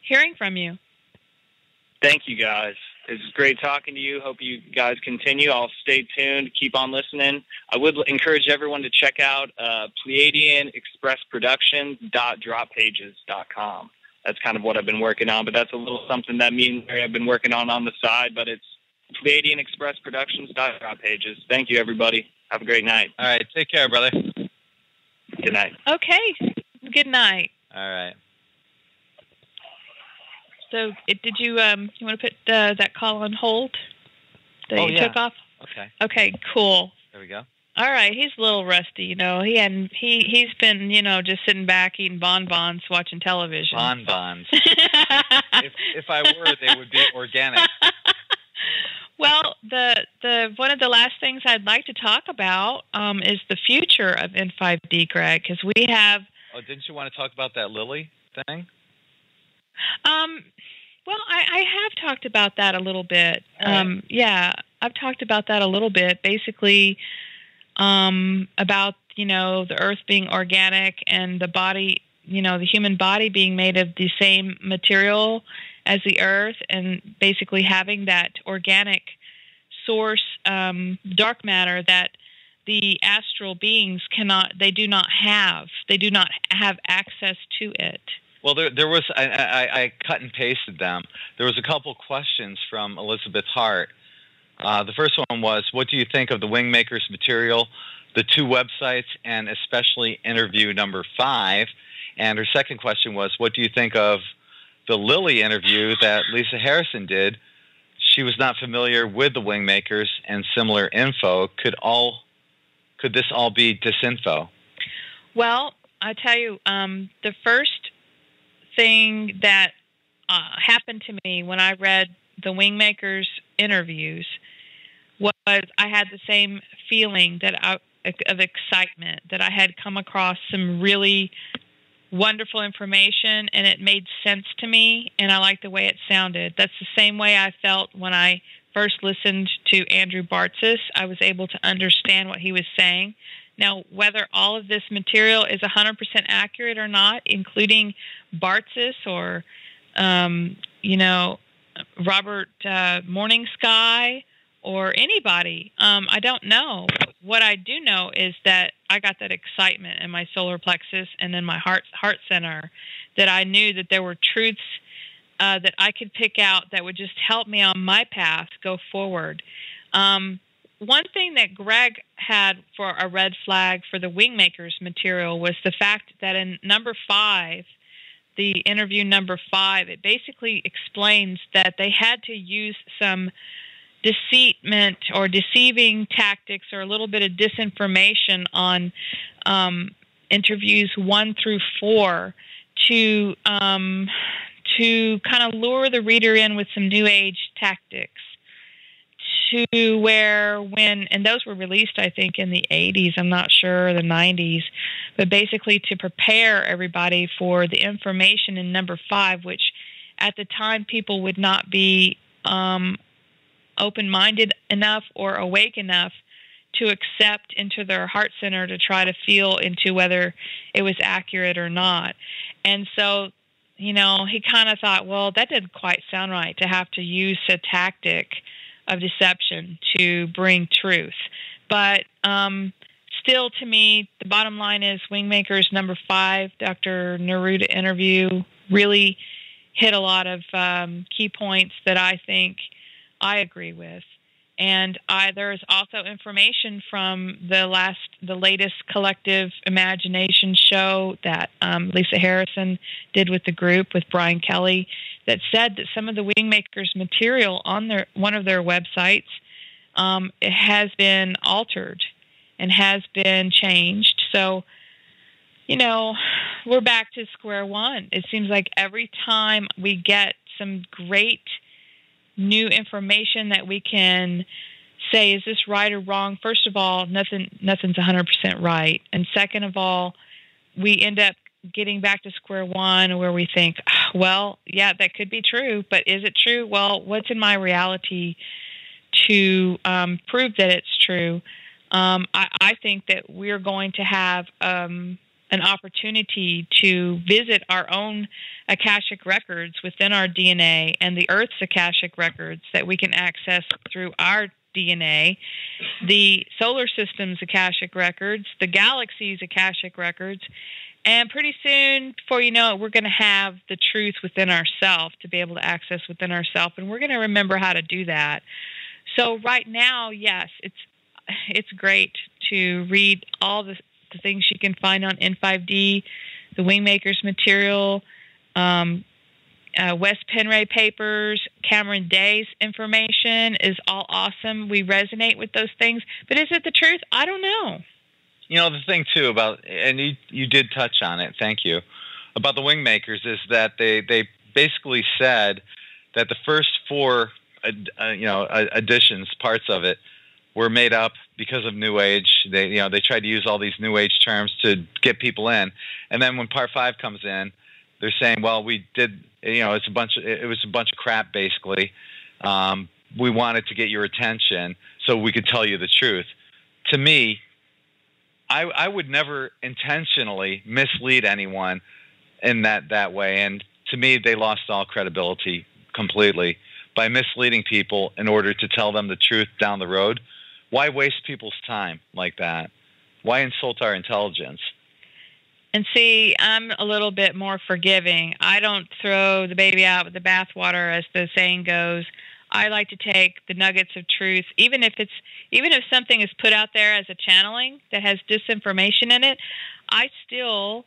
hearing from you. Thank you, guys. It's great talking to you. Hope you guys continue. I'll stay tuned. Keep on listening. I would encourage everyone to check out PleiadianExpressProductions.droppages.com. That's kind of what I've been working on, but that's a little something that me and Larry have been working on the side, but it's PleiadianExpressProductions.droppages. Thank you, everybody. Have a great night. All right. Take care, brother. Good night. Okay. Good night. All right. So, did you want to put that call on hold that you took off? Okay. Okay, cool. There we go. All right, he's a little rusty, He's been, just sitting back eating bonbons, watching television. Bonbons. if I were, they would be organic. Well, the one of the last things I'd like to talk about is the future of In5D, Greg, because we have. Oh, didn't you want to talk about that Lily thing? Well, I have talked about that a little bit. Right. Yeah, I've talked about that a little bit. Basically, about the Earth being organic and the body, the human body being made of the same material as the Earth, and basically having that organic source, dark matter that the astral beings do not have access to it. Well, there was, I cut and pasted them. There was a couple questions from Elizabeth Hart The first one was, what do you think of the Wingmakers material, the 2 websites, and especially interview number 5? And her second question was, what do you think of the Lily interview that Lisa Harrison did? She was not familiar with the Wingmakers and similar info. Could this all be disinfo? Well, I tell you, the first thing that happened to me when I read the Wingmakers interviews was I had the same feeling of excitement, that I had come across some really wonderful information and it made sense to me, and I liked the way it sounded. That's the same way I felt when I first listened to Andrew Bartzis. I was able to understand what he was saying. Now, whether all of this material is 100% accurate or not, including Bartzis or, Robert Morning Sky or anybody, I don't know. What I do know is that I got that excitement in my solar plexus and in my heart center, that I knew that there were truths that I could pick out that would just help me on my path go forward. One thing that Gregg had for a red flag for the Wingmakers material was the fact that in number 5, the interview number 5, it basically explains that they had to use some deceitment or deceiving tactics or a little bit of disinformation on interviews 1 through 4 to kind of lure the reader in with some New Age tactics, to where and those were released, I think, in the 80s, I'm not sure, the 90s, but basically to prepare everybody for the information in number 5, which at the time people would not be open-minded enough or awake enough to accept into their heart center to try to feel into whether it was accurate or not. And so, he kind of thought, well, that didn't quite sound right to have to use a tactic of deception to bring truth. But still, to me, the bottom line is Wingmakers number 5, Dr. Neruda interview, really hit a lot of key points that I think I agree with. And there's also information from the latest collective imagination show that Lisa Harrison did with the group with Brian Kelly, that said that some of the Wingmakers material on one of their websites it has been altered and has been changed. So, we're back to square one. It seems like every time we get some great new information that we can say, is this right or wrong? First of all, nothing's 100% right. And second of all, we end up getting back to square one where we think, well, yeah, that could be true, but is it true? Well, what's in my reality to prove that it's true? I think that we're going to have an opportunity to visit our own Akashic records within our DNA and the Earth's Akashic records that we can access through our DNA, the solar system's Akashic records, the galaxy's Akashic records, and pretty soon, before you know it, we're going to have the truth within ourselves to be able to access within ourselves, and we're going to remember how to do that. So right now, yes, it's great to read all the things you can find on In5D, the Wingmakers material, Wes Penray papers, Cameron Day's information is all awesome. We resonate with those things. But is it the truth? I don't know. The thing, too, about, and you did touch on it, thank you, about the Wingmakers is that they basically said that the first 4, additions, parts of it, were made up because of New Age. They tried to use all these New Age terms to get people in, and then when Part 5 comes in, they're saying, "Well, we did. It was a bunch of crap, basically. We wanted to get your attention so we could tell you the truth." To me, I would never intentionally mislead anyone in that way, and to me, they lost all credibility completely by misleading people in order to tell them the truth down the road. Why waste people's time like that? Why insult our intelligence? And see, I'm a little bit more forgiving. I don't throw the baby out with the bathwater, as the saying goes. I like to take the nuggets of truth, even if something is put out there as a channeling that has disinformation in it. I still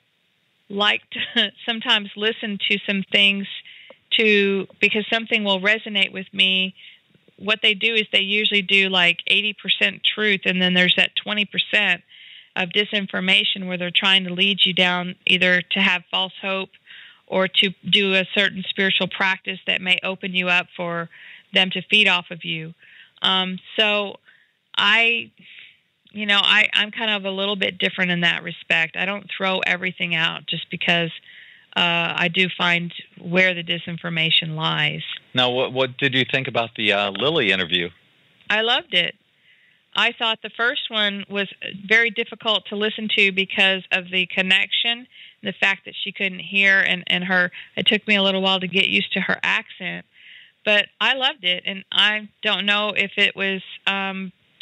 like to sometimes listen to some things because something will resonate with me. What they do is they usually do like 80% truth, and then there's that 20% of disinformation where they're trying to lead you down either to have false hope or to do a certain spiritual practice that may open you up for them to feed off of you. So I'm kind of a little bit different in that respect. I don't throw everything out just because I do find where the disinformation lies. Now, what did you think about the Lily interview? I loved it. I thought the first one was very difficult to listen to because of the connection, the fact that she couldn't hear, and it took me a little while to get used to her accent. But I loved it, and I don't know if it was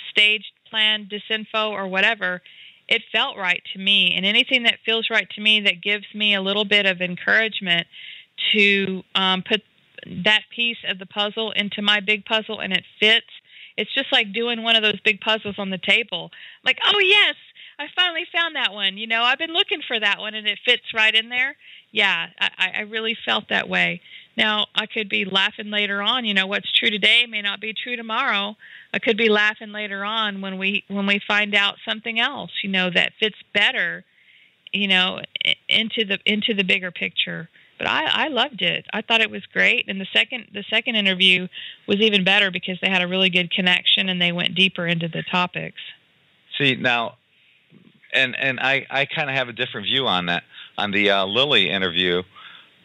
staged, planned, disinfo, or whatever. It felt right to me, and anything that feels right to me that gives me a little bit of encouragement to put that piece of the puzzle into my big puzzle and it fits. It's just like doing one of those big puzzles on the table. Like, oh, yes, I finally found that one. I've been looking for that one, and it fits right in there. Yeah, I really felt that way. Now, I could be laughing later on. What's true today may not be true tomorrow. I could be laughing later on when we find out something else, that fits better, into the bigger picture. But I loved it. I thought it was great. And the second interview was even better because they had a really good connection and they went deeper into the topics. See, now, and I kind of have a different view on that. On the Lily interview,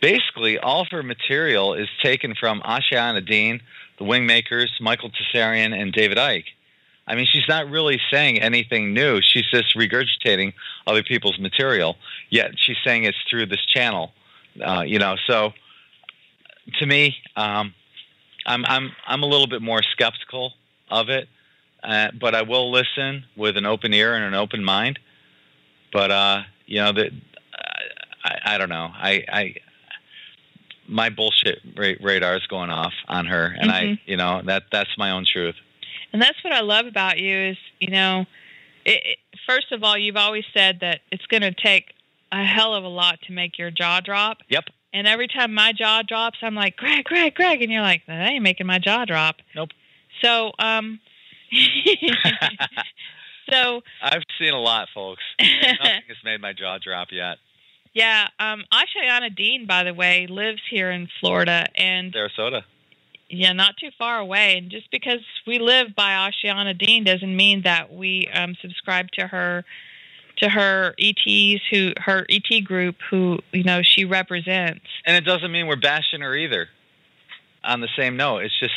basically all of her material is taken from Ashiana Dean, the Wingmakers, Michael Tessarian, and David Icke. I mean, she's not really saying anything new. She's just regurgitating other people's material, yet she's saying it's through this channel. So to me, I'm a little bit more skeptical of it, but I will listen with an open ear and an open mind. But I don't know. My bullshit radar is going off on her, and that's my own truth. And that's what I love about you is, first of all, you've always said that it's going to take a hell of a lot to make your jaw drop. Yep. And every time my jaw drops, I'm like, Greg, and you're like, that ain't making my jaw drop. Nope. So, so I've seen a lot, folks. Nothing has made my jaw drop yet. Yeah. Ashiana Dean, by the way, lives here in Florida and Sarasota. Yeah, not too far away. And just because we live by Ashiana Dean doesn't mean that we subscribe to her ETs, her ET group, who she represents. And it doesn't mean we're bashing her either. On the same note, it's just,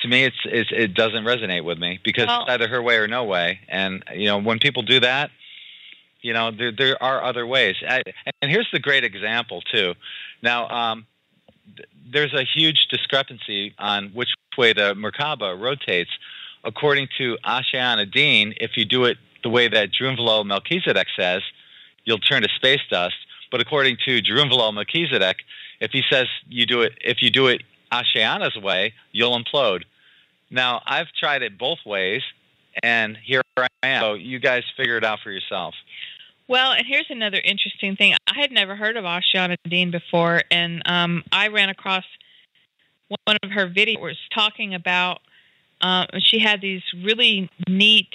to me, it doesn't resonate with me because it's either her way or no way. And when people do that, there are other ways. And here's the great example too. Now, there's a huge discrepancy on which way the Merkaba rotates. According to Ashiana Dean, if you do it the way that Drunvalo Melchizedek says, you'll turn to space dust. But according to Drunvalo Melchizedek, if you do it Ashiana's way, you'll implode. Now, I've tried it both ways, and here I am. So you guys figure it out for yourself. Well, and here's another interesting thing. I had never heard of Ashiana Dean before, and I ran across one of her videos talking about, she had these really neat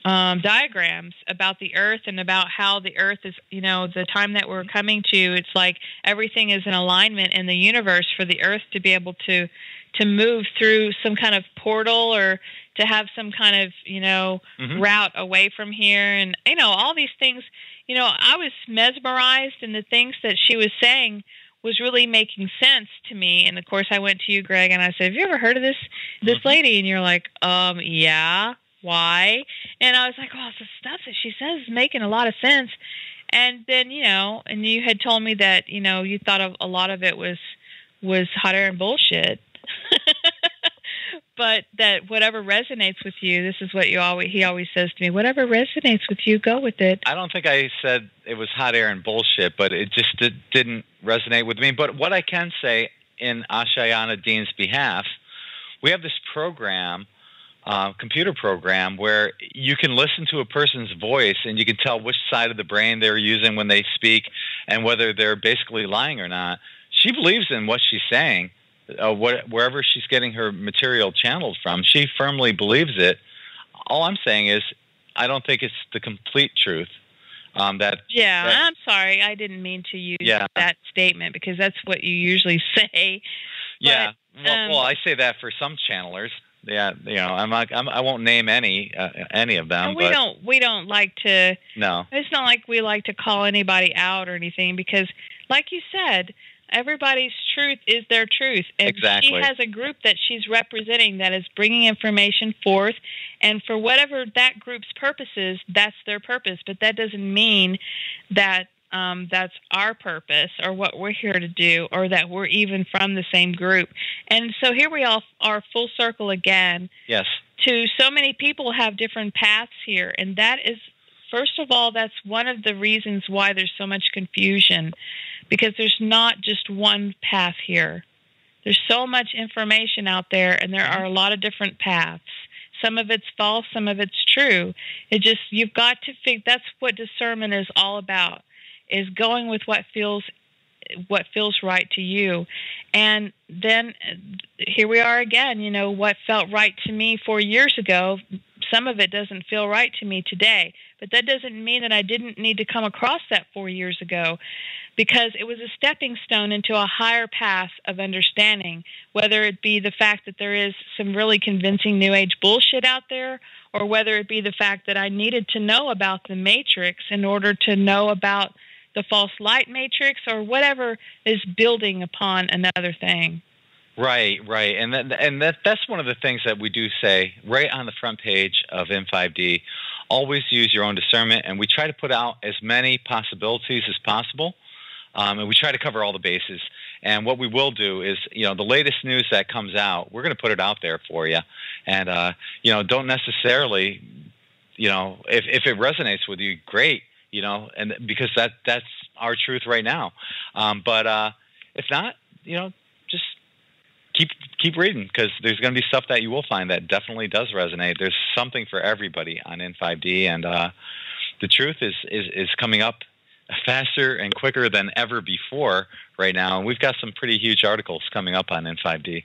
diagrams about the Earth and about how the Earth is, the time that we're coming to, it's like everything is in alignment in the universe for the Earth to be able to move through some kind of portal or to have some kind of, route away from here. And, all these things, I was mesmerized, and the things that she was saying was really making sense to me. And of course I went to you, Greg, and I said, have you ever heard of this lady? And you're like, yeah, why? And I was like, oh, the stuff that she says is making a lot of sense. And then, and you had told me that, you thought of a lot of it was hot air and bullshit. But that whatever resonates with you, this is what he always says to me, whatever resonates with you, go with it. I don't think I said it was hot air and bullshit, but it just didn't resonate with me. But what I can say in Ashayana Dean's behalf, we have this program, computer program, where you can listen to a person's voice and you can tell which side of the brain they're using when they speak and whether they're basically lying or not. She believes in what she's saying, wherever she's getting her material channeled from. She firmly believes it. All I'm saying is I don't think it's the complete truth. I'm sorry. I didn't mean to use that statement because that's what you usually say. Yeah. But, well, I say that for some channelers. Yeah, I won't name any of them. We don't like to. No. It's not like we like to call anybody out or anything because, like you said, everybody's truth is their truth. And exactly. She has a group that she's representing that is bringing information forth. And for whatever that group's purpose is, that's their purpose. But that doesn't mean that that's our purpose or what we're here to do or that we're even from the same group. And so here we all are full circle again. Yes. To so many people have different paths here. And that is, first of all, that's one of the reasons why there's so much confusion. Because there's not just one path here. There's so much information out there, and there are a lot of different paths. Some of it's false, some of it's true. You've got to think that's what discernment is all about, is going with what feels right to you. And then here we are again, what felt right to me 4 years ago, some of it doesn't feel right to me today. But that doesn't mean that I didn't need to come across that 4 years ago, because it was a stepping stone into a higher path of understanding, whether it be the fact that there is some really convincing New Age bullshit out there, or whether it be the fact that I needed to know about the Matrix in order to know about the false light matrix, or whatever is building upon another thing. Right. And that's one of the things that we do say right on the front page of In5D. Always use your own discernment, and we try to put out as many possibilities as possible, and we try to cover all the bases. And what we will do is, the latest news that comes out, we're going to put it out there for you. And, don't necessarily, if it resonates with you, great, and because that's our truth right now. But if not, just keep reading, because there's going to be stuff that you will find that definitely does resonate. There's something for everybody on In5D, and the truth is coming up faster and quicker than ever before right now. And we've got some pretty huge articles coming up on In5D.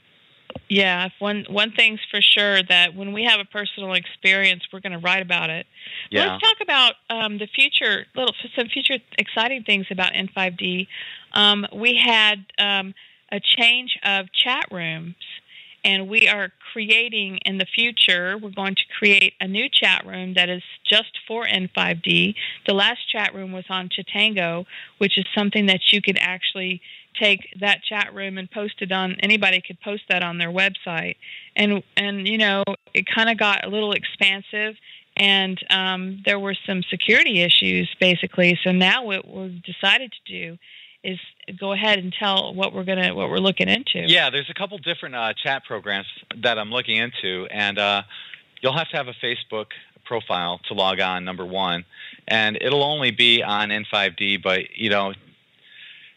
Yeah, one thing's for sure, that when we have a personal experience, we're going to write about it. Yeah. Let's talk about the future, some future exciting things about In5D. We had a change of chat rooms, and we are creating in the future, we're going to create a new chat room that is just for In5D. The last chat room was on Chitango, which is something that you could actually take that chat room and post it on, anybody could post that on their website. And it kind of got a little expansive, and there were some security issues, basically. So now what we've decided to do is go ahead and tell what we're looking into. Yeah, there's a couple different chat programs that I'm looking into, and you'll have to have a Facebook profile to log on, number one, and it'll only be on In5D. But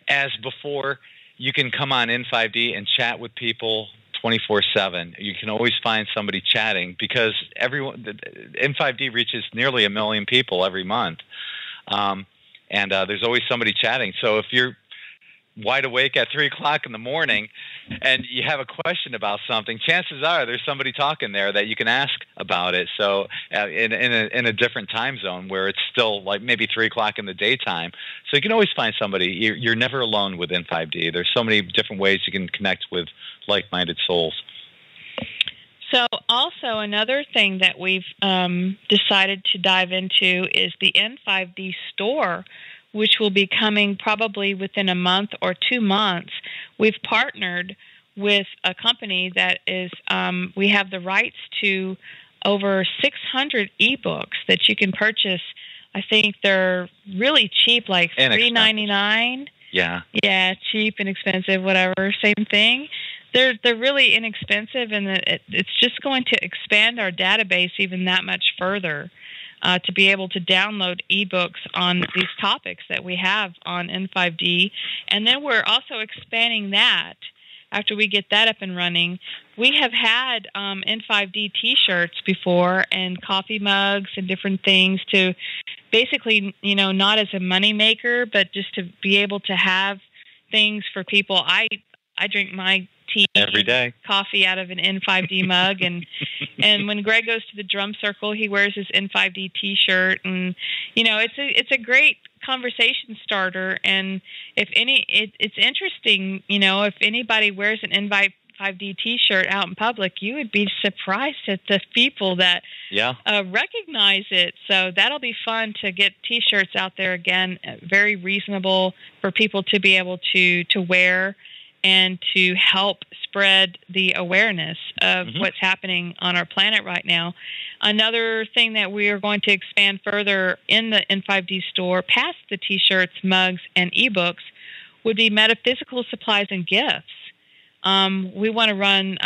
as before, you can come on In5D and chat with people 24/7. You can always find somebody chatting, because In5D reaches nearly 1 million people every month. And there's always somebody chatting. So if you're wide awake at 3 o'clock in the morning and you have a question about something, chances are there's somebody talking there that you can ask about it. So in a different time zone where it's still like maybe 3 o'clock in the daytime. So you can always find somebody. You're never alone with In5D. There's so many different ways you can connect with like-minded souls. So also another thing that we've decided to dive into is the In5D store, which will be coming probably within a month or 2 months. We've partnered with a company that is, we have the rights to over 600 ebooks that you can purchase. I think they're really cheap, like $3.99. Yeah. Yeah, cheap and expensive, whatever, same thing. They're really inexpensive, and it's just going to expand our database even that much further, to be able to download ebooks on these topics that we have on In5D. And then we're also expanding that after we get that up and running, we have had In5D T-shirts before and coffee mugs and different things to basically, not as a money maker, but just to be able to have things for people. I drink my tea every day, coffee out of an In5D mug, and when Gregg goes to the drum circle, he wears his In5D T-shirt, and it's a great conversation starter. And it's interesting, if anybody wears an In5D T-shirt out in public, you would be surprised at the people that recognize it. So that'll be fun to get T-shirts out there again, very reasonable for people to be able to wear and to help spread the awareness of what's happening on our planet right now. Another thing that we are going to expand further in the In5D store, past the T-shirts, mugs, and ebooks, would be metaphysical supplies and gifts. We want to run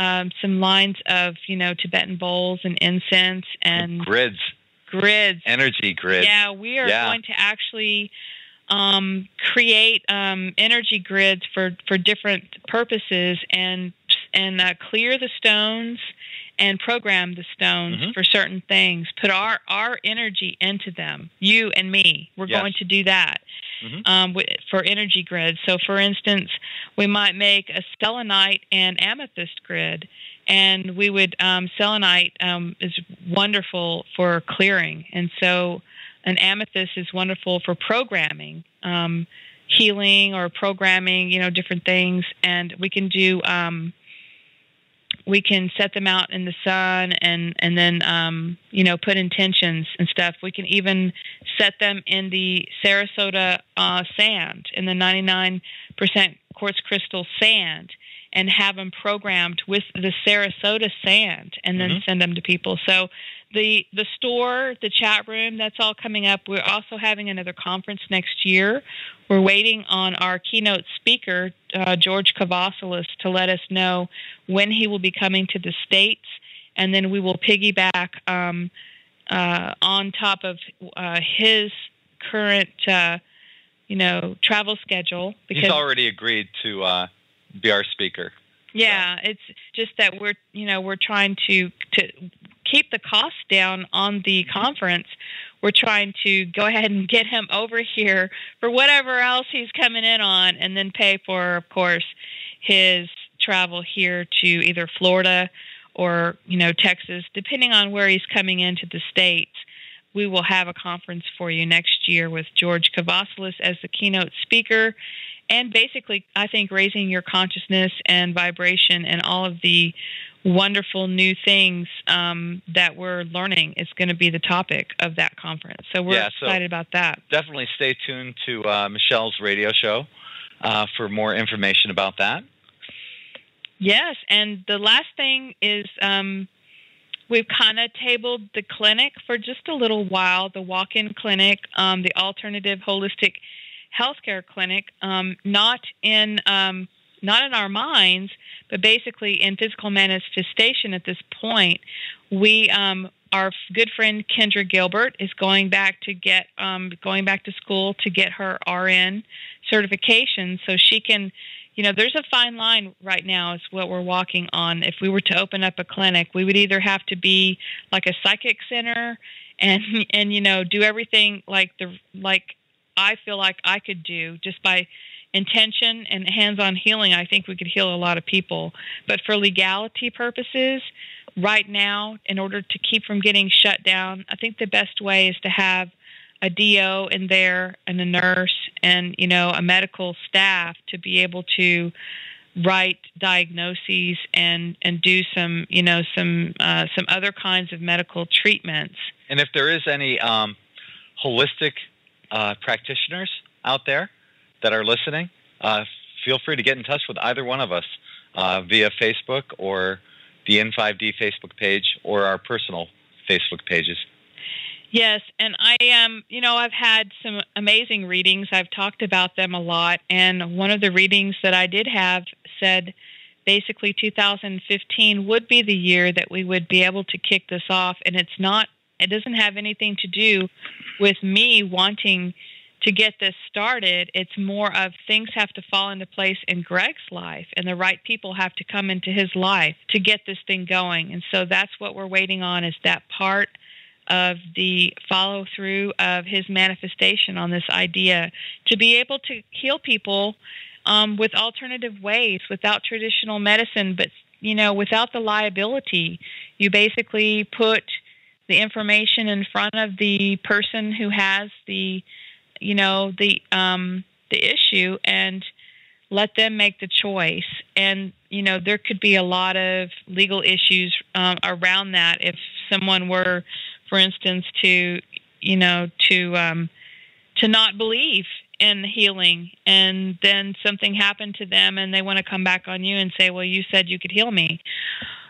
some lines of, Tibetan bowls and incense and grids, energy grids. Yeah, we are going to actually create energy grids for different purposes and clear the stones and program the stones for certain things. Put our energy into them. You and me, we're going to do that. For energy grids. So, for instance, we might make a selenite and amethyst grid, and we would selenite is wonderful for clearing, and so an amethyst is wonderful for programming, healing or programming, different things, and we can do. We can set them out in the sun and then, put intentions and stuff. We can even set them in the Sarasota sand, in the 99% quartz crystal sand, and have them programmed with the Sarasota sand and then send them to people. So the store, the chat room, that's all coming up. We're also having another conference next year. We're waiting on our keynote speaker, George Kavassilis, to let us know when he will be coming to the States, and then we will piggyback on top of his current, travel schedule. Because he's already agreed to be our speaker. Yeah, so it's just that we're trying to keep the costs down on the conference. We're trying to go ahead and get him over here for whatever else he's coming in on, and then pay for, of course, his travel here to either Florida or, Texas, depending on where he's coming into the States. We will have a conference for you next year with George Kavassilis as the keynote speaker, and basically, I think, raising your consciousness and vibration and all of the wonderful new things that we're learning is going to be the topic of that conference. So we're excited about that. Definitely stay tuned to Michelle's radio show for more information about that. Yes, and the last thing is we've kind of tabled the clinic for just a little while, the walk-in clinic, the alternative holistic healthcare clinic, not in our minds, but basically in physical manifestation at this point. We, our good friend Kendra Gilbert is going back to school to get her RN certification, so she can. There's a fine line right now is what we're walking on. If we were to open up a clinic, we would either have to be like a psychic center and do everything like I feel like I could do just by intention and hands-on healing. I think we could heal a lot of people. But for legality purposes, right now, in order to keep from getting shut down, I think the best way is to have a DO in there and a nurse and, a medical staff to be able to write diagnoses and do some other kinds of medical treatments. And if there is any holistic practitioners out there that are listening, feel free to get in touch with either one of us via Facebook or the In5D Facebook page or our personal Facebook pages. Yes, and I've had some amazing readings. I've talked about them a lot, and one of the readings that I did have said basically 2015 would be the year that we would be able to kick this off, and it doesn't have anything to do with me wanting to get this started. It's more of things have to fall into place in Gregg's life, and the right people have to come into his life to get this thing going. And so that's what we're waiting on, is that part of the follow through of his manifestation on this idea to be able to heal people with alternative ways, without traditional medicine, but without the liability. You basically put the information in front of the person who has the issue and let them make the choice. And there could be a lot of legal issues around that if someone were, for instance, to not believe in healing, and then something happened to them and they want to come back on you and say, well, you said you could heal me.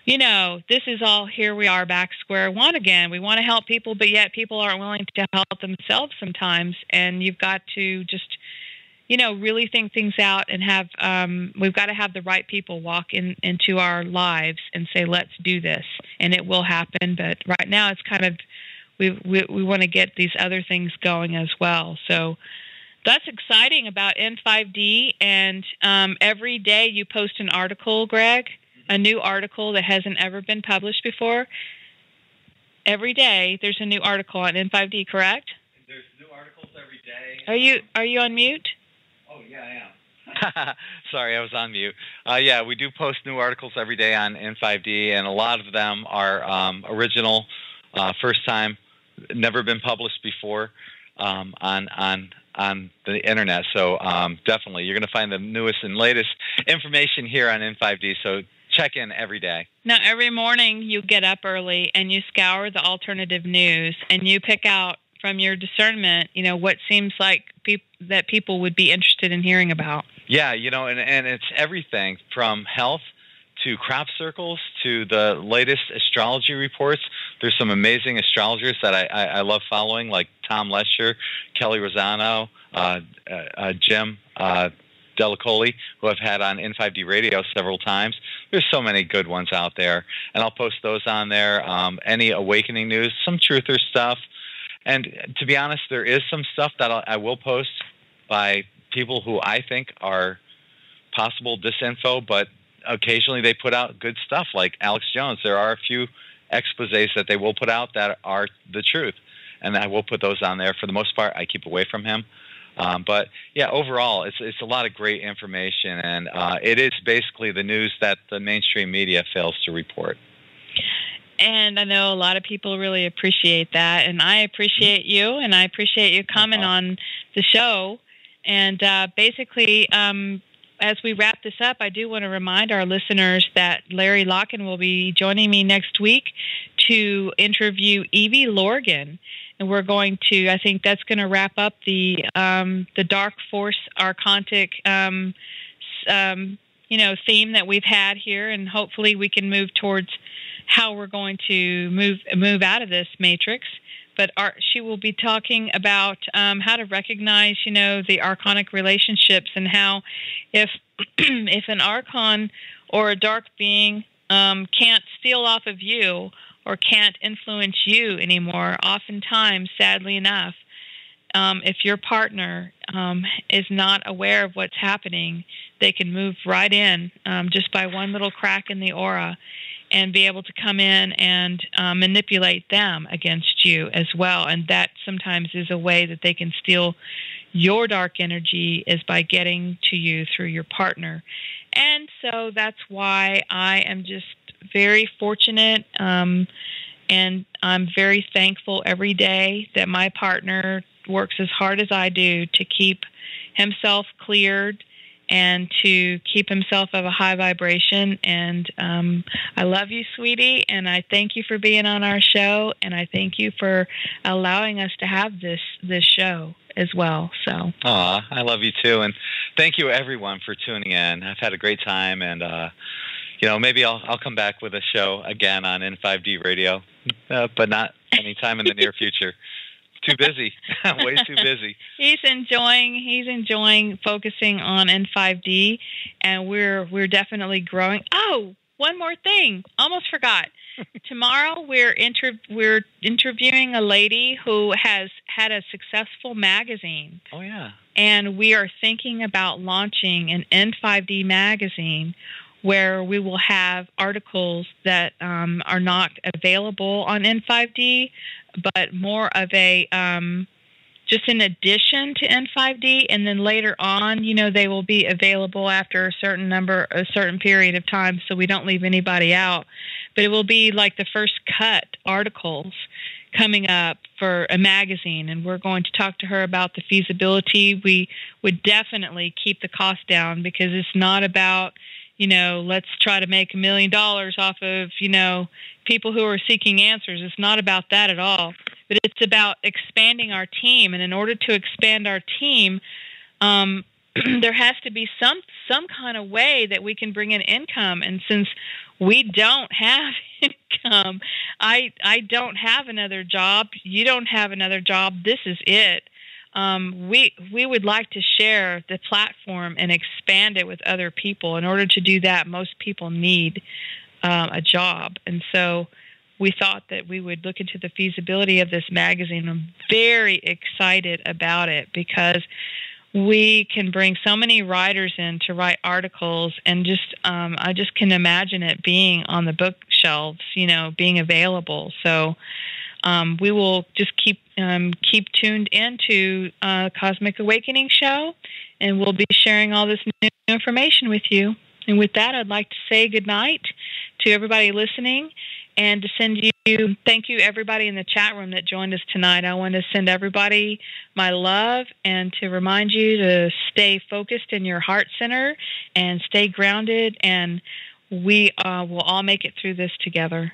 This is all, here we are back square one again. We want to help people, but yet people aren't willing to help themselves sometimes. And you've got to just, really think things out and have, we've got to have the right people walk into our lives and say, let's do this. And it will happen. But right now it's kind of, we want to get these other things going as well. So that's exciting about In5D. And every day you post an article, Gregg, a new article that hasn't ever been published before. Every day there's a new article on In5D, correct? There's new articles every day. Are you on mute? Oh, yeah, I am. Sorry, I was on mute. Yeah, we do post new articles every day on In5D, and a lot of them are original, first time, never been published before on the internet. So definitely, you're going to find the newest and latest information here on In5D. So check in every day. Now, every morning you get up early and you scour the alternative news and you pick out from your discernment, what seems like that people would be interested in hearing about. Yeah, and it's everything from health to crop circles to the latest astrology reports. There's some amazing astrologers that I love following, like Tom Lesher, Kelly Rosano, Jim Delacoli, who I've had on In5D Radio several times. There's so many good ones out there, and I'll post those on there. Any awakening news, some truther stuff. And to be honest, there is some stuff that I will post by people who I think are possible disinfo, but occasionally they put out good stuff, like Alex Jones. There are a few exposés that they will put out that are the truth, and I will put those on there. For the most part, I keep away from him. But yeah, overall, it's a lot of great information, and it is basically the news that the mainstream media fails to report. And I know a lot of people really appreciate that, and I appreciate you, and I appreciate you coming on the show. And basically, as we wrap this up, I do want to remind our listeners that Larry Locken will be joining me next week to interview Evie Lorgan. And we're going to, I think that's going to wrap up the dark force archontic, theme that we've had here. And hopefully we can move towards how we're going to move out of this matrix. But she will be talking about how to recognize, the archonic relationships, and how if an archon or a dark being can't steal off of you or can't influence you anymore, oftentimes, sadly enough, if your partner is not aware of what's happening, they can move right in just by one little crack in the aura, and be able to come in and manipulate them against you as well. And that sometimes is a way that they can steal your dark energy, is by getting to you through your partner. And so that's why I am just very fortunate, and I'm very thankful every day that my partner works as hard as I do to keep himself cleared and to keep himself of a high vibration. And I love you, sweetie, and I thank you for being on our show, and I thank you for allowing us to have this show as well. So, I love you too, and thank you everyone for tuning in. I've had a great time, and maybe I'll come back with a show again on In5D Radio, but not anytime in the near future. Too busy. Way too busy. He's enjoying focusing on In5D, and we're definitely growing. Oh, one more thing. Almost forgot. Tomorrow we're interviewing a lady who has had a successful magazine. Oh, yeah. And we are thinking about launching an In5D magazine where we will have articles that are not available on In5D, but more of a just in addition to In5D, and then later on, they will be available after a certain period of time, so we don't leave anybody out. But it will be like the first cut articles coming up for a magazine, and we're going to talk to her about the feasibility. We would definitely keep the cost down because it's not about, let's try to make $1 million off of, people who are seeking answers. It's not about that at all. But it's about expanding our team. And in order to expand our team, there has to be some kind of way that we can bring in income. And since we don't have income, I don't have another job. You don't have another job. This is it. We would like to share the platform and expand it with other people. In order to do that, most people need a job. And so we thought that we would look into the feasibility of this magazine. I'm very excited about it because we can bring so many writers in to write articles, and just I just can imagine it being on the bookshelves, being available. So we will just keep tuned into Cosmic Awakening Show, and we'll be sharing all this new information with you. And with that, I'd like to say good night to everybody listening, and to thank you everybody in the chat room that joined us tonight. I want to send everybody my love and to remind you to stay focused in your heart center and stay grounded, and we will all make it through this together.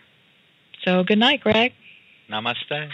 So good night, Greg. Namaste.